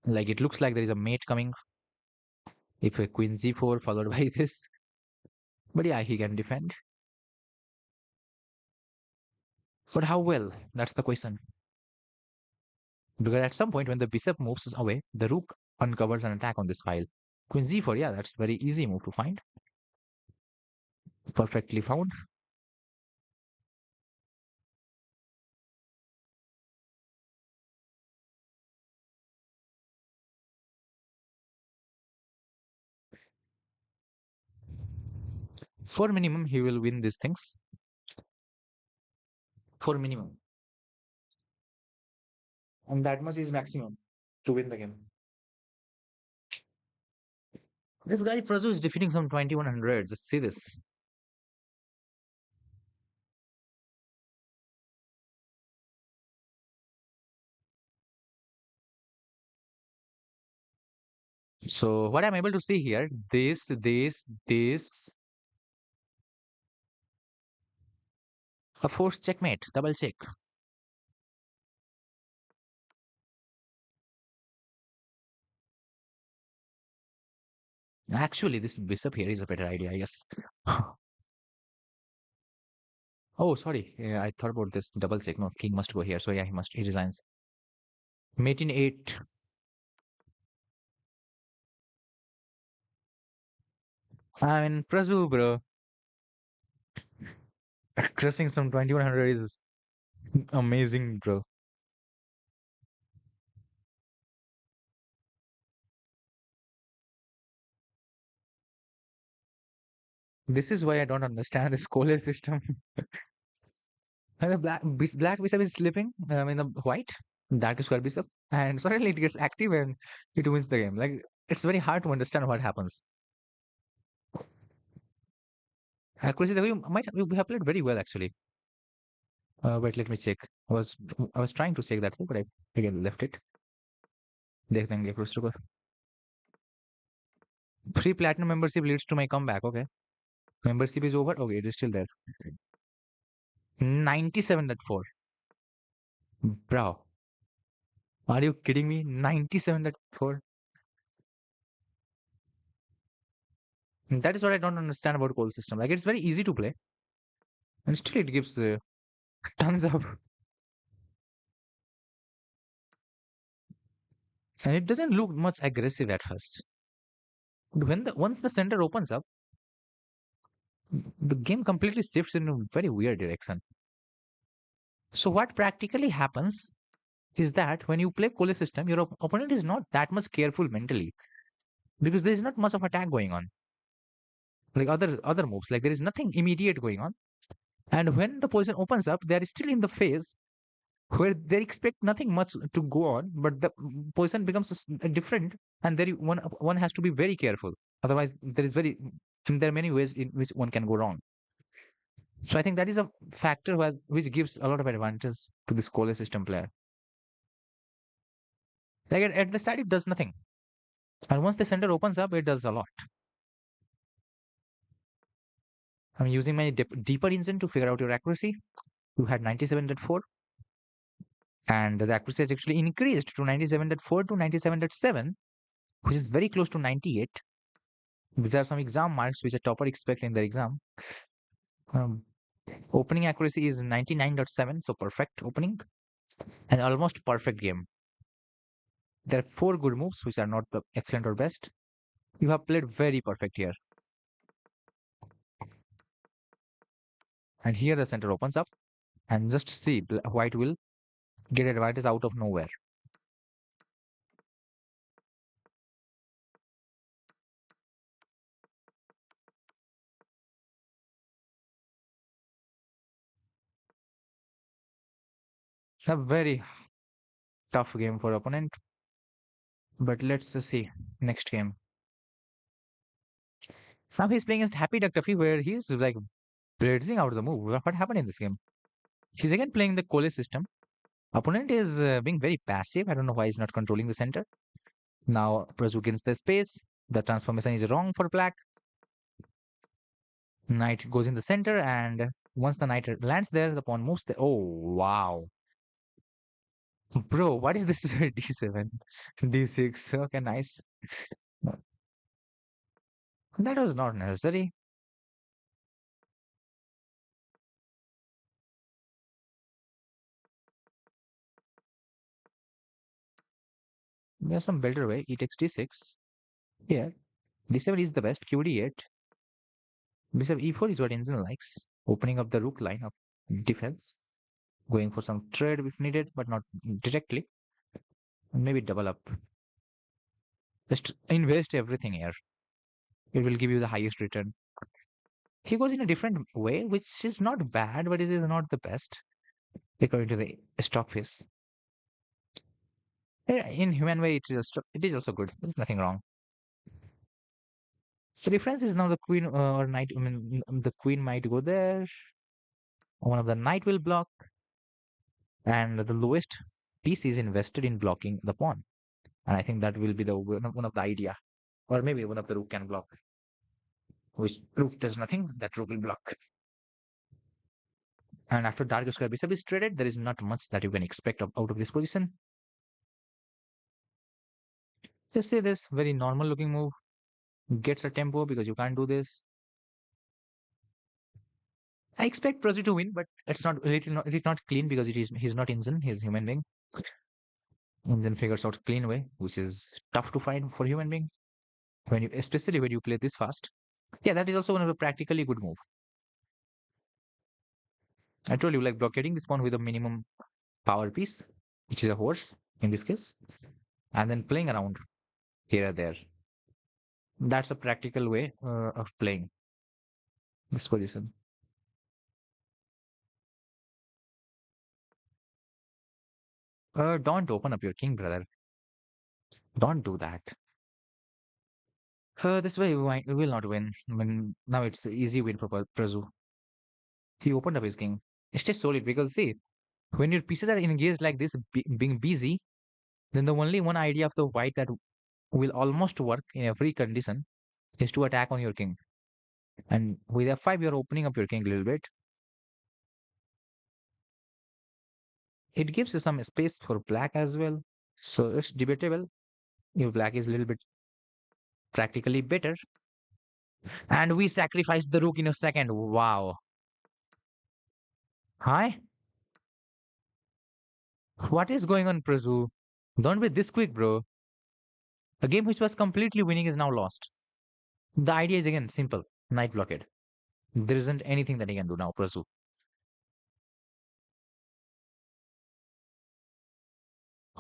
Like it looks like there is a mate coming. If a queen g4 followed by this, but yeah, he can defend. But how well? That's the question. Because at some point, when the bishop moves away, the rook uncovers an attack on this file. Queen z4, yeah, that's very easy move to find. Perfectly found. For minimum, he will win these things. For minimum. And that much is maximum to win the game. This guy Prazu is defeating some 2100. Just see this. So what I'm able to see here, this, a forced checkmate, double check. Actually, this bishop here is a better idea, I guess. Oh, sorry. Yeah, I thought about this double check. No, king must go here. So yeah, he resigns. Mate in 8. I mean, Prazu, bro. Crushing some 2100 is amazing, bro. This is why I don't understand this Cole system. And the black bishop is slipping in the white, dark square bishop, and suddenly it gets active and it wins the game. Like it's very hard to understand what happens. Accuracy, the way you have played very well actually. Wait, let me check. I was trying to check that thing, but I again left it. देखते हैं को. Free platinum membership leads to my comeback. Okay, membership is over. Okay, it is still there. 97.4. Bro, are you kidding me? 97.4. That is what I don't understand about Cole system. Like it's very easy to play, and still it gives tons of, and it doesn't look much aggressive at first. But when the once the center opens up, the game completely shifts in a very weird direction. So what practically happens is that when you play Cole system, your opponent is not that much careful mentally because there is not much of attack going on. Like other moves, like there is nothing immediate going on. And when the position opens up, they are still in the phase where they expect nothing much to go on, but the position becomes different, and there one has to be very careful. Otherwise, there are many ways in which one can go wrong. So I think that is a factor which gives a lot of advantage to this Cole system player. Like at the start, it does nothing, and once the center opens up, it does a lot. I'm using my deeper engine to figure out your accuracy. You had 97.4, and the accuracy has actually increased to 97.4 to 97.7, which is very close to 98. These are some exam marks which a topper expect in their exam. Um, Opening accuracy is 99.7, so perfect opening, and almost perfect game. There are 4 good moves which are not the excellent or best. You have played very perfect here. And here the center opens up, and just see, white will get advantage out of nowhere. A very tough game for opponent. But let's see next game. Now he's playing against Happy Duck Tuffy, where he's like blitzing out the move. What happened in this game? He's again playing the Cole system. Opponent is being very passive. I don't know why he's not controlling the center. Now Prazu gains the space. The transformation is wrong for black. Knight goes in the center, and once the knight lands there, the pawn moves. Oh wow, bro, what is this? D7, D6. Okay, nice. That was not necessary. There's some better way. E takes D6. Here, D7 is the best. QD8. B7 E4 is what Engine likes. Opening up the rook line of defense. Going for some trade if needed, but not directly. And maybe double up. Just invest everything here. It will give you the highest return. He goes in a different way, which is not bad, but it is not the best according to the stock face. Yeah, in human way, it is also good. There's nothing wrong. The difference is now the queen or knight. I mean, the queen might go there. One of the knight will block, and the lowest piece is invested in blocking the pawn. And I think that will be the one of the idea, or maybe one of the rook can block. Which rook does nothing, that rook will block. And after dark square bishop is traded, there is not much that you can expect out of this position. Just say this very normal looking move gets a tempo because you can't do this. I expect Prezi to win, but it is not clean because he's not Inzen, he's human being. Inzen figures out clean way, which is tough to find for human being. Especially when you play this fast. Yeah, that is also one of the practically good move. I told you, like blockading this pawn with a minimum power piece, which is a horse in this case, and then playing around here or there. That's a practical way of playing this position. Don't open up your king, brother. Don't do that. This way we will not win. I mean, now it's an easy win for Prazu. He opened up his king. Stay solid because see, when your pieces are engaged like this, being busy, then the only one idea of the white that will almost work in every condition is to attack on your king. And with f5, you're opening up your king a little bit. It gives you some space for black as well. So it's debatable. Your black is a little bit practically better. And we sacrificed the rook in a second. Wow. Hi? What is going on, Prazu? Don't be this quick, bro. A game which was completely winning is now lost. The idea is again simple. Knight blockade. There isn't anything that he can do now, Prazu.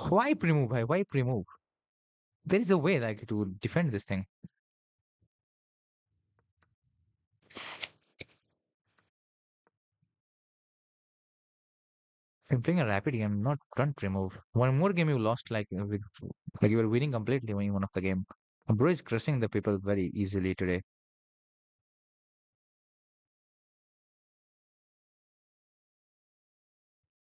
Why pre-move? Why pre-move? There is a way like to defend this thing. I'm playing a rapid game, not don't pre-move. One more game you lost like you were winning completely when you one of the game. Bro is crushing the people very easily today.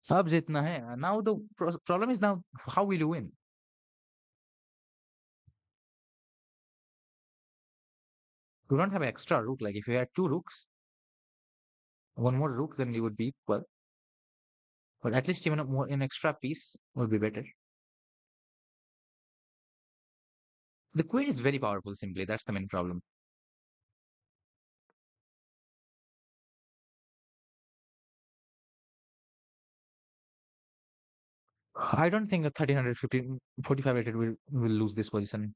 अब जीतना है. Now the problem is now how will you win? You don't have extra rook. Like if you had two rooks, one more rook, then you would be equal. But at least even an extra piece would be better. The queen is very powerful. Simply, that's the main problem. I don't think a 1350 45 rated will lose this position.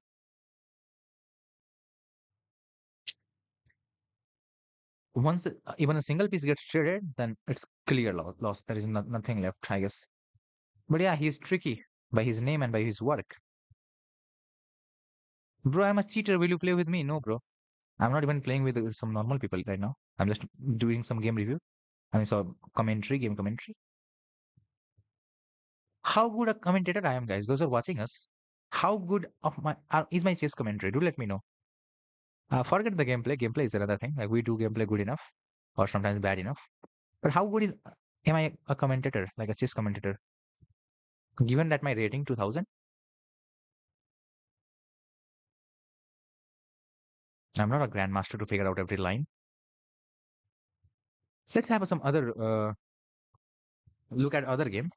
Once even a single piece gets traded, then it's clear loss. There is nothing left, I guess. But yeah, he's tricky by his name and by his work. Bro, I'm a cheater. Will you play with me? No, bro. I'm not even playing with some normal people right now. I'm just doing some game review. I mean, so game commentary. How good a commentator I am, guys. Those are watching us. How good of my is my chess commentary? Do let me know. Forget the gameplay. Gameplay is another thing. Like we do gameplay good enough, or sometimes bad enough. But how good is am I a commentator, like a chess commentator? Given that my rating 2000, I'm not a grandmaster to figure out every line. Let's have some other look at other game.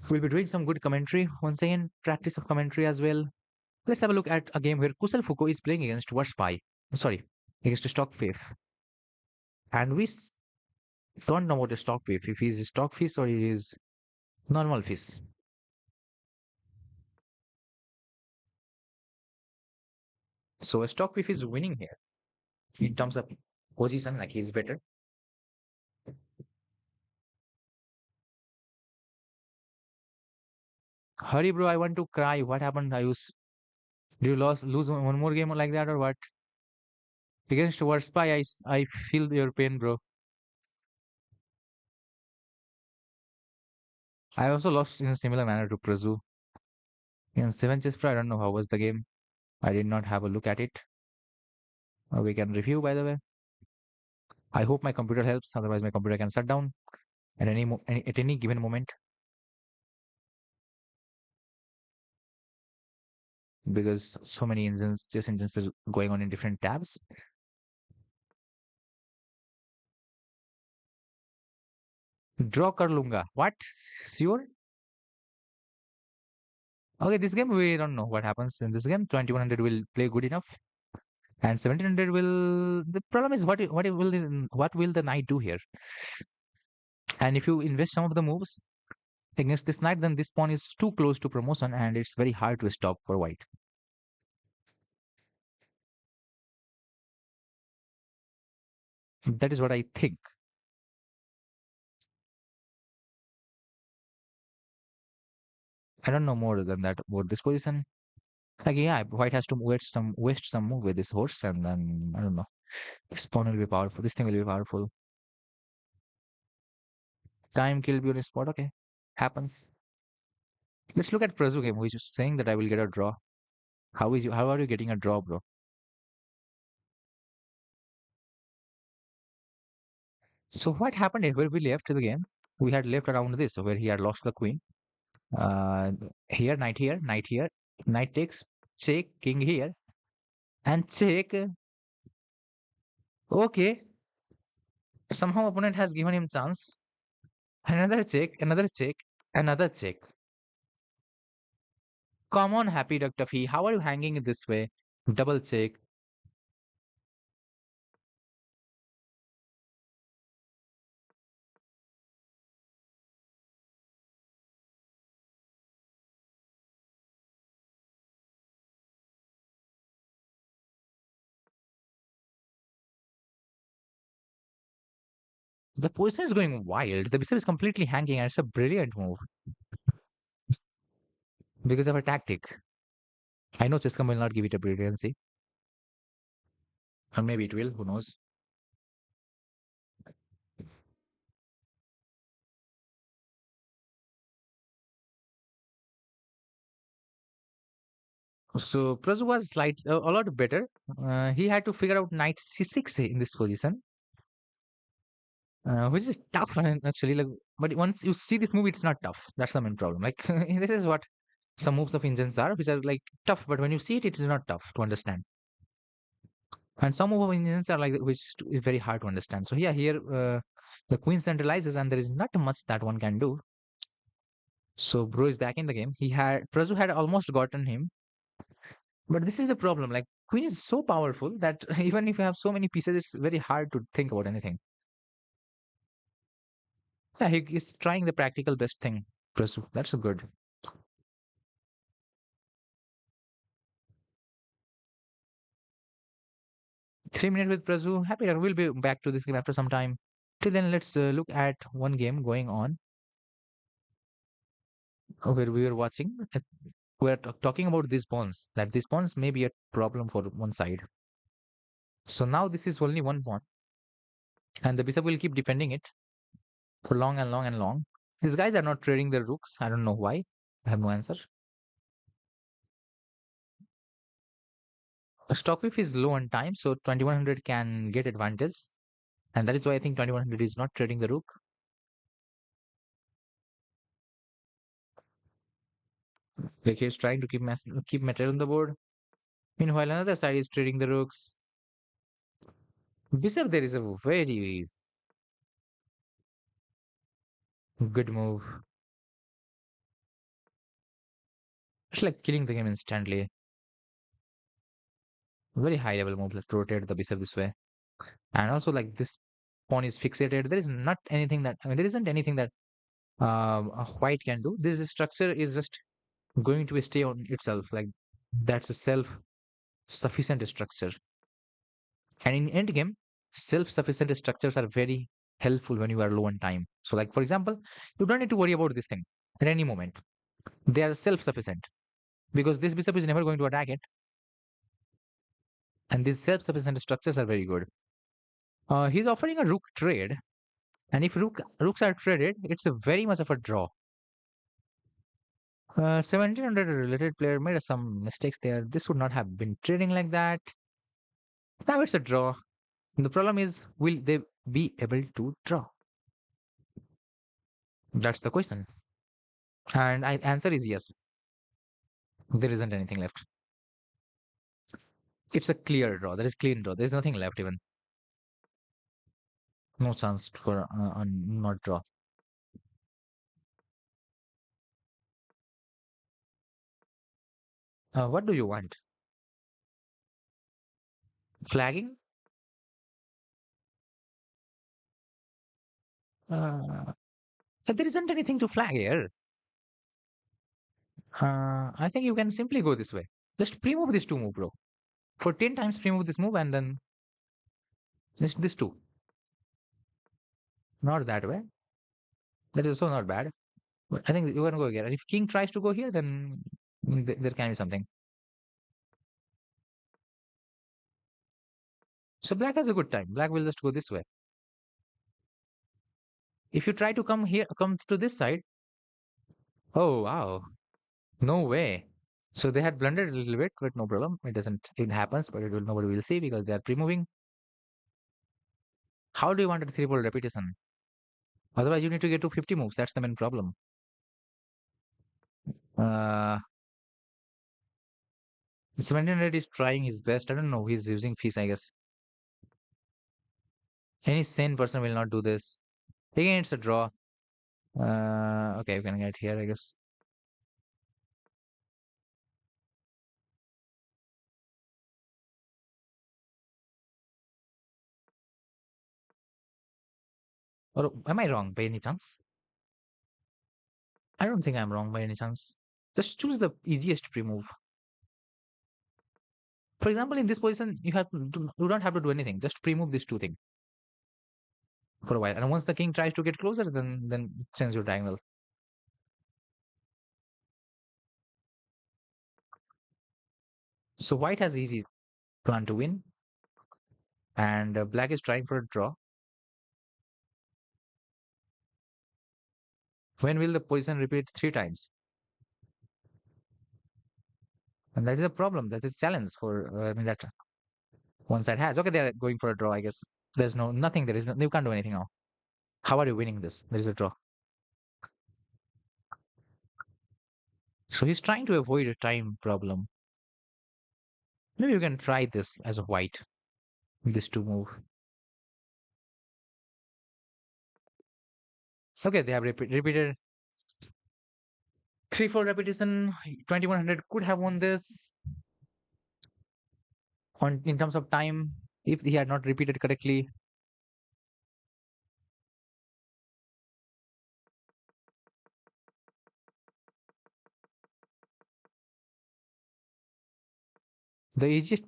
We'll be doing some good commentary once again, practice of commentary as well. Let's have a look at a game where Kusal Fuko is playing against Warspy. Sorry, against Stockfish. And don't know what a Stockfish, if he's a Stockfish or he is normal fish. So a Stockfish is winning here in terms of position, like he's better. Hurry, bro, I want to cry. What happened? Do you lose one more game like that or what? Against Warspy, I feel your pain, bro. I also lost in a similar manner to Prazu. In 7 Chess Pro, I don't know how was the game. I did not have a look at it. We can review, by the way. I hope my computer helps. Otherwise, my computer can shut down at at any given moment because so many engines, chess engines, are going on in different tabs. Draw kar lunga. What? Sure. Okay, this game we don't know what happens in this game. 2100 will play good enough, and 1700 will. The problem is what will the knight do here? And if you invest some of the moves against this knight, then this pawn is too close to promotion, and it's very hard to stop for white. That is what I think. I don't know more than that about this position. Like yeah, white has to waste some move with this horse, and then I don't know. This pawn will be powerful. This thing will be powerful. Time kill be on his spot. Okay, happens. Let's look at Prazu game, which is saying that I will get a draw. How are you getting a draw, bro? So what happened is where we left the game, we had left around this, so where he had lost the queen. Uh, here, knight here, knight takes, check, king here, and check. Okay, somehow opponent has given him chance. Another check, another check, another check. Come on, Happy Dr. Fee, how are you hanging it this way? Double check. The position is going wild. The bishop is completely hanging, and it's a brilliant move because of a tactic. I know Chesscom will not give it a brilliancy, or maybe it will. Who knows? So Prazu was a lot better. He had to figure out knight c6 in this position, which is tough actually. Like, but once you see this move, it's not tough. That's the main problem. Like this is what some moves of engines are, which are like tough. But when you see it, it is not tough to understand. And some of our engines are like which is very hard to understand. So yeah, here the queen centralizes, and there is not much that one can do. So Bro is back in the game. Prazu had almost gotten him, but this is the problem. Like queen is so powerful that even if you have so many pieces, it's very hard to think about anything. Yeah, he is trying the practical best thing. Prazu, that's a good. 3 minutes with Prazu. Happy that we'll be back to this game after some time. Till then, let's look at one game going on where we were watching. We're talking about these pawns, that these pawns may be a problem for one side. So now this is only one pawn, and the bishop will keep defending it for long and long and long. These guys are not trading their rooks. I don't know why. I have no answer. Stockfish is low on time, so 2100 can get advantage. And that is why I think 2100 is not trading the rook. Like he's trying to keep material on the board. Meanwhile, another side is trading the rooks. Bishop, there is a very good move. It's like killing the game instantly. Very high level move. Let's rotate the bishop this way. And also, like this pawn is fixated. There is not anything that, I mean, there isn't anything that a white can do. This structure is just going to stay on itself. Like that's a self-sufficient structure. And in endgame, self-sufficient structures are very helpful when you are low on time. So, like for example, you don't need to worry about this thing at any moment. They are self-sufficient because this bishop is never going to attack it, and these self-sufficient structures are very good. He's offering a rook trade, and if rooks are traded, it's a very much of a draw. 1700 related player made some mistakes there. This would not have been trading like that. Now it's a draw. The problem is, will they be able to draw? That's the question. And I answer is yes. There isn't anything left. It's a clear draw. There is clean draw. There's nothing left even. No chance for not draw. What do you want? Flagging? Uh, there isn't anything to flag here. I think you can simply go this way. Just pre-move this two move, bro. For 10 times pre-move this move and then this two. Not that way. That is also not bad. But I think you can go here. And if king tries to go here, then there can be something. So black has a good time. Black will just go this way. If you try to come here, come to this side. Oh wow. No way. So they had blundered a little bit, but no problem. It happens, but nobody will see because they are pre-moving. How do you want a three ball repetition? Otherwise, you need to get to 50 moves. That's the main problem. Uh, 1700 is trying his best. I don't know. He's using fees, I guess. Any sane person will not do this. Again, it's a draw. Okay, we can get here, I guess. Or am I wrong by any chance? I don't think I'm wrong by any chance. Just choose the easiest pre-move. For example, in this position, you don't have to do anything. Just pre-move these two things for a while. And once the king tries to get closer, then change your diagonal. So white has easy plan to win, and black is trying for a draw. When will the position repeat three times? And that is a problem. That is a challenge for I mean that one side has. Okay, they are going for a draw. I guess there's nothing. There is no, you can't do anything now. How are you winning this? There is a draw. So he's trying to avoid a time problem. Maybe you can try this as a white. This two move. Okay, they have repeated 3-4 repetition. 2100 could have won this on in terms of time if he had not repeated correctly. The easiest,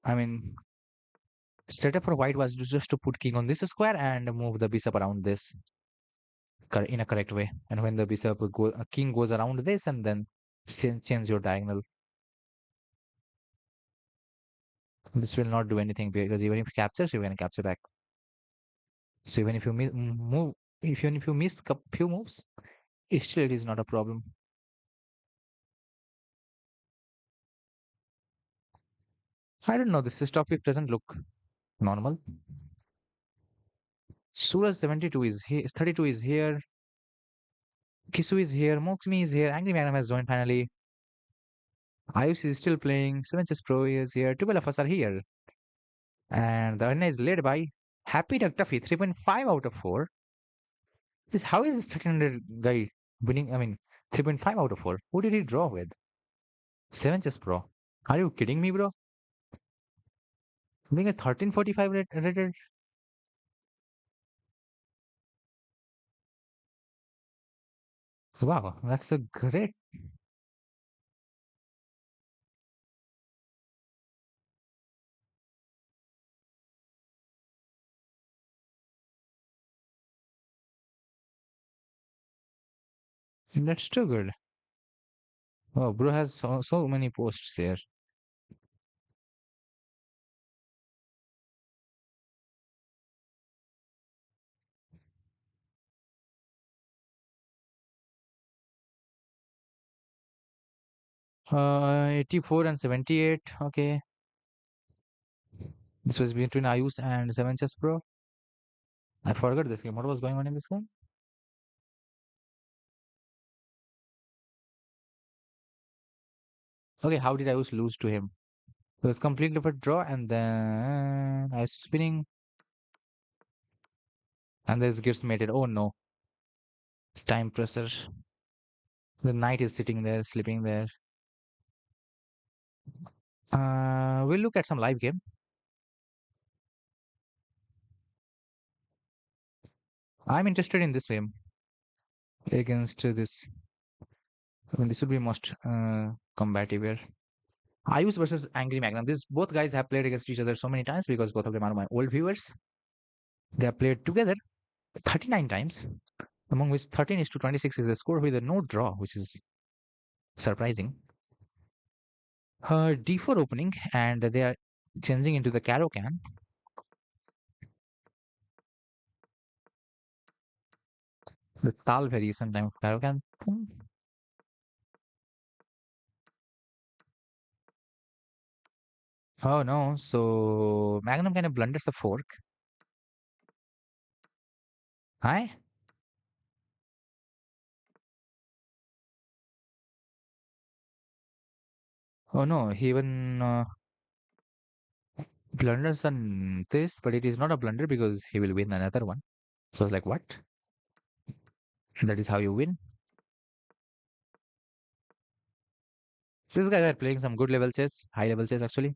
I mean, setup for white was just to put king on this square and move the bishop around this in a correct way. And when the king goes around this, and then change your diagonal. This will not do anything because even if it captures, you can capture back. So even if you move If you miss a few moves, still it is not a problem. I don't know. This topic doesn't look normal. Suraj 72 is here. 32 is here. Kisu is here. Moxmi is here. Angry Magnum has joined finally. Ayush is still playing. Seven Chess Pro is here. 12 of us are here. And the arena is led by Happy Duck Duffy, 3.5 out of 4. How is this 1300 guy winning? I mean, 3.5 out of 4. Who did he draw with? 7 Chess Pro. Are you kidding me, bro? Being a 1345 rated. Wow, that's a great. That's too good. Oh, bro has so many posts here. 84 and 78. Okay. This was between Ayush and 7 Chess Pro. I forgot this game. What was going on in this game? Okay, how did Ayush lose to him? It was completely of a draw, and then Ayush spinning, and this gets mated. Oh no, time pressure. The knight is sitting there, sleeping there. We'll look at some live game. I'm interested in this game against this. I mean, this would be most combative here. Ayush versus Angry Magnum. This both guys have played against each other so many times because both of them are my old viewers. They have played together 39 times, among which 13 is to 26 is the score with a no draw, which is surprising. D4 opening, and they are changing into the Caro-Can. The Tal variation time of Caro-Can. Oh no, so Magnum kind of blunders the fork. Hi? Oh no, he even blunders on this, but it is not a blunder because he will win another one. So it's like, what? That is how you win? These guys are playing some good level chess, high level chess actually.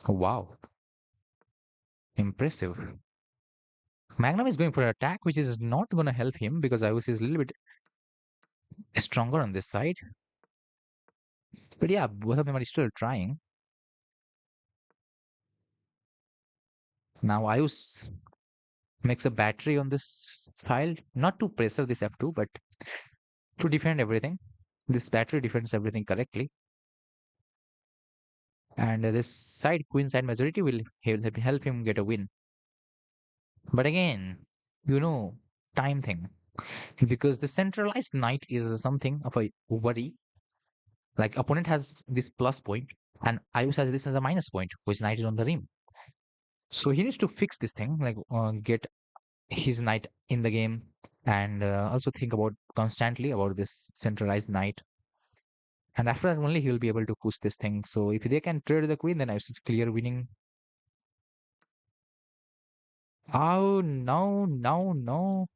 Oh, wow, impressive. Magnum is going for an attack, which is not going to help him because Ios is a little bit stronger on this side. But yeah, both of them are still trying. Now Ayus makes a battery on this tile, not to pressure this F2, but to defend everything. This battery defends everything correctly. And this side, queen side majority will help him get a win. But again, you know, time thing. Because the centralized knight is something of a worry. Like opponent has this plus point, and Ayus has this as a minus point, which knight is on the rim. So he needs to fix this thing, like get his knight in the game, and also think about constantly about this centralized knight. And after that, only he will be able to push this thing. So if they can trade the queen, then Ayus is clear winning. Oh no, no, no,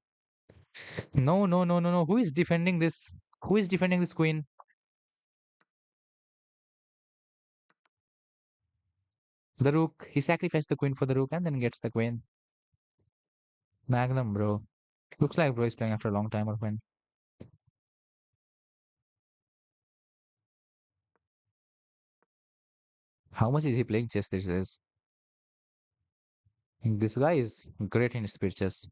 no, no, no, no, no! Who is defending this? Who is defending this queen? The rook. He sacrificed the queen for the rook and then gets the queen. Magnum, bro. Looks like bro is playing after a long time or when. How much is he playing chess these days? This guy is great in speed chess.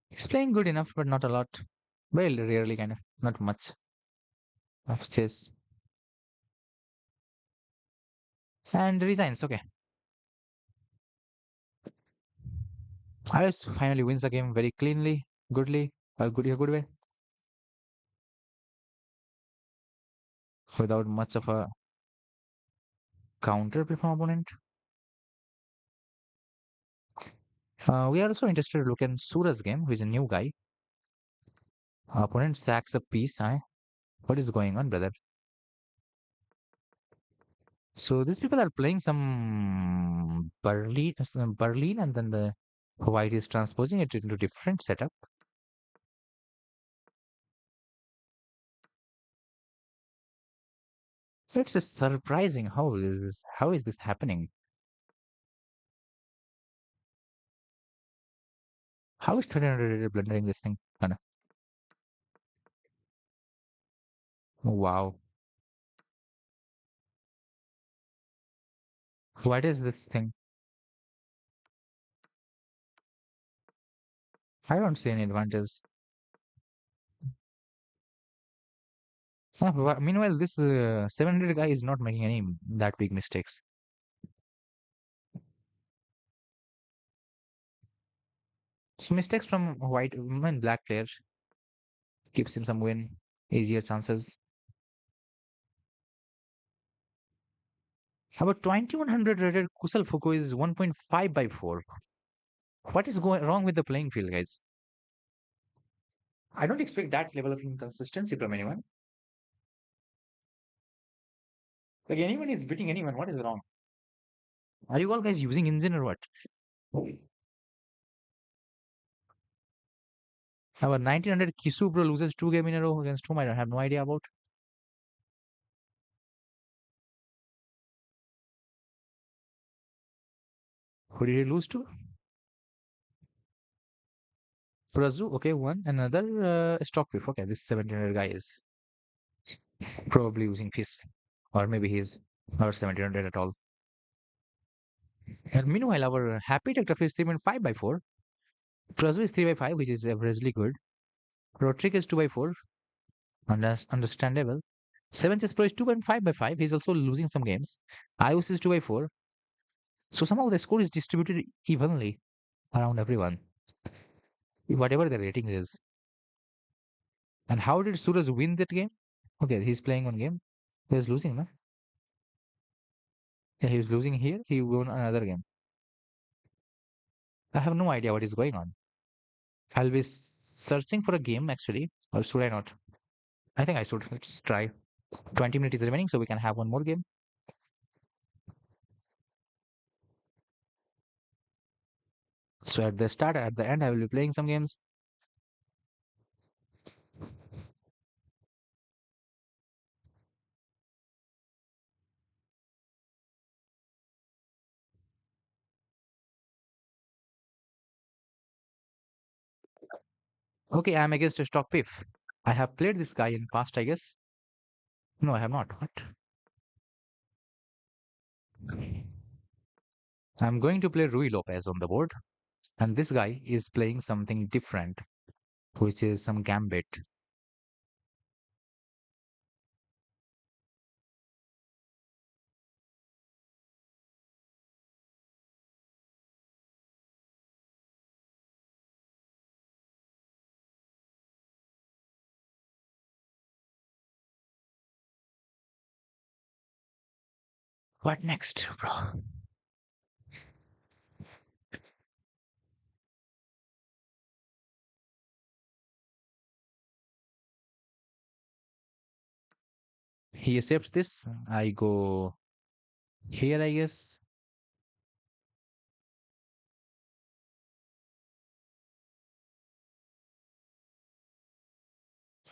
He's playing good enough, but not a lot. Very rarely, kind of. Not much of chess. and resigns. Okay, Ayush finally wins the game very cleanly, goodly, a good way, without much of a counter from opponent. We are also interested to look at Sura's game, who is a new guy. Opponent sacks a piece. What is going on, brother? So these people are playing some Berlin, and then the White is transposing it into different setup. It's just surprising how is this happening? How is 1300 blending this thing? Wow. What is this thing? I don't see any advantage. Meanwhile, this 700 guy is not making any that big mistakes. So mistakes from white and black player gives him some win, easier chances. About 2100 rated Kusal Fuku is 1.5 by 4. What is going wrong with the playing field, guys? I don't expect that level of inconsistency from anyone. Like anyone is beating anyone. What is wrong? Are you all guys using engine or what? Our 1900 Kisu bro loses 2 games in a row against whom I have no idea about. Who did he lose to? Prazu. Okay, one. Another stock whiff. Okay, this 1700 guy is probably using Fizz. Or maybe he's not 1700 at all. And meanwhile, our happy tech is 3.5 by 4. Prazu is 3 by 5, which is averagely good. Rodrick is 2 by 4. Understandable. 7 Chess Pro is 2.5 by 5. He's also losing some games. iOS is 2 by 4. So somehow the score is distributed evenly around everyone, whatever the rating is. And how did Suraj win that game? Okay, he's playing one game. He was losing, no? Yeah, he was losing here. He won another game. I have no idea what is going on. I'll be searching for a game actually, or should I not? I think I should. Let's try. 20 minutes is remaining, so we can have one more game. So at the start, at the end, I will be playing some games. Okay, I'm against a stock piff. I have played this guy in past, I guess. No, I have not. What? I'm going to play Rui Lopez on the board, and this guy is playing something different, which is some gambit. What next, bro? He accepts this. I go here, I guess.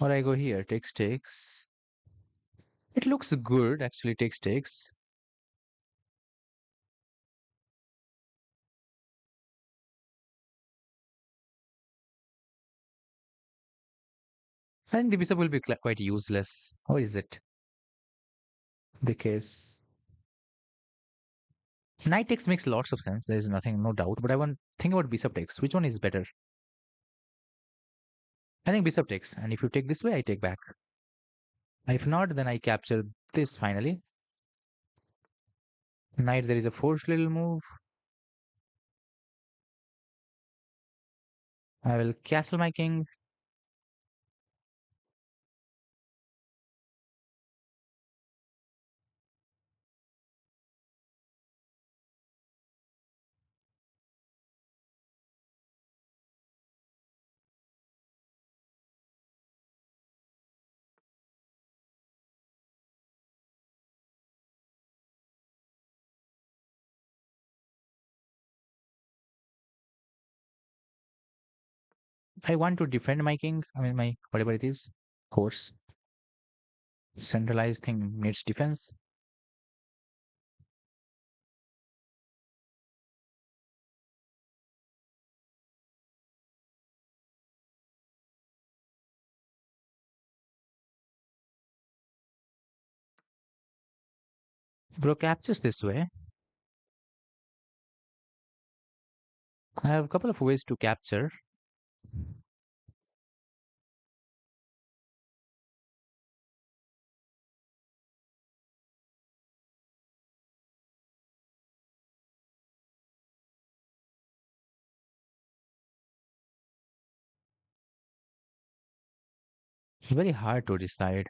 Or I go here. Takes. It looks good, actually. Takes. I think the bishop will be quite useless. Or is it? Because knight takes makes lots of sense. There is nothing, no doubt. But I want think about bishop takes. Which one is better? I think bishop takes. And if you take this way, I take back. If not, then I capture this finally. Knight, there is a forced little move. I will castle my king. I want to defend my king. I mean, my whatever it is. Of course, centralized thing needs defense. Bro captures this way. I have a couple of ways to capture. It's very hard to decide.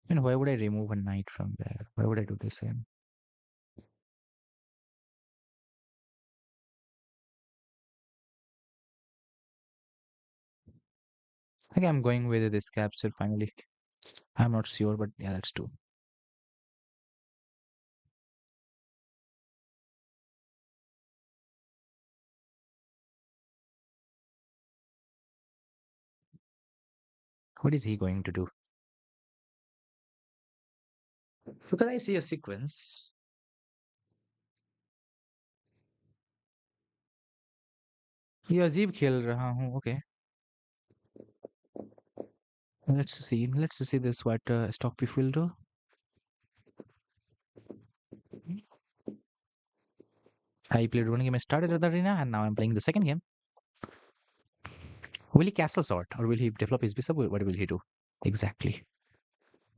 I mean, why would I remove a knight from there? Why would I do this again? I think I'm going with this capture finally. I'm not sure, but yeah, that's true. What is he going to do? Because I see a sequence. ये अजीब खेल रहा हूँ. Okay, let's see. Let's see this. What Stockfish will do. I played one game. I started with arena, and now I'm playing the second game. Will he castle sort, or will he develop his bishop? What will he do exactly?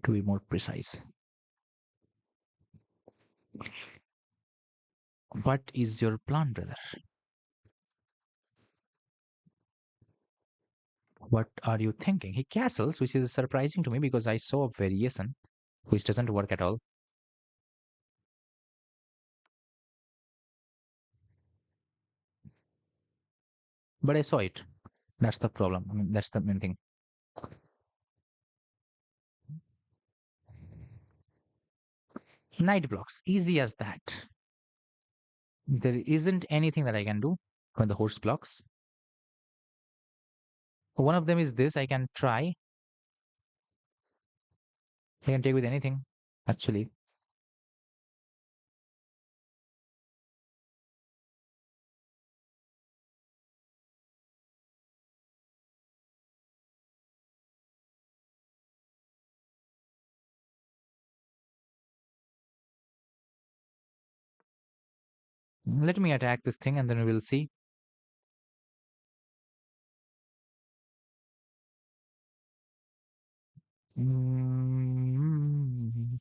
To be more precise, what is your plan, brother? What are you thinking? He castles, which is surprising to me because I saw a variation which doesn't work at all. But I saw it. That's the problem. I mean, that's the main thing. Knight blocks, easy as that. There isn't anything that I can do when the horse blocks. One of them is this. I can try. I can take with anything, actually. Let me attack this thing and then we will see. Mm,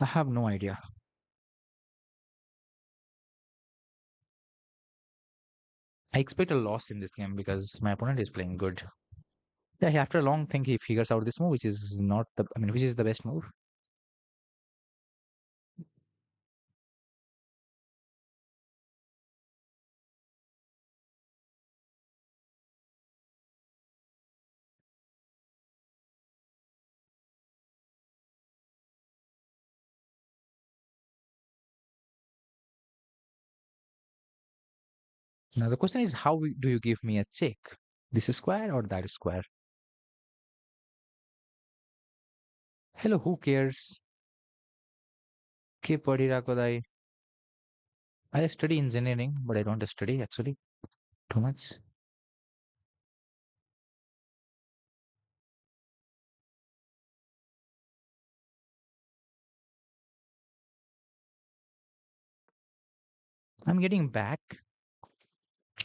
I have no idea. I expect a loss in this game because my opponent is playing good. Yeah, after a long think, he figures out this move, which is not the, I mean, which is the best move. Now the question is, how do you give me a check? This square or that square? Hello, who cares? के पढिरहेको दाइ I study engineering, but I don't study actually too much. I'm getting back,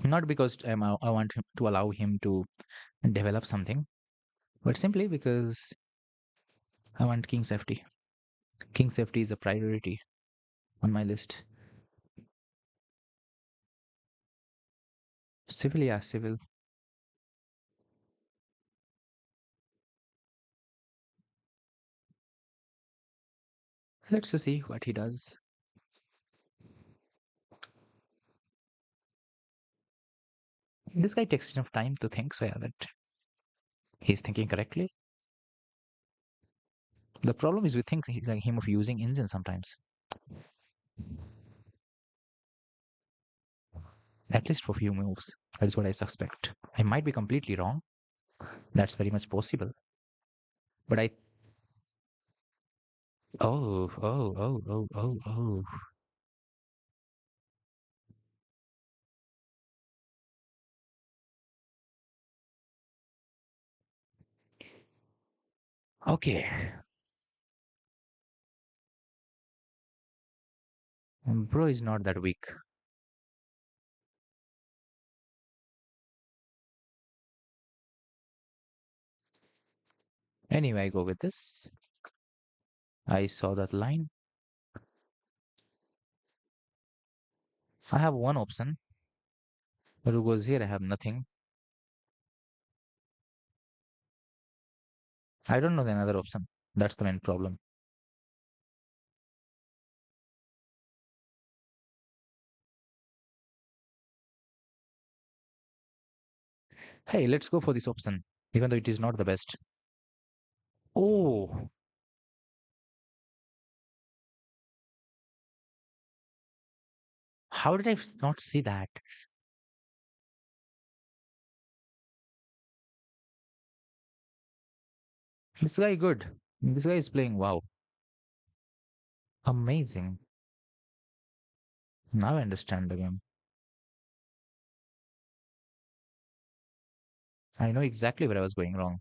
not because I want him to allow him to develop something, but simply because I want King safety. King safety is a priority on my list. Civil, yeah, civil. Let's see what he does. This guy takes enough time to think, so yeah, that he's thinking correctly. The problem is we think he's like him of using engine sometimes, at least for few moves. That is what I suspect. I might be completely wrong. That's very much possible. But I, oh. Okay. Bro is not that weak. Anyway, I go with this. I saw that line. I have one option. But who goes here? I have nothing. I don't know the another option. That's the main problem. Hey, let's go for this option, even though it is not the best. Oh, how did I not see that? This guy good. This guy is playing wow. Amazing. Now I understand the game. I know exactly where I was going wrong.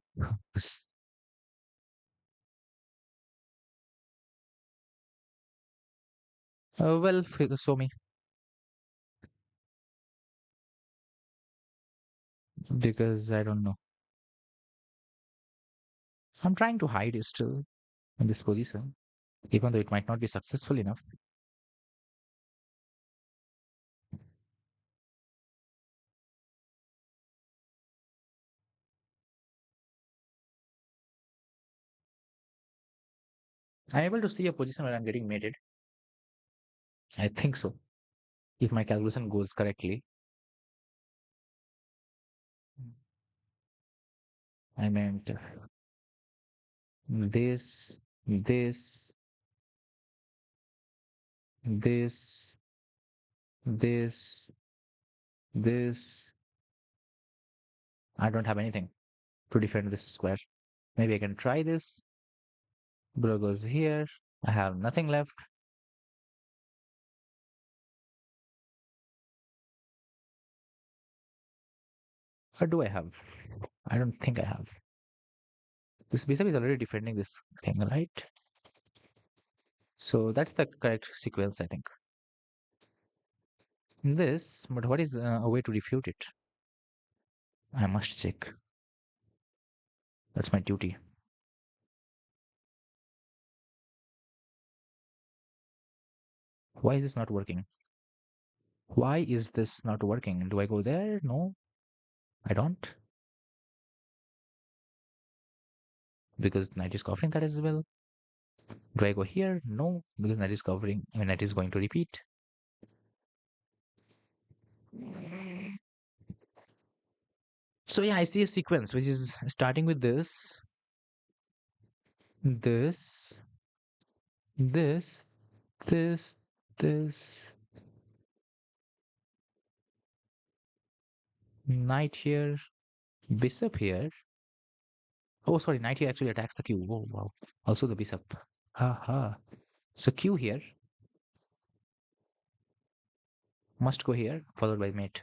Well, show me. Because I don't know. I'm trying to hide it still in this position, even though it might not be successful enough. I'm able to see a position where I'm getting mated. I think so. If my calculation goes correctly, I meant this, this, this, this, this. I don't have anything to defend this square. Maybe I can try this. Bro goes here. I have nothing left. Or do I have? I don't think I have. This bishop is already defending this thing, right? So that's the correct sequence, I think. This, but what is a way to refute it? I must check. That's my duty. Why is this not working? Why is this not working? Do I go there? No, I don't. Because knight is covering that as well. Do I go here? No, because knight is covering, I mean, knight is going to repeat. So yeah, I see a sequence which is starting with this, this, this, this, knight here, bishop here. Oh, sorry, knight here actually attacks the q. Oh, wow. Also the bishop. Haha. So q here. Must go here, followed by mate.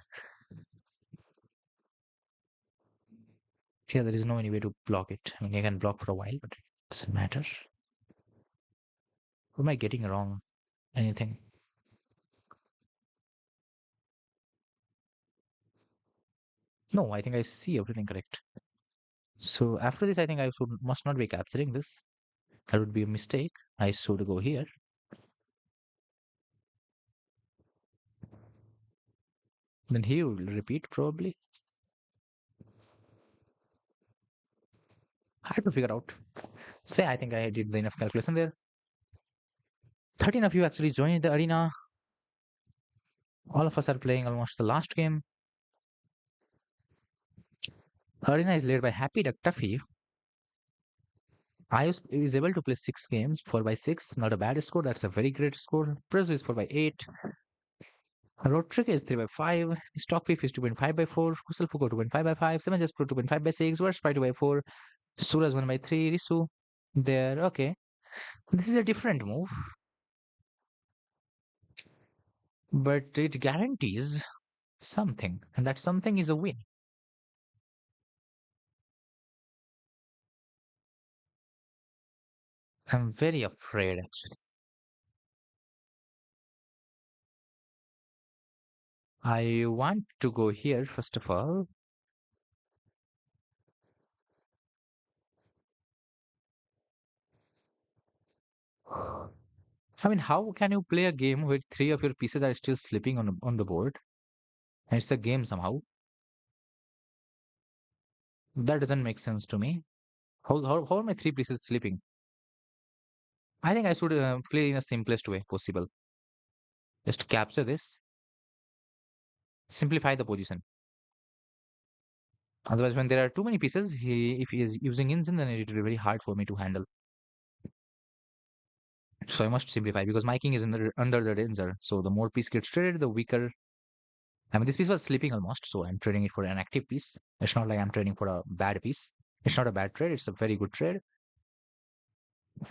Here, there is no any way to block it. I mean, you can block for a while, but it doesn't matter. What am I getting wrong? Anything? No, I think I see everything correct. So after this, I think I should must not be capturing this. That would be a mistake. I should go here. Then he will repeat probably. I have to figure out. Say, I think I did the enough calculation there. 13 of you actually joined the arena. All of us are playing almost the last game. Arena is led by Happy Duck Tuffy. I is able to play 6 games, 4 by 6. Not a bad score. That's a very great score. Prezo is 4 by 8. Road Trick is 3 by 5. Stock Beef is 2.5 by 4. Kusal Fuko 2.5 by 5. 7 Just Pro 2.5 by 6. Worst by 2 by 4. Suraj 1 by 3. Risu there. Okay. This is a different move, but it guarantees something, and that something is a win. I'm very afraid actually. I want to go here first of all. I mean, how can you play a game where 3 of your pieces are still sleeping on the board? And it's a game somehow. That doesn't make sense to me. How are my 3 pieces sleeping? I think I should play in the simplest way possible. Just capture this, simplify the position. Otherwise, when there are too many pieces, if he is using engine, then it will be very hard for me to handle. So I must simplify because my king is under the danger. So the more piece gets traded, the weaker. I mean, this piece was sleeping almost, so I'm trading it for an active piece. It's not like I'm trading for a bad piece. It's not a bad trade. It's a very good trade,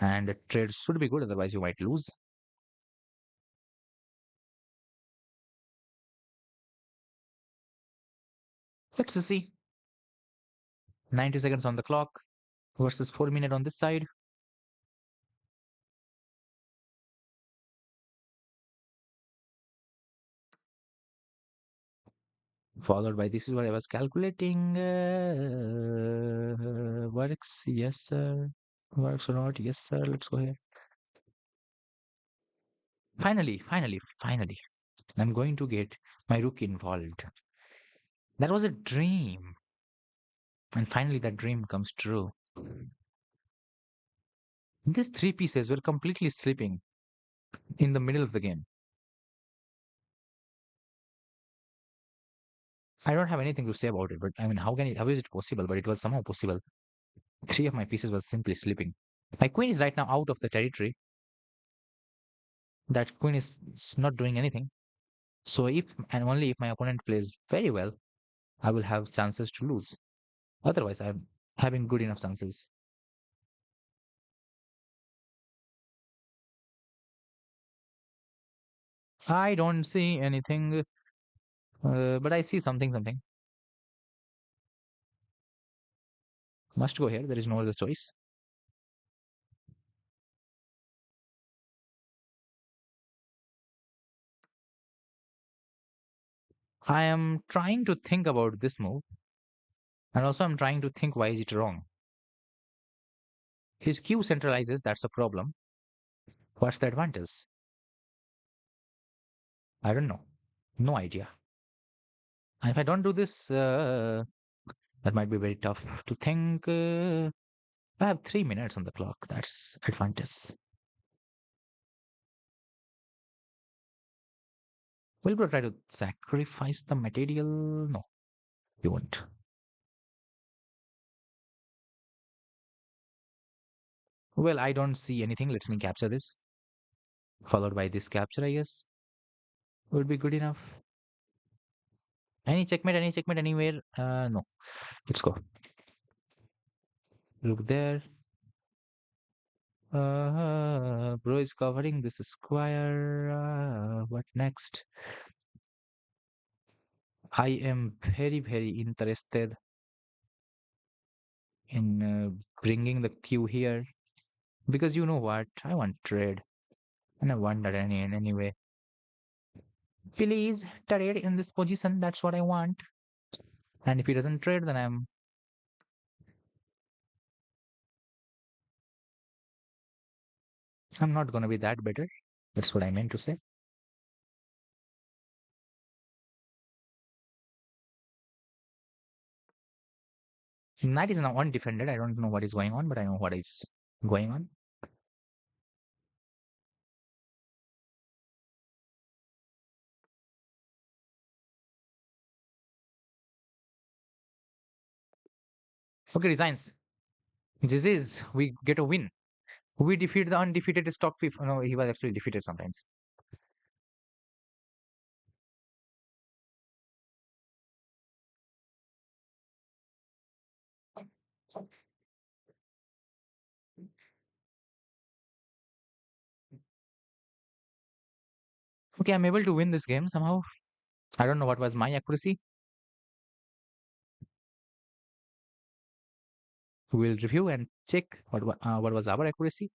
and the trade should be good. Otherwise, you might lose. Let's see. 90 seconds on the clock versus 4 minutes on this side. Followed by this is what I was calculating. Works, yes, sir. Works or not, yes, sir. Let's go here. Finally, I'm going to get my rook involved. That was a dream. And finally, that dream comes true. These 3 pieces were completely sleeping in the middle of the game. I don't have anything to say about it, but I mean, how is it possible? But it was somehow possible. 3 of my pieces were simply sleeping. My queen is right now out of the territory. That queen is not doing anything. So if and only if my opponent plays very well, I will have chances to lose. Otherwise, I'm having good enough chances. I don't see anything, but I see something. Must go here. There is no other choice. I am trying to think about this move, and also I'm trying to think why is it wrong. His Q centralizes. That's a problem. What's the advantage? I don't know. No idea. And if I don't do this, that might be very tough to think. I have 3 minutes on the clock. That's advantage. Will bro try to sacrifice the material? No, you won't. Well, I don't see anything. Let me capture this. Followed by this capture, I guess. Would be good enough. Any checkmate anywhere? No. Let's go. Look there. Bro is covering this square. What next? I am very, very interested in bringing the queue here because you know what? I want trade and I want that in any way. Please trade in this position. That's what I want. And if he doesn't trade, then I'm not gonna be that better. That's what I meant to say. Knight is now undefended. I don't know what is going on, but I know what is going on. Okay, resigns. This is we get a win. We defeat the undefeated stock fifth. No, he was actually defeated sometimes. Okay, I'm able to win this game somehow. I don't know what was my accuracy. We'll review and check what was our accuracy.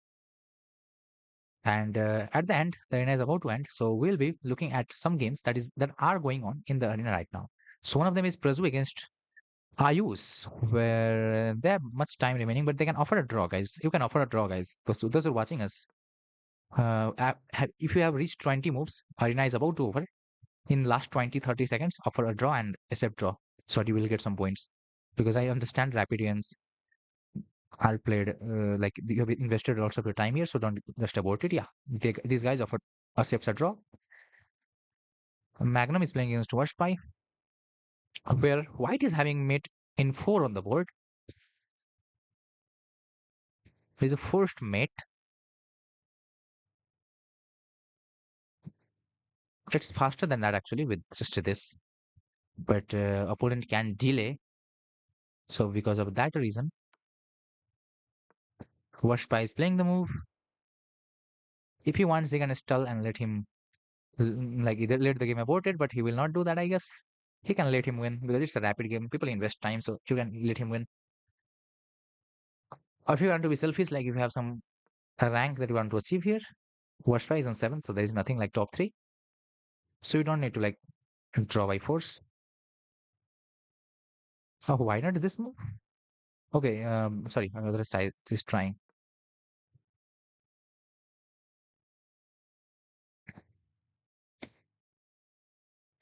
And at the end, the arena is about to end. So we'll be looking at some games that are going on in the arena right now. So one of them is Prazu against Ayus, where they have much time remaining, but they can offer a draw, guys. You can offer a draw, guys. Those who are watching us. If you have reached 20 moves, arena is about to over. In last 20-30 seconds, offer a draw and accept draw, so that you will get some points. Because I understand Rapidians are played like you have invested lots of your time here, so don't just abort it. Yeah, these guys offer accepts a draw. Magnum is playing against Warspy, where White is having mate in 4 on the board. He's a forced mate. It's faster than that actually with just this, but opponent can delay. So because of that reason, Warspy is playing the move. If he wants, they can stall and let him like either let the game abort it, but he will not do that, I guess. He can let him win because it's a rapid game. People invest time, so you can let him win. Or if you want to be selfish, like if you have some a rank that you want to achieve here, Warspy is on 7, so there is nothing like top 3. So you don't need to like draw by force. Oh, why not this move? Okay, sorry, another style is trying.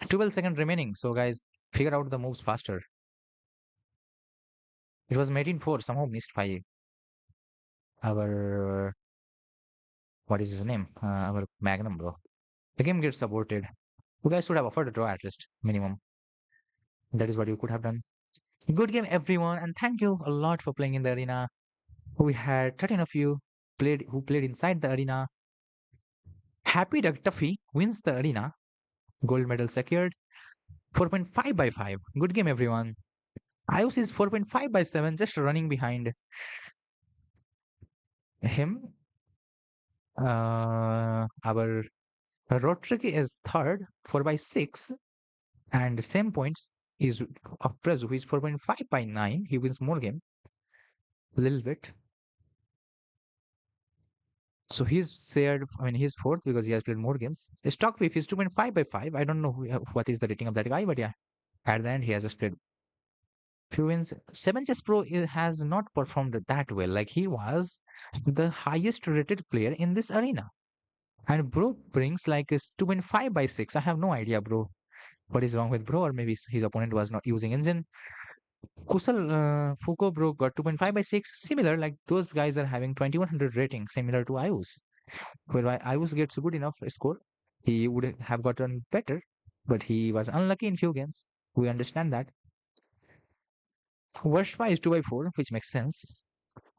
12 seconds remaining. So guys, figure out the moves faster. It was made in 4, somehow missed by our what is his name? Our Magnum, bro. The game gets aborted. You guys should have offered a draw at least, minimum. That is what you could have done. Good game, everyone, and thank you a lot for playing in the arena. We had 13 of you who played inside the arena. Happy Duck Tuffy wins the arena. Gold medal secured. 4.5 by 5. Good game, everyone. Ayus is 4.5 by 7, just running behind him. Our Rodrigue is third, 4 by 6, and the same points is of Prezu, who is 4.5 by 9. He wins more game, a little bit. So he's shared, I mean, he's fourth because he has played more games. Stockbeef is 2.5 by 5. I don't know what is the rating of that guy, but yeah, at the end, he has just played few wins. 7 Chess Pro has not performed that well. Like he was the highest rated player in this arena. And bro brings like a 2.5 by 6. I have no idea, bro. What is wrong with bro? Or maybe his opponent was not using engine. Kusal Foucault bro got 2.5 by 6. Similar, like those guys are having 2100 rating, similar to Ius. Whereby Ius gets a good enough score, he would have gotten better, but he was unlucky in few games. We understand that. Worst by is 2 by 4, which makes sense.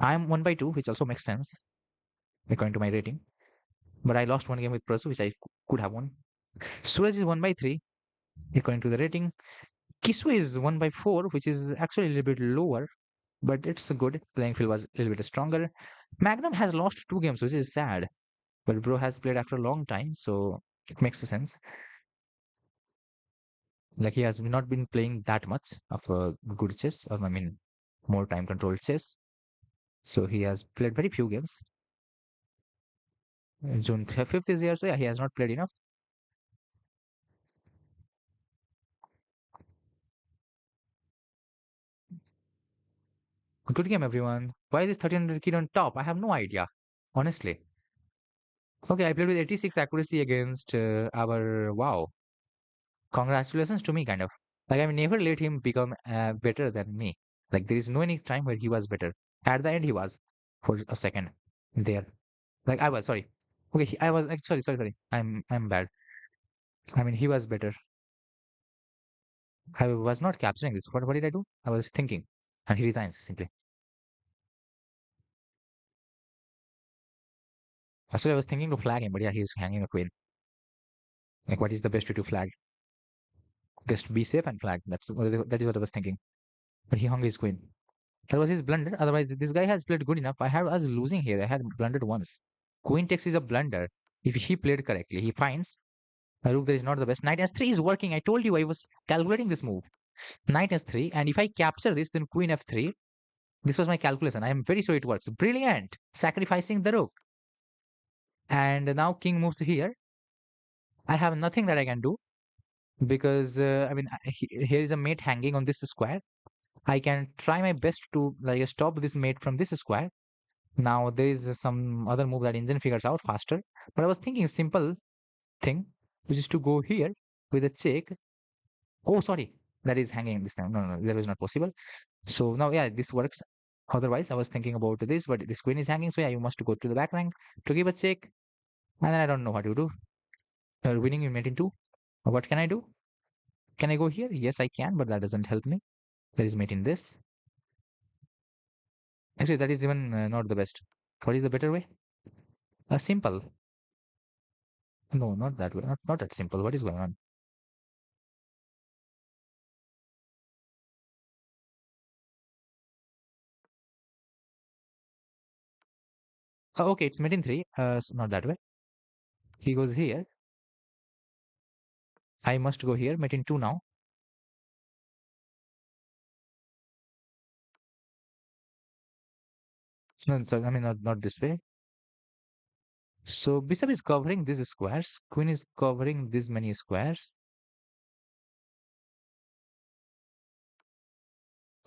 I'm 1 by 2, which also makes sense according to my rating. But I lost one game with Prasu, which I could have won. Suraj is 1 by 3, according to the rating. Kiswe is 1 by 4, which is actually a little bit lower, but it's good. Playing field was a little bit stronger. Magnum has lost 2 games, which is sad. But Bro has played after a long time, so it makes sense. Like he has not been playing that much of good chess, or I mean, more time controlled chess. So he has played very few games. June 5th is here, so yeah, he has not played enough. Good game, everyone. Why is this 1300 kid on top? I have no idea, honestly. Okay, I played with 86 accuracy against our wow. Congratulations to me, kind of. Like I never let him become better than me. Like there is no any time where he was better. At the end, he was for a second there. Like I was sorry. Okay, I was like sorry. I'm bad. I mean, he was better. I was not capturing this. What did I do? I was thinking, and he resigns simply. Actually, I was thinking to flag him, but yeah, he's hanging a queen. Like, what is the best way to flag? Just be safe and flag. That is what I was thinking. But he hung his queen. That was his blunder. Otherwise, this guy has played good enough. I was losing here. I had blundered once. Queen takes is a blunder. If he played correctly, he finds a rook that is not the best. Knight s3 is working. I told you I was calculating this move. Knight s3, and if I capture this, then queen f3. This was my calculation. I am very sure it works. Brilliant. Sacrificing the rook. And now king moves here. I have nothing that I can do because I mean here is a mate hanging on this square. I can try my best to like stop this mate from this square. Now there is some other move that engine figures out faster. But I was thinking simple thing, which is to go here with a check. Oh, sorry, that is hanging this time. No, that was not possible. So now, yeah, this works. Otherwise, I was thinking about this, but this queen is hanging. So yeah, you must go to the back rank to give a check. And then I don't know what to do. You're winning in mate in two. What can I do? Can I go here? Yes, I can, but that doesn't help me. There is mate in this. Actually, that is even not the best. What is the better way? Simple. No, not that way. Not that simple. What is going on? Okay, it's mid in three. Not that way. He goes here. I must go here. Mate in two now. No, so I mean not this way. So bishop is covering these squares. Queen is covering these many squares.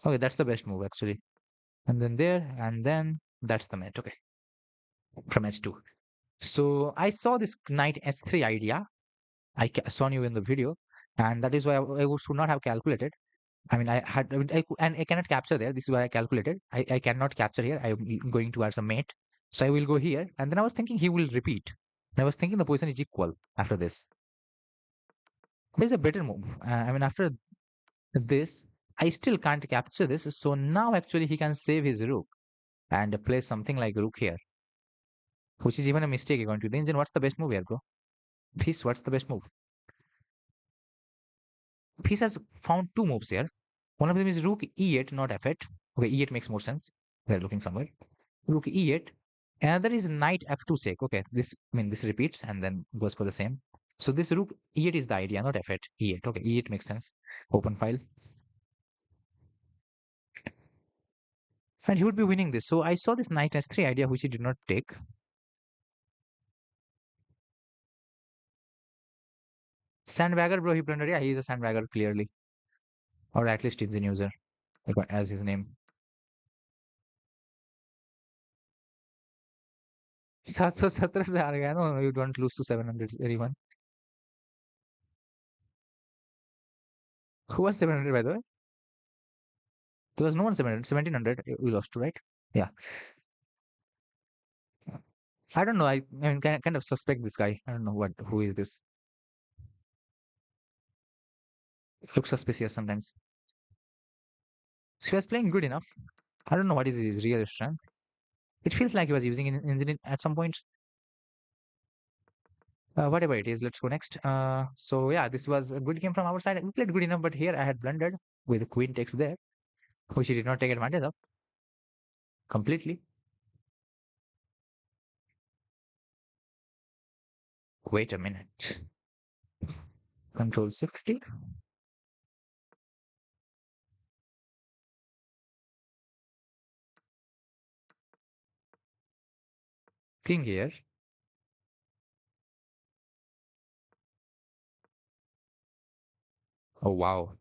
Okay, that's the best move actually. And then there, and then that's the mate. Okay, from h2. So I saw this knight s3 idea. Saw you in the video, and that is why I should not have calculated. I mean, I had, and I cannot capture there. This is why I calculated. I cannot capture here. I'm going towards a mate. So I will go here. And then I was thinking he will repeat. And I was thinking the position is equal after this. What is a better move? I mean, after this, I still can't capture this. So now actually he can save his rook and play something like rook here, which is even a mistake according to the engine. What's the best move here, bro? Peace, what's the best move? Peace has found two moves here. One of them is rook e8, not f8. Okay, e8 makes more sense. We're looking somewhere. Rook e8. Another is knight f2 check. Okay, this repeats and then goes for the same. So this rook e8 is the idea, not f8. e8. Okay, e8 makes sense. Open file. And he would be winning this. So I saw this knight s3 idea, which he did not take. Sandbagger, bro, he blundered. Yeah, he's a sandbagger, clearly. Or at least engine user, as his name. 717 से हार गया. No, you don't lose to 700, everyone. Who was 700, by the way? There was no one 700. 1700, we lost to, right? Yeah. I don't know. I mean, kind of suspect this guy. I don't know who is this. Looks suspicious sometimes. She was playing good enough. I don't know what is his real strength. It feels like he was using an engine at some point. Whatever it is, let's go next. So yeah, this was a good game from our side. We played good enough, but here I had blundered with queen takes there, which he did not take advantage of completely. Wait a minute. Control 60. King here. Oh wow.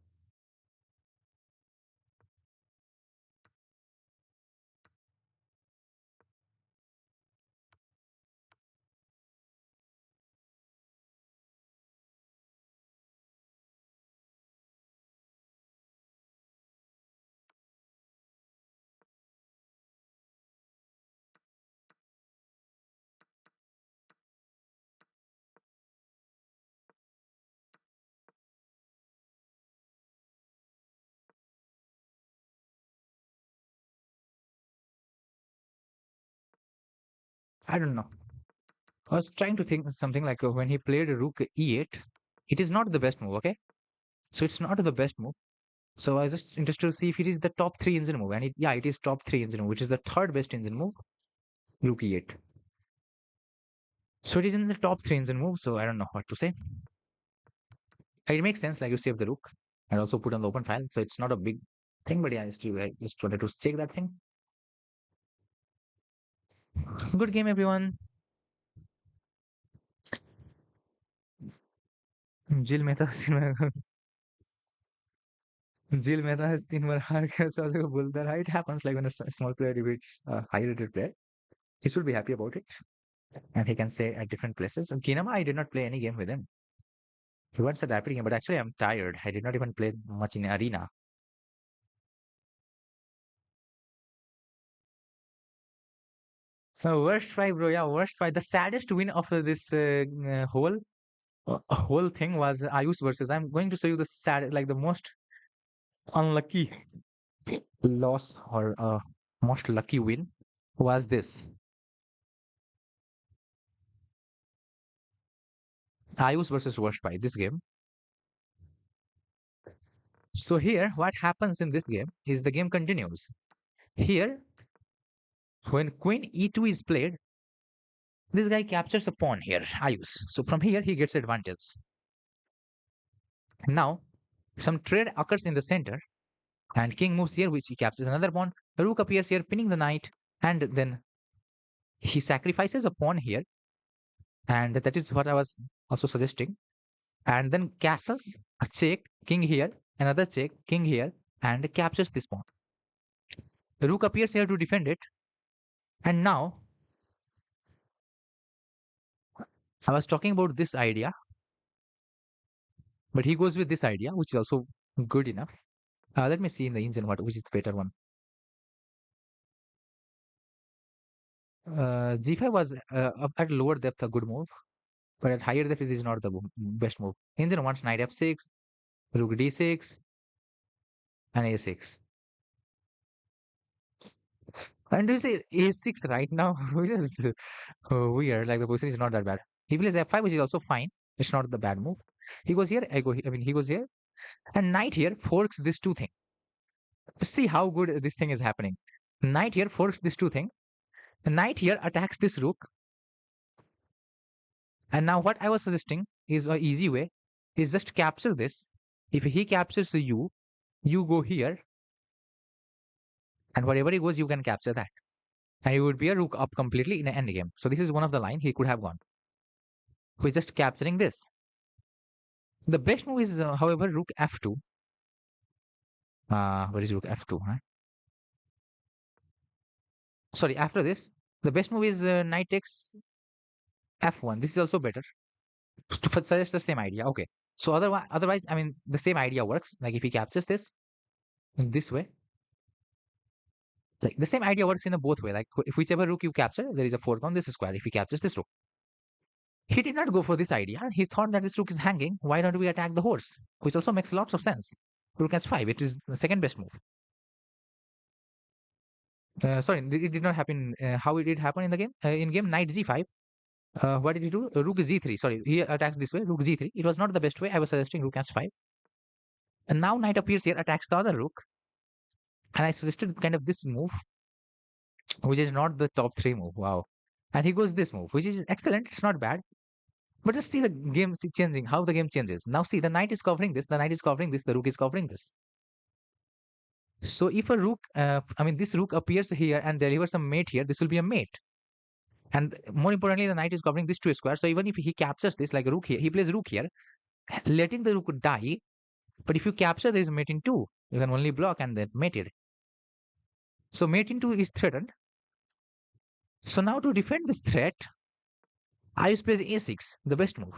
I don't know. I was trying to think something like when he played rook e8, it is not the best move, okay? So it's not the best move. So I was just interested to see if it is the top three engine move. And yeah, it is top three engine move, which is the third best engine move, rook e8. So it is in the top three engine move. So I don't know what to say. It makes sense, like you save the rook and also put on the open file. So it's not a big thing, but yeah, I just wanted to check that thing. Good game, everyone. जिल Mehta Jill Mehta has 3 बार हार गया so also बोलता रहा it happens like when a small player defeats a high rated player. He should be happy about it and he can say at different places. So Kinama, I did not play any game with him. He wants a rapid game, but actually I'm tired. I did not even play much in arena. Worst five, bro. Yeah, worst five. The saddest win of this whole thing was Ayush versus. I'm going to show you the sad, like the most unlucky loss or most lucky win was this. Ayush versus worst five. This game. So here, what happens in this game is the game continues. Here, when Queen E2 is played, this guy captures a pawn here, Ayush. So from here, he gets advantage. Now, some trade occurs in the center, and king moves here, which he captures another pawn. The rook appears here, pinning the knight, and then he sacrifices a pawn here, and that is what I was also suggesting. And then castles a check, king here, another check, king here, and captures this pawn. The rook appears here to defend it, and now I was talking about this idea, but he goes with this idea, which is also good enough. Let me see in the engine what which is the better one. G5 was up at lower depth a good move, but at higher depth it is not the best move. Engine wants knight f6, rook d6, and a6. And you say a6 right now, which is weird. Like the position is not that bad. He plays f5, which is also fine. It's not the bad move. He goes here, I go. I mean, he goes here, and knight here forks these two things. See how good this thing is happening. Knight here forks these two things. The knight here attacks this rook. And now what I was suggesting is an easy way is just capture this. If he captures you, you go here, and wherever he goes, you can capture that. And you would be a rook up completely in an endgame. So this is one of the line he could have gone. We're just capturing this. The best move is, however, rook f2. Where is rook f2? Huh? Sorry, after this, the best move is knight takes f1. This is also better. To suggest the same idea. Okay. So otherwise, I mean, the same idea works. Like if he captures this in this way, like the same idea works in a both way. Like if whichever rook you capture, there is a fourth on this square. If he captures this rook, he did not go for this idea. He thought that this rook is hanging. Why don't we attack the horse? Which also makes lots of sense. Rook h5. It is the second best move. Sorry, it did not happen. How it did happen in the game? In game knight g5. What did he do? Rook g3. Sorry, he attacked this way. Rook g3. It was not the best way. I was suggesting rook h5. And now knight appears here, attacks the other rook. And I suggested kind of this move, which is not the top three move. Wow. And he goes this move, which is excellent. It's not bad. But just see the game changing, how the game changes. Now see, the knight is covering this, the knight is covering this, the rook is covering this. So if a rook, I mean, this rook appears here and delivers a mate here, this will be a mate. And more importantly, the knight is covering this two square. So even if he captures this like a rook here, he plays rook here, letting the rook die. But if you capture this mate in two, you can only block and then mate it. So mate in two is threatened. So now to defend this threat, Ayush plays a6, the best move.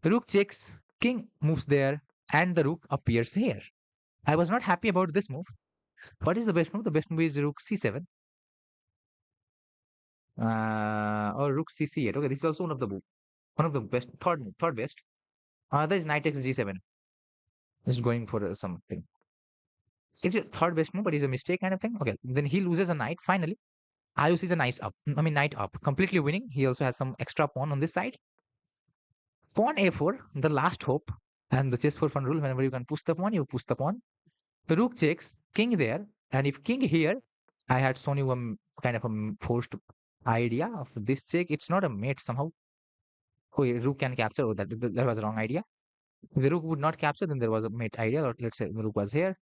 Rook checks, king moves there, and the rook appears here. I was not happy about this move. What is the best move? The best move is rook c7. Or rook cc8. Okay, this is also one of the best, third best. Other is knight takes g7. Just going for something. It's a third best move, but it's a mistake kind of thing. Okay, then he loses a knight. Finally, Ayush is a nice up. I mean, knight up, completely winning. He also has some extra pawn on this side. Pawn a4, the last hope, and the chess for fun rule. Whenever you can push the pawn, you push the pawn. The rook checks, king there, and if king here, I had shown you a kind of a forced idea of this check. It's not a mate somehow. Oh, rook can capture. Oh, that was a wrong idea. If the rook would not capture, then there was a mate idea. Or let's say the rook was here.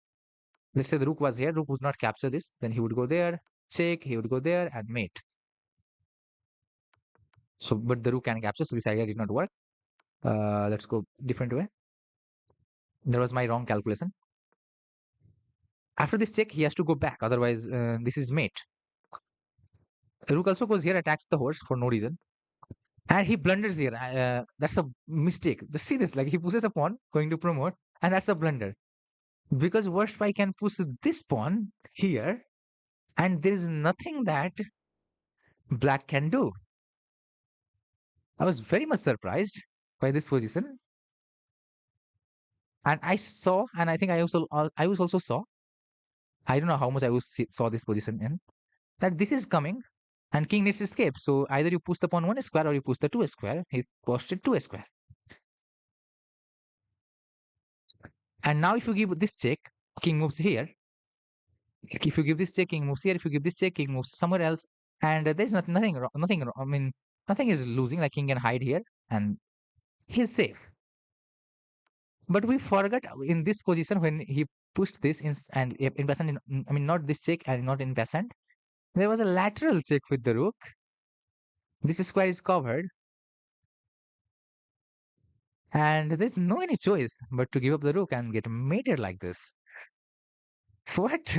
Let's say the rook was here. Rook would not capture this. Then he would go there, check. He would go there and mate. So, but the rook can capture. So this idea did not work. Let's go different way. There was my wrong calculation. After this check, he has to go back. Otherwise, this is mate. Rook also goes here, attacks the horse for no reason. And he blunders here. That's a mistake. Just see this. Like he pushes a pawn going to promote. And that's a blunder. Because worst I can push this pawn here. And there is nothing that black can do. I was very much surprised by this position. And I saw, and I think I was also saw. I don't know how much saw this position in that this is coming, and king needs to escape. So either you push the pawn one square or you push the two square. He pushed it two square. And now if you give this check, king moves here. If you give this check, king moves here. If you give this check, king moves somewhere else. And there's nothing wrong. Nothing wrong. I mean, nothing is losing. Like king can hide here, and he's safe. But we forgot in this position when he pushed this in peasant. I mean, not this check and not in peasant. There was a lateral check with the rook. This square is covered, and there's no any choice but to give up the rook and get mated like this. What?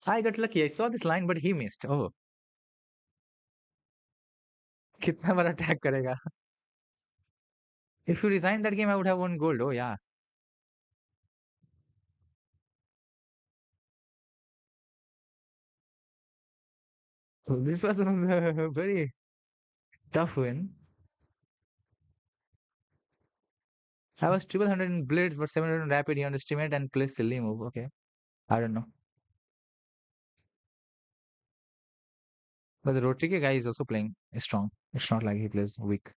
I got lucky. I saw this line, but he missed. Oh, कितना बार attack करेगा? If you resign that game, I would have won gold. Oh yeah. So this was one of the very tough win. I was 1200 in blitz, but 700 in rapid. He underestimated and plays silly move. Okay, I don't know. But the Rodriguez guy is also playing strong. It's not like he plays weak.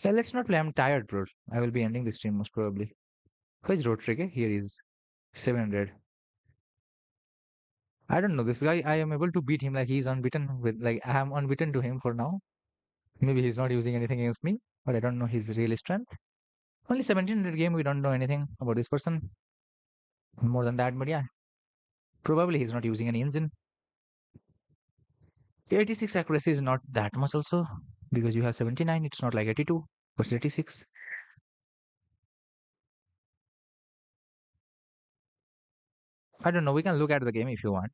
Yeah, let's not play. I'm tired, bro. I will be ending this stream most probably. Who is Rodriguez? Here he is 700. I don't know. This guy, I am able to beat him like he's unbeaten with like I am unbeaten to him for now. Maybe he's not using anything against me, but I don't know his real strength. Only 1700 game, we don't know anything about this person more than that, but yeah, probably he's not using any engine. 86 accuracy is not that much also because you have 79, it's not like 82 versus 86. I don't know, we can look at the game if you want.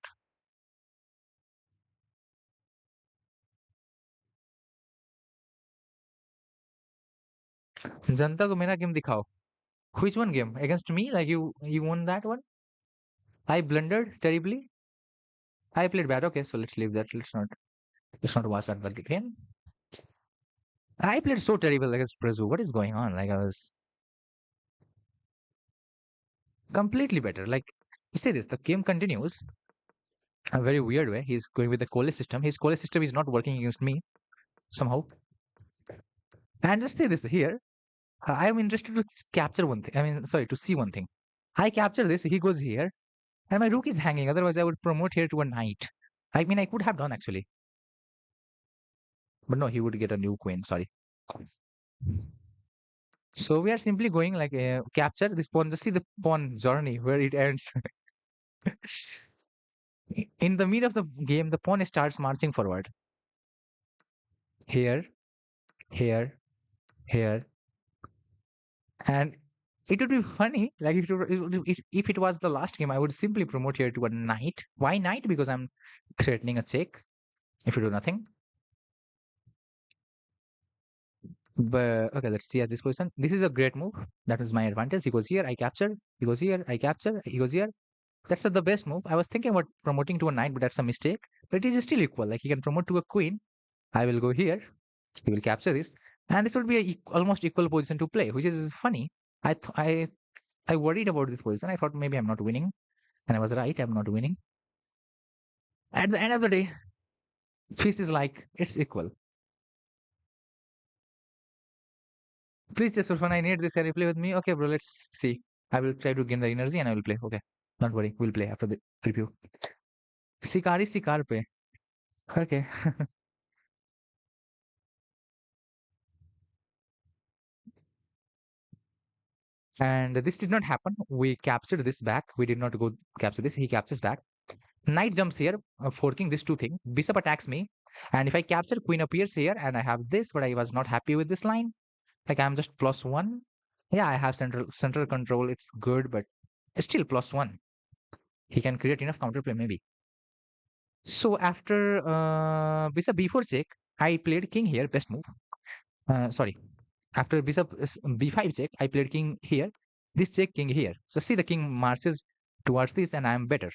जनता को मेरा game दिखाओ. Which one game? Against me? Like you won that one? I blundered terribly. I played bad. Okay, so let's leave that. Let's not watch that again. I played so terrible against Brazil. What is going on? Like I was completely better. Like you say this, the game continues a very weird way. He's going with the Cole system. His Cole system is not working against me somehow. And just say this here. I am interested to capture one thing. I mean, sorry, to see one thing. I capture this. He goes here, and my rook is hanging. Otherwise, I would promote here to a knight. I mean, I could have done actually, but no, he would get a new queen. Sorry. So we are simply going like capture this pawn. Just see the pawn journey where it ends. In the middle of the game, the pawn starts marching forward. Here, here, here, and it would be funny. Like if it was the last game, I would simply promote here to a knight. Why knight? Because I'm threatening a check if you do nothing. But okay, let's see at this position. This is a great move. That is my advantage. He goes here, I capture. He goes here, I capture. He goes here. That's the best move. I was thinking about promoting to a knight, but that's a mistake. But it is still equal. Like he can promote to a queen. I will go here. He will capture this, and this will be a almost equal position to play, which is funny. I th- I I worried about this position. I thought maybe I'm not winning, and I was right. I'm not winning. At the end of the day, Fish is like it's equal. Please just for fun, I need this area. Play with me. Okay, bro. Let's see. I will try to gain the energy and I will play. Okay, don't worry. We'll play after the review. Sikari Sikar pe. Okay. And this did not happen. We captured this back. We did not go capture this. He captures back. Knight jumps here, forking this two thing. Bishop attacks me. And if I capture, queen appears here and I have this, but I was not happy with this line. Like I'm just plus one. Yeah, I have central control. It's good, but it's still plus one. He can create enough counterplay maybe. So after bishop b4 check, I played king here, best move. Sorry, after bishop b5 check, I played king here. This check, king here. So see the king marches towards this and I am better.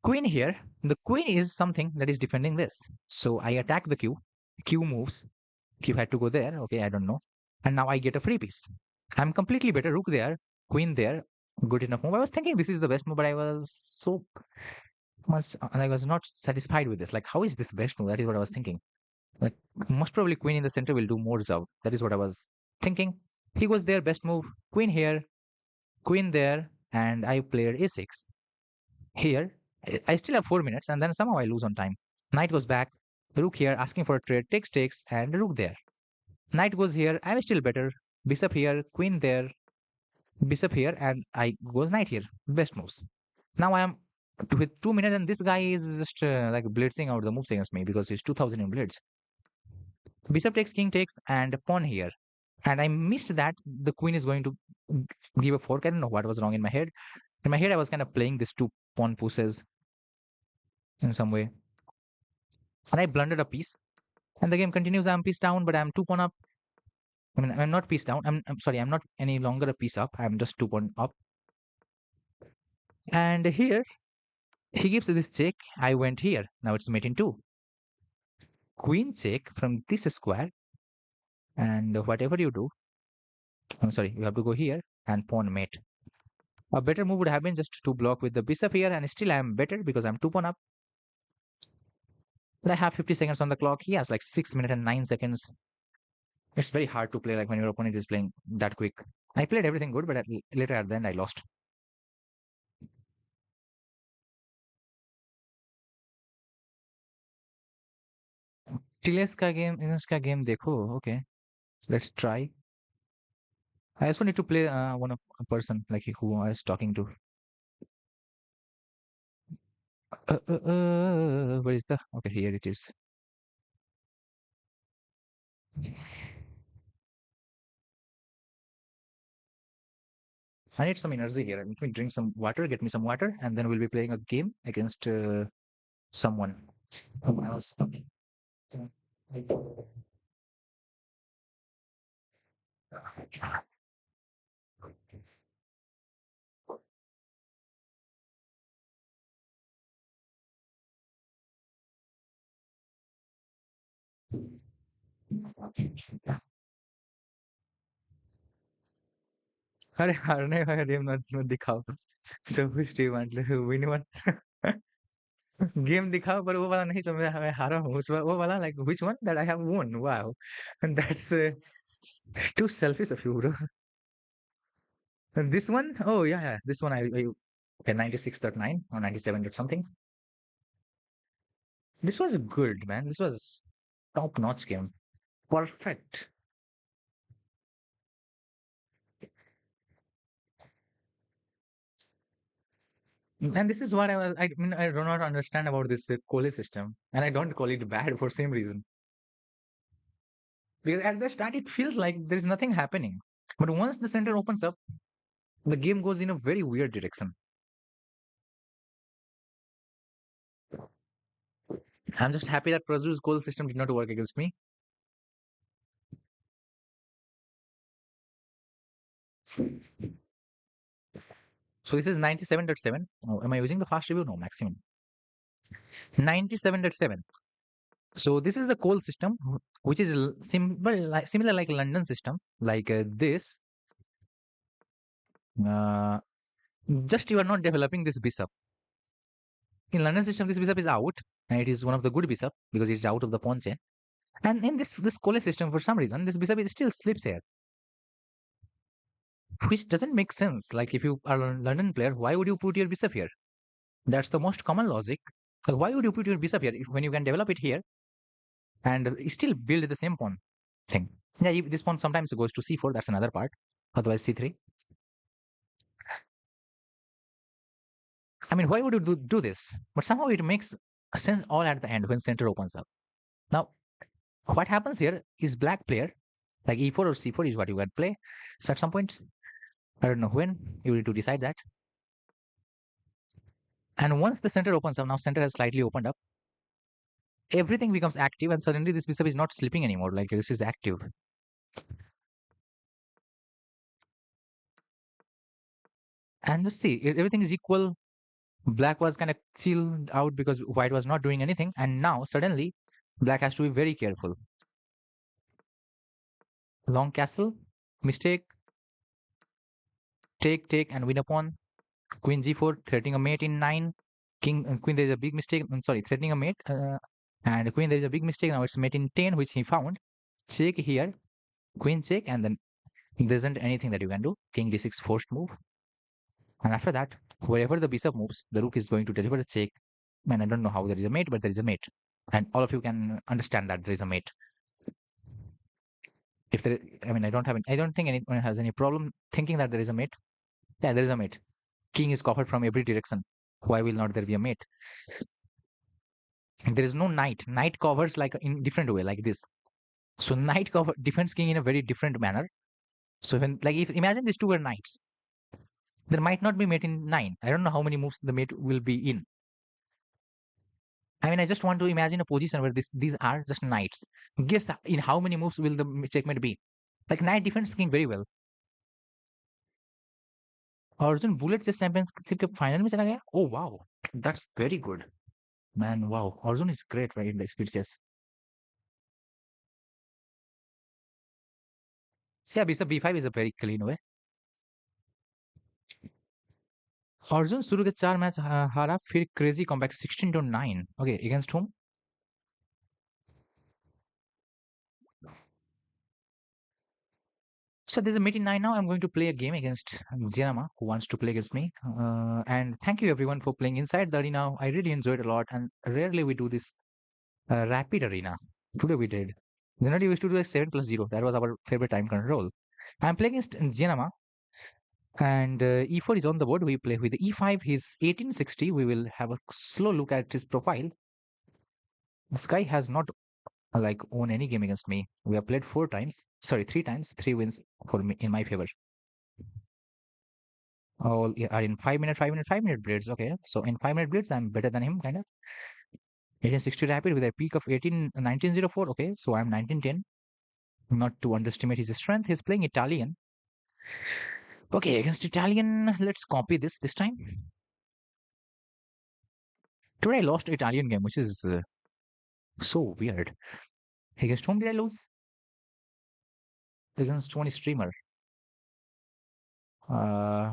Queen here, the queen is something that is defending this. So I attack the q. Q moves. Q had to go there. Okay, I don't know. And now I get a free piece. I'm completely better. Rook there, queen there. Good enough move. I was thinking this is the best move, but I was so much, and I was not satisfied with this. Like, how is this best move? That is what I was thinking. Like, most probably queen in the center will do more job. That is what I was thinking. He was there, best move. Queen here, queen there, and I played a6. Here, I still have 4 minutes, and then somehow I lose on time. Knight goes back, rook here, asking for a trade, takes, and rook there. Knight goes here, I'm still better. Bishop here, queen there, bishop here, and I goes knight here. Best moves. Now I am with 2 minutes, and this guy is just like blitzing out the moves against me because he's 2000 in blitz. Bishop takes, king takes, and pawn here. And I missed that the queen is going to give a fork. I don't know what was wrong in my head. In my head, I was kind of playing these two pawn pushes in some way. And I blundered a piece. And the game continues. I'm piece down, but I'm two pawn up. I mean, I'm not piece down. I'm sorry, I'm not any longer a piece up. I'm just two pawn up. And here, he gives this check. I went here. Now it's mate in two. Queen check from this square. And whatever you do, I'm sorry, you have to go here and pawn mate. A better move would have been just to block with the bishop here, and still I am better because I'm two pawn up. But I have 50 seconds on the clock. He has like 6 minutes and 9 seconds. It's very hard to play like when your opponent is playing that quick. I played everything good, but later at the end I lost. Chiles ka game, Ines ka game देखो. Okay, let's try. I also need to play one of a person like who I was talking to. Where is the? Okay, here it is. I need some energy here. Let me drink some water, get me some water, and then we'll be playing a game against someone. Someone else. Okay. अरे हारने वाला game मत दिखाओ सब कुछ team win one game दिखाओ पर वो वाला नहीं जो मैं हारा हूँ वो वाला like which one that I have won wow and that's too selfish of you bro and this one oh yeah this one I okay 96.9 or 97 or something this was good man this was top notch game perfect And this is what I mean, I do not understand about this Kohli system. And I don't call it bad for same reason. Because at the start, it feels like there is nothing happening. But once the center opens up, the game goes in a very weird direction. I'm just happy that Prajul's goal system did not work against me. So this is 97.7. Oh, am I using the fast review? No, maximum. 97.7. So this is the coal system, which is similar like London system, like this. Uh, just you are not developing this bishop. In London system, this bishop is out, and it is one of the good bishop because it's out of the pawn chain. And in this Cole system, for some reason, this bishop is still slips here, which doesn't make sense. Like if you are a London player, why would you put your bishop here? That's the most common logic. Like why would you put your bishop here when you can develop it here and still build the same pawn thing? Yeah, this pawn sometimes goes to c4. That's another part. Otherwise, c3. I mean, why would you do this? But somehow it makes sense all at the end when center opens up. Now, what happens here is black player, like e4 or c4 is what you can play. So at some point, I don't know when, you need to decide that. And once the center opens up, now center has slightly opened up, everything becomes active, and suddenly this bishop is not sleeping anymore. Like this is active. And just see, everything is equal. Black was kind of chilled out because white was not doing anything. And now suddenly black has to be very careful. Long castle, mistake, take, and win a pawn. Queen g4, threatening a mate in 9. King, queen, there is a big mistake. I'm sorry, threatening a mate. And queen, there is a big mistake. Now it's mate in 10, which he found. Check here, queen check, and then there isn't anything that you can do. King d6 forced move. And after that, wherever the bishop moves, the rook is going to deliver a check. And I don't know how there is a mate, but there is a mate. And all of you can understand that there is a mate. If there, I mean, I don't think anyone has any problem thinking that there is a mate. Yeah, there is a mate. King is covered from every direction. Why will not there be a mate? And there is no knight. Knight covers like in different way, like this. So knight cover defends king in a very different manner. So when like if imagine these two were knights, there might not be mate in 9. I don't know how many moves the mate will be in. I mean, I just want to imagine a position where these are just knights. Guess in how many moves will the checkmate be? Like knight defends king very well. Arjun bullet chess championship के final में चला गया. Oh wow, that's very good, man. Wow, Arjun is great, right, in the speed chess. Yeah, bishop b5 is a very clean way. Arjun शुरू के 4 match हारा, फिर crazy comeback 16-9. Okay, against whom? So there's a meeting 9 now. I'm going to play a game against Zianama, who wants to play against me. And thank you everyone for playing inside the arena. I really enjoyed a lot, and rarely we do this rapid arena. Today we did. Generally we used to do a 7+0. That was our favorite time control. I'm playing against Zianama, and e4 is on the board. We play with e5. He's 1860. We will have a slow look at his profile. This guy has not like won any game against me. We have played 4 times. Sorry, 3 times. 3 wins for me in my favor. All are in 5 minute, 5 minute, 5 minute blades. Okay, so in 5 minute blades, I'm better than him, kind of. 1860 rapid with a peak of 1904. Okay, so I'm 1910. Not to underestimate his strength. He's playing Italian. Okay, against Italian, let's copy this time. Today I lost Italian game, which is so weird. Against whom did I lose? Against one streamer.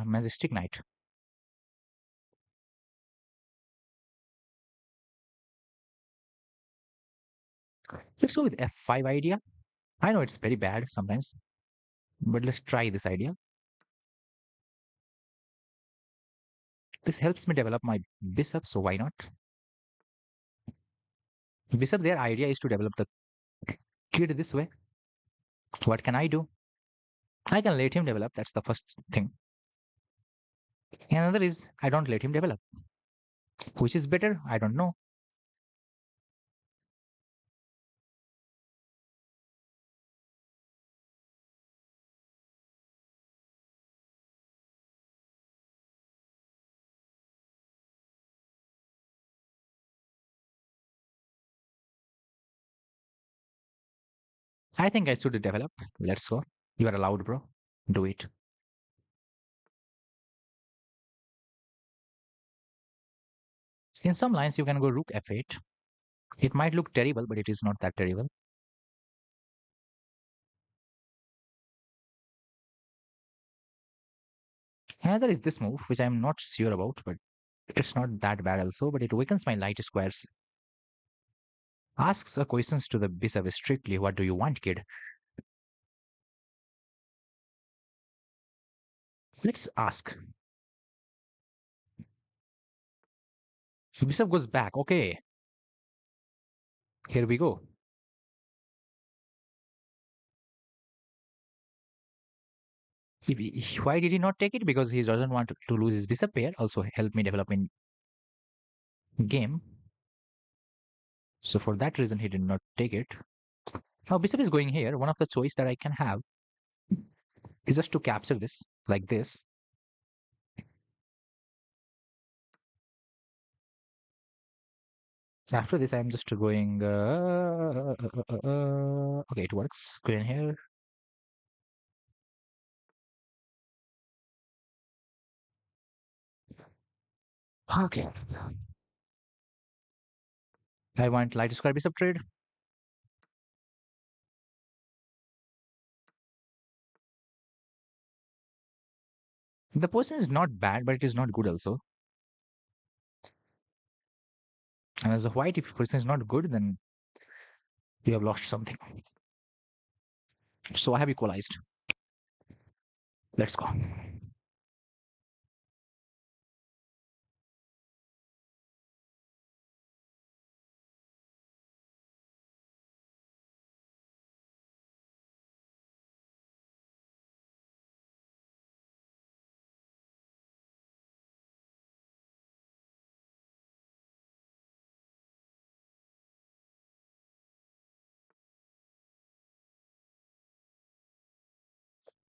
Majestic Knight. Let's go with f5 idea. I know it's very bad sometimes, but let's try this idea. This helps me develop my bishop, so why not? Bishop, their idea is to develop the kid this way. What can I do? I can let him develop. That's the first thing. Another is I don't let him develop. Which is better? I don't know. I think I should develop. Let's go. You are allowed, bro. Do it. In some lines, you can go rook f8. It might look terrible, but it is not that terrible. Another is this move, which I'm not sure about, but it's not that bad also, but it weakens my light squares. Asks a questions to the bishop strictly, what do you want, kid? Let's ask. Bishop goes back. Okay, here we go. Why did he not take it? Because he doesn't want to lose his bishop pair. Also help me develop in game. So for that reason, he did not take it. Now bishop is going here. One of the choice that I can have is just to capture this like this. So after this, I'm just going. Okay, it works. Go in here. Okay. I want light square bishop trade. The position is not bad, but it is not good also. And as a white, if position is not good, then you have lost something. So I have equalized. Let's go.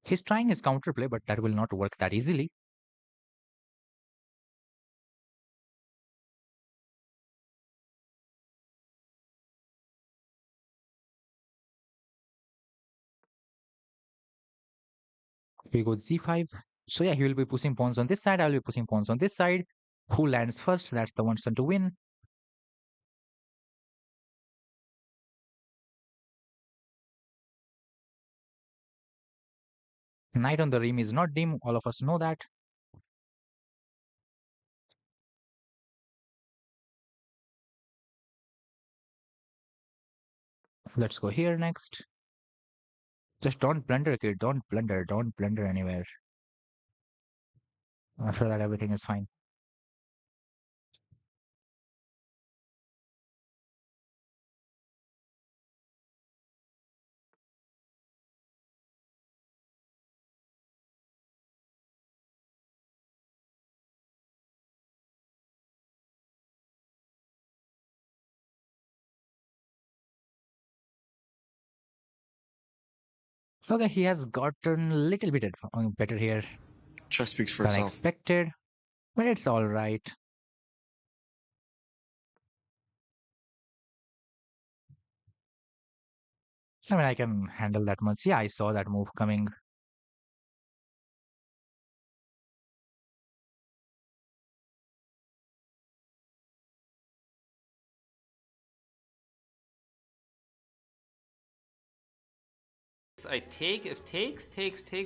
He's trying his counterplay, but that will not work that easily. We go c5. So yeah, he will be pushing pawns on this side. I'll be pushing pawns on this side. Who lands first? That's the one to win. Knight on the rim is not dim. All of us know that. Let's go here next. Just don't blunder, kid. Don't blunder. Don't blunder anywhere. After that, everything is fine. Okay, he has gotten a little bit better here Chess speaks for than itself. expected, but it's all right. I mean, I can handle that much. Yeah, I saw that move coming. I take, if takes,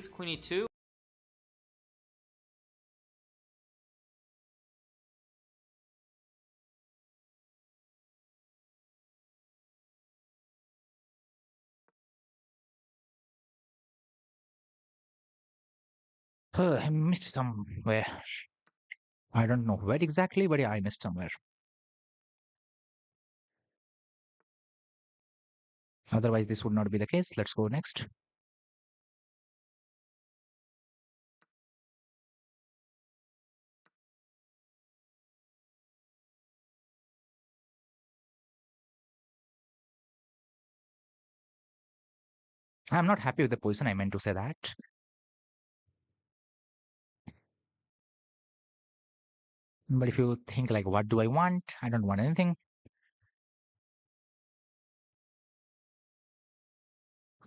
queen e2. I missed somewhere. I don't know where exactly, but yeah, I missed somewhere. Otherwise, this would not be the case. Let's go next. I'm not happy with the position. I meant to say that. But if you think like, what do I want? I don't want anything.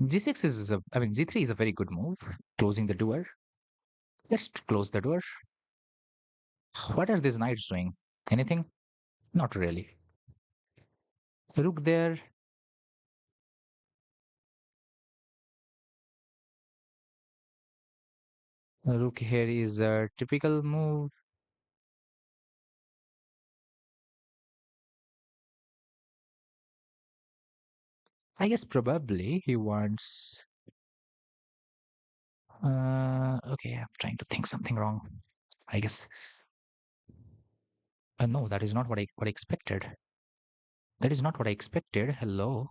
G6 is, I mean, G3 is a very good move. Closing the door. Let's close the door. What are these knights doing? Anything? Not really. Rook there. Rook here is a typical move. I guess probably he wants. Okay, I'm trying to think something wrong. I guess. No, that is not what I expected. That is not what I expected. Hello.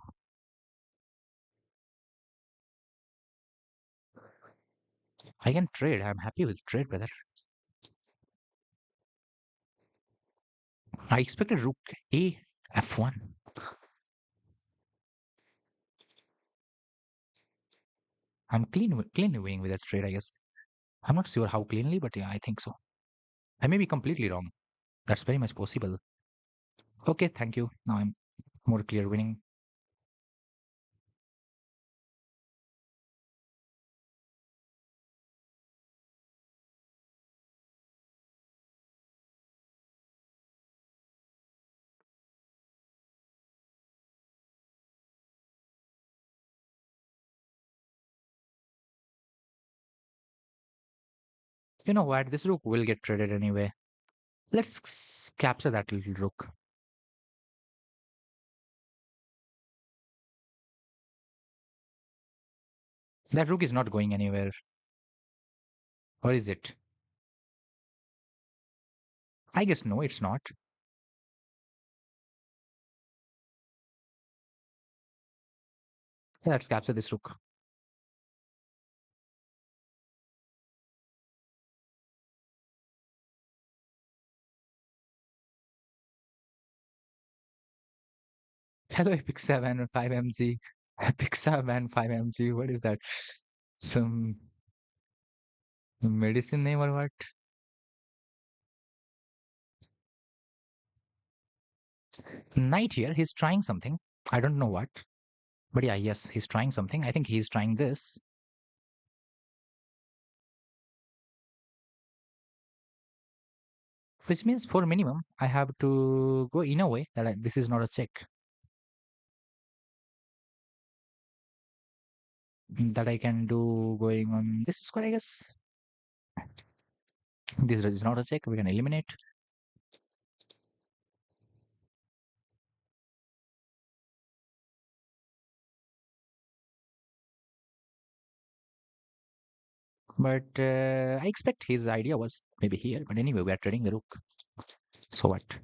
I can trade. I'm happy with trade, brother. I expected rook a f1. I'm cleanly winning with that trade, I guess. I'm not sure how cleanly, but yeah, I think so. I may be completely wrong. That's very much possible. Okay, thank you. Now I'm more clear winning. You know what? This rook will get traded anyway. Let's capture that little rook. That rook is not going anywhere. Or is it? I guess no, it's not. Let's capture this rook. Hello, Epic 7 5mg. Epic 7 5mg. What is that? Some medicine name or what? Knight here. He's trying something. I don't know what. But yeah, yes, he's trying something. I think he's trying this. Which means for minimum, I have to go in a way that this is not a check. That I can do going on this square, I guess. This is not a check. We can eliminate. But I expect his idea was maybe here. But anyway, we are trading the rook. So what?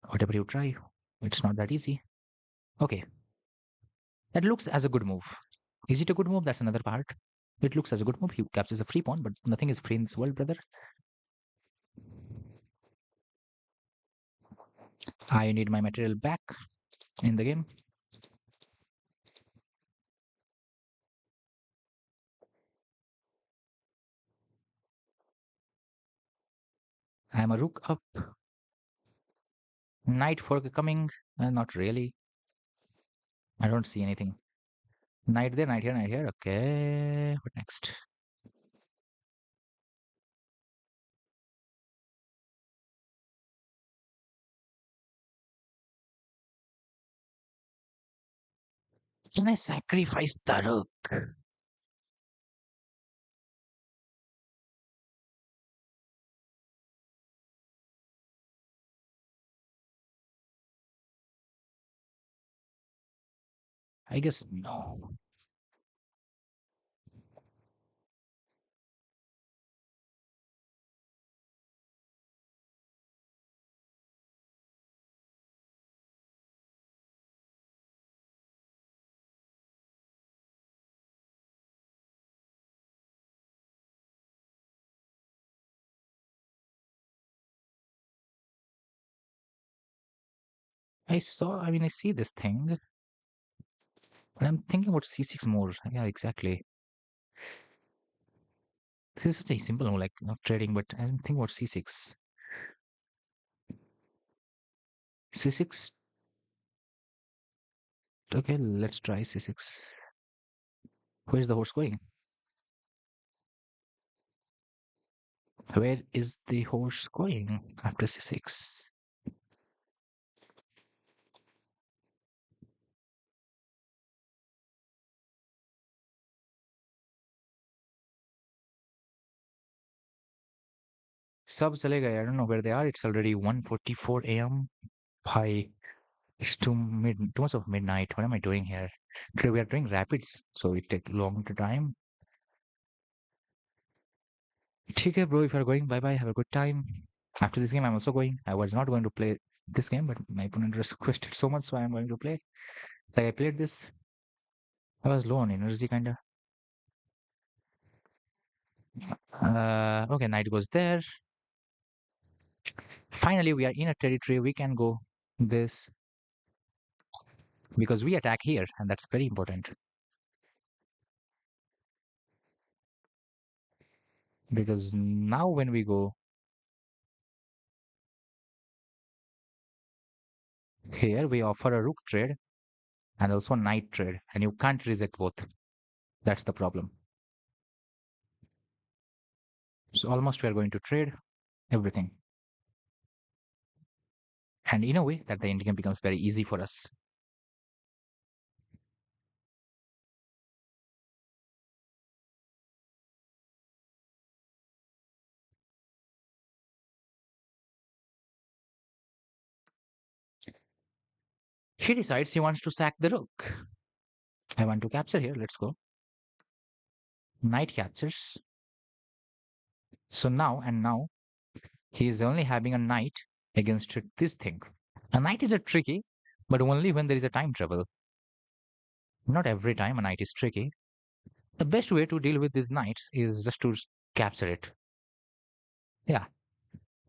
Whatever you try, it's not that easy. Okay, that looks as a good move. Is it a good move? That's another part. It looks as a good move. He captures a free pawn, but nothing is free in this world, brother. I need my material back in the game. I am a rook up. Knight fork coming. Not really. I don't see anything. Knight there, knight here, knight here. Okay. What next? Can I sacrifice the rook? I guess no. I see this thing. But I'm thinking about c6 more. Yeah, exactly. This is such a simple move, like trading, but I'm thinking about c6. C6. Okay, let's try c6. Where's the horse going? Where is the horse going after c6? Sub chale gaye. I don't know where they are. It's already 1:44 a.m. Hi. It's too much of midnight. What am I doing here? Today we are doing rapids, so it take long to time. ठीक है bro, if you're going, bye bye, have a good time. After this game I'm also going. I was not going to play this game, but my opponent requested so much, so I'm going to play. Like I played this, I was low on energy kinda. Okay, knight goes there. Finally we are in a territory we can go this, because we attack here and that's very important. Because now when we go here, we offer a rook trade and also knight trade, and you can't reject both. That's the problem. So almost we are going to trade everything, and in a way that the end game becomes very easy for us. He decides he wants to sack the rook. I want to capture here. Let's go. Knight captures. So now he is only having a knight against this thing. A knight is a tricky, but only when there is a time travel. Not every time a knight is tricky. The best way to deal with these knights is just to capture it. Yeah,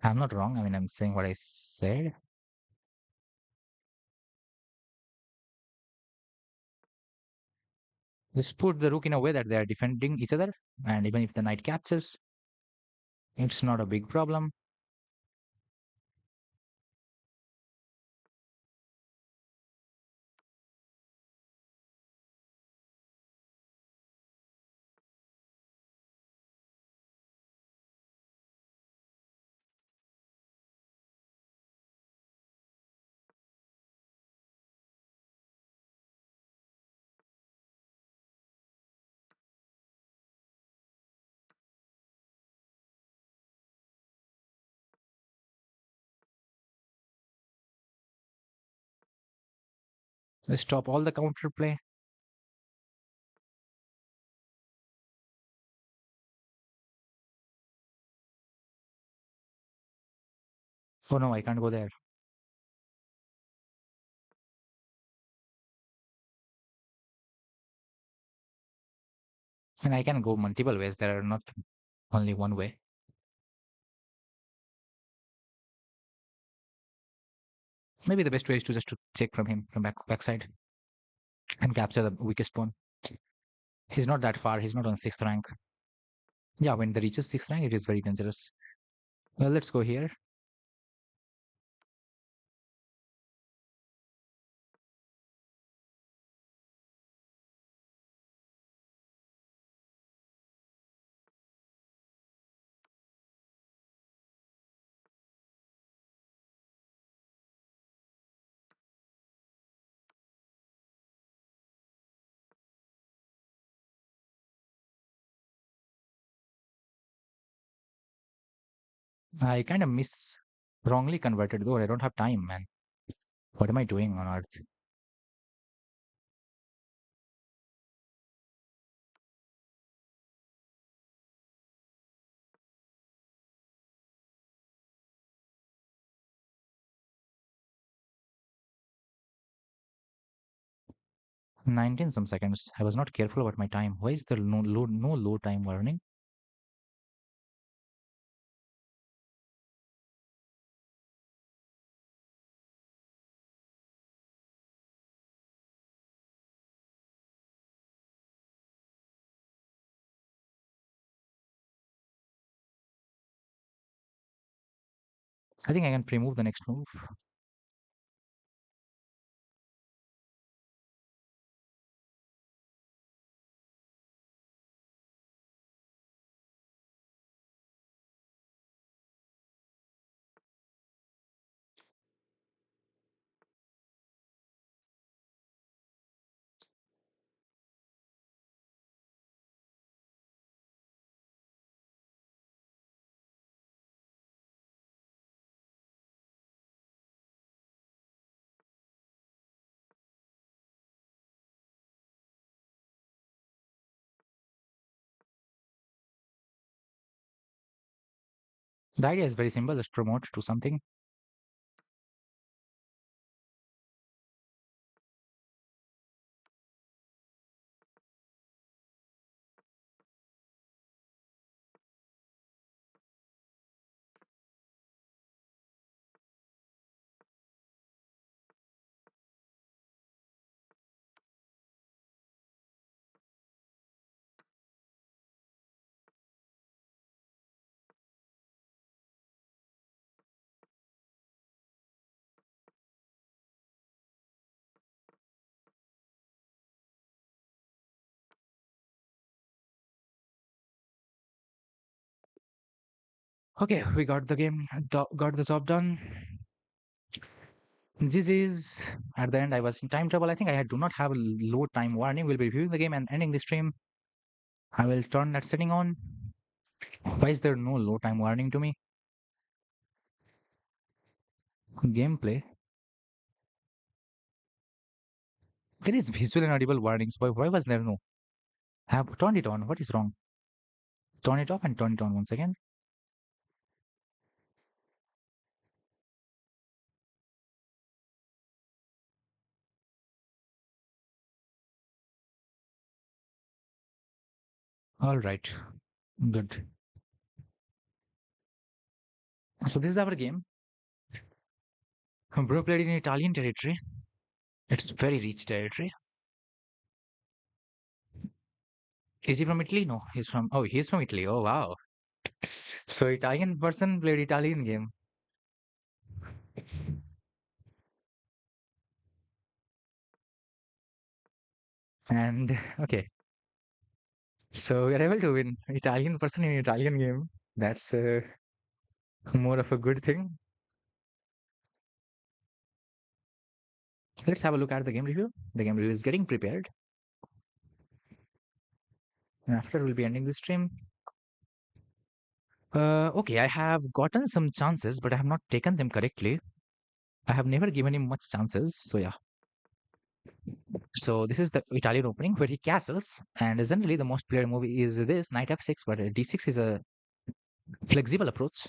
I'm not wrong. I mean, I'm saying what I said. Just put the rook in a way that they are defending each other, and even if the knight captures, it's not a big problem. Let's stop all the counter play. Oh no, I can't go there. And I can go multiple ways. There are not only one way. Maybe the best way is to just to check from him from backside and capture the weakest pawn. He's not that far. He's not on sixth rank. Yeah, when they reaches sixth rank, it is very dangerous. Well, let's go here. I kind of miss wrongly converted though. I don't have time, man. What am I doing on earth? 19 some seconds. I was not careful about my time. Why is there no low time warning? I think I can pre-move the next move. The idea is very simple. Just promote to something. Okay, we got the game, got the job done. This is at the end. I was in time trouble. I think I do not have a load time warning. We'll be reviewing the game and ending the stream. I will turn that setting on. Why is there no load time warning to me? Gameplay. There is visual and audible warnings. Why was there no? I have turned it on. What is wrong? Turn it off and turn it on once again. All right. Good. So this is our game. Bro played in Italian territory. It's very rich territory. Is he from Italy? No, he's from. Oh, he's from Italy. Oh, wow. So Italian person played Italian game. And okay, so we are able to win Italian person in Italian game. That's more of a good thing. Let's have a look at the game review. The game review is getting prepared. And after we'll be ending the stream. Okay, I have gotten some chances, but I have not taken them correctly. I have never given him much chances. So yeah. So this is the Italian opening where he castles, and generally the most played move is this knight f6, but d6 is a flexible approach.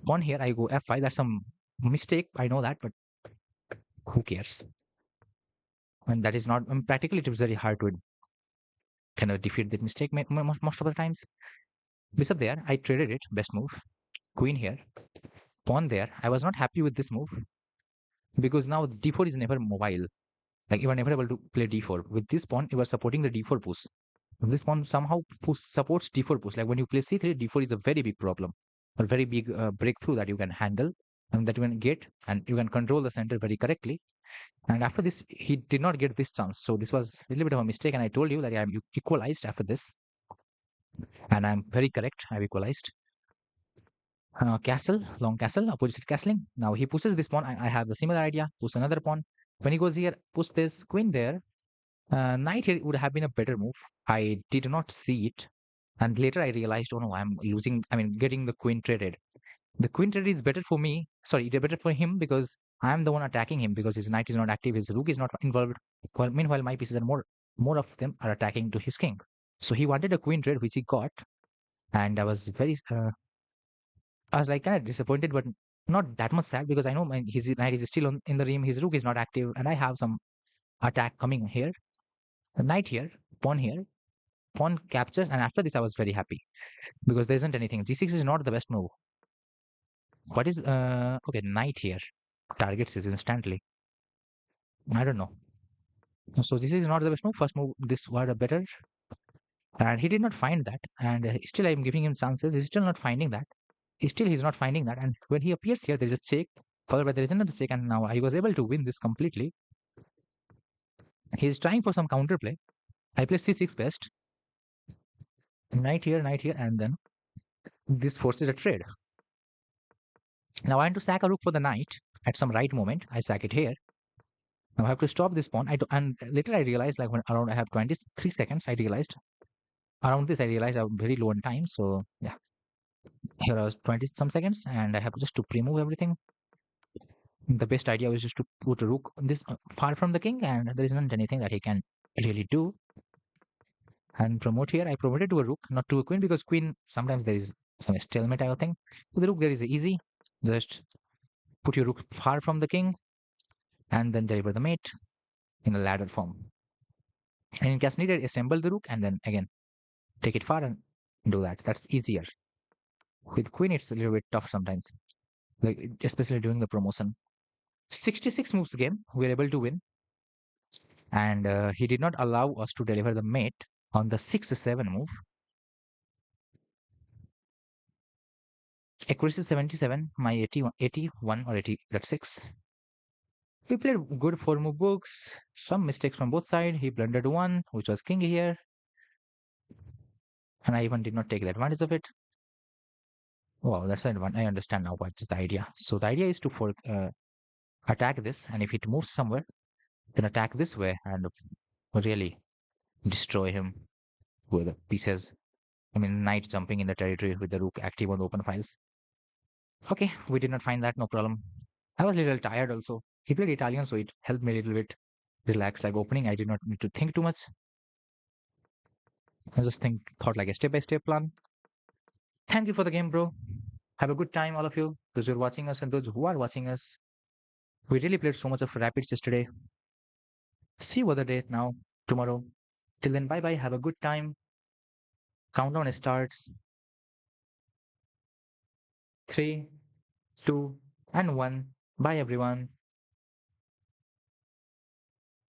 On here I go f5. That's some mistake. I know that, but who cares? And that is not practically. It was very hard to kind of defeat that mistake most of the times. Bishop there, I traded it. Best move. Queen here. Pawn there. I was not happy with this move because now d4 is never mobile. Like you are never able to play d4. With this pawn, you are supporting the d4 push. This pawn somehow supports d4 push. Like when you play c3, d4 is a very big problem, a very big breakthrough that you can handle and that you can get, and you can control the center very correctly. And after this, he did not get this chance. So this was a little bit of a mistake. And I told you that I am equalized after this. And I'm very correct. I've equalized. Castle, long castle, opposite castling. Now he pushes this pawn. I have the similar idea. Push another pawn. When he goes here, push this queen there. Knight here would have been a better move. I did not see it. And later I realized, oh no, I'm losing. I mean, getting the queen traded. The queen trade is better for me. Sorry, it's better for him because I am the one attacking him because his knight is not active, his rook is not involved. Well, meanwhile, my pieces are more of them are attacking to his king. So he wanted a queen trade, which he got, and I was like kind of disappointed, but not that much sad because I know his knight is still in the rim, his rook is not active, and I have some attack coming here. A knight here, here, pawn captures, and after this I was very happy because there isn't anything. G6 is not the best move. What is okay? Knight here targets is instantly. I don't know. So this is not the best move. First move, this was a better, and he did not find that. And still, I'm giving him chances. He's still not finding that. Still, he's not finding that. And when he appears here, there's a check, followed by there is another check, and now I was able to win this completely. He's trying for some counterplay. I play c6 best, knight here, and then this forces a trade. Now I want to sack a rook for the knight at some right moment. I sack it here. Now I have to stop this pawn. And later I realized, like when around I have 23 seconds, I realized around this I realized I'm very low on time. So yeah, here I was 20 some seconds, and I have just to pre-move everything. The best idea was just to put a rook this far from the king, and there isn't anything that he can really do. And promote here, I promoted to a rook, not to a queen, because queen sometimes there is some stalemate, I think. With the rook, there is easy. Just put your rook far from the king, and then deliver the mate in a ladder form. And in case needed, assemble the rook, and then again take it far and do that. That's easier. With queen, it's a little bit tough sometimes, like especially during the promotion. 66 moves game, we were able to win, and he did not allow us to deliver the mate on the 6-7 move. Accuracy 77, my 81 or 80.6. We played good 4 move books, some mistakes from both sides. He blundered one, which was king here, and I even did not take advantage of it. Wow, that's an advantage. I understand now what is the idea. So the idea is to attack this, and if it moves somewhere, then attack this way and really destroy him with the pieces. I mean, knight jumping in the territory with the rook active on the open files. Okay, we did not find that, no problem. I was a little tired also. He played Italian, so it helped me a little bit relax. Like opening, I did not need to think too much. I just thought like a step-by-step plan. Thank you for the game, bro. Have a good time, all of you. Those who are watching us and those who are watching us. We really played so much of Rapids yesterday. See you other day now, tomorrow. Till then, bye bye. Have a good time. Countdown starts. 3, 2, and 1. Bye, everyone.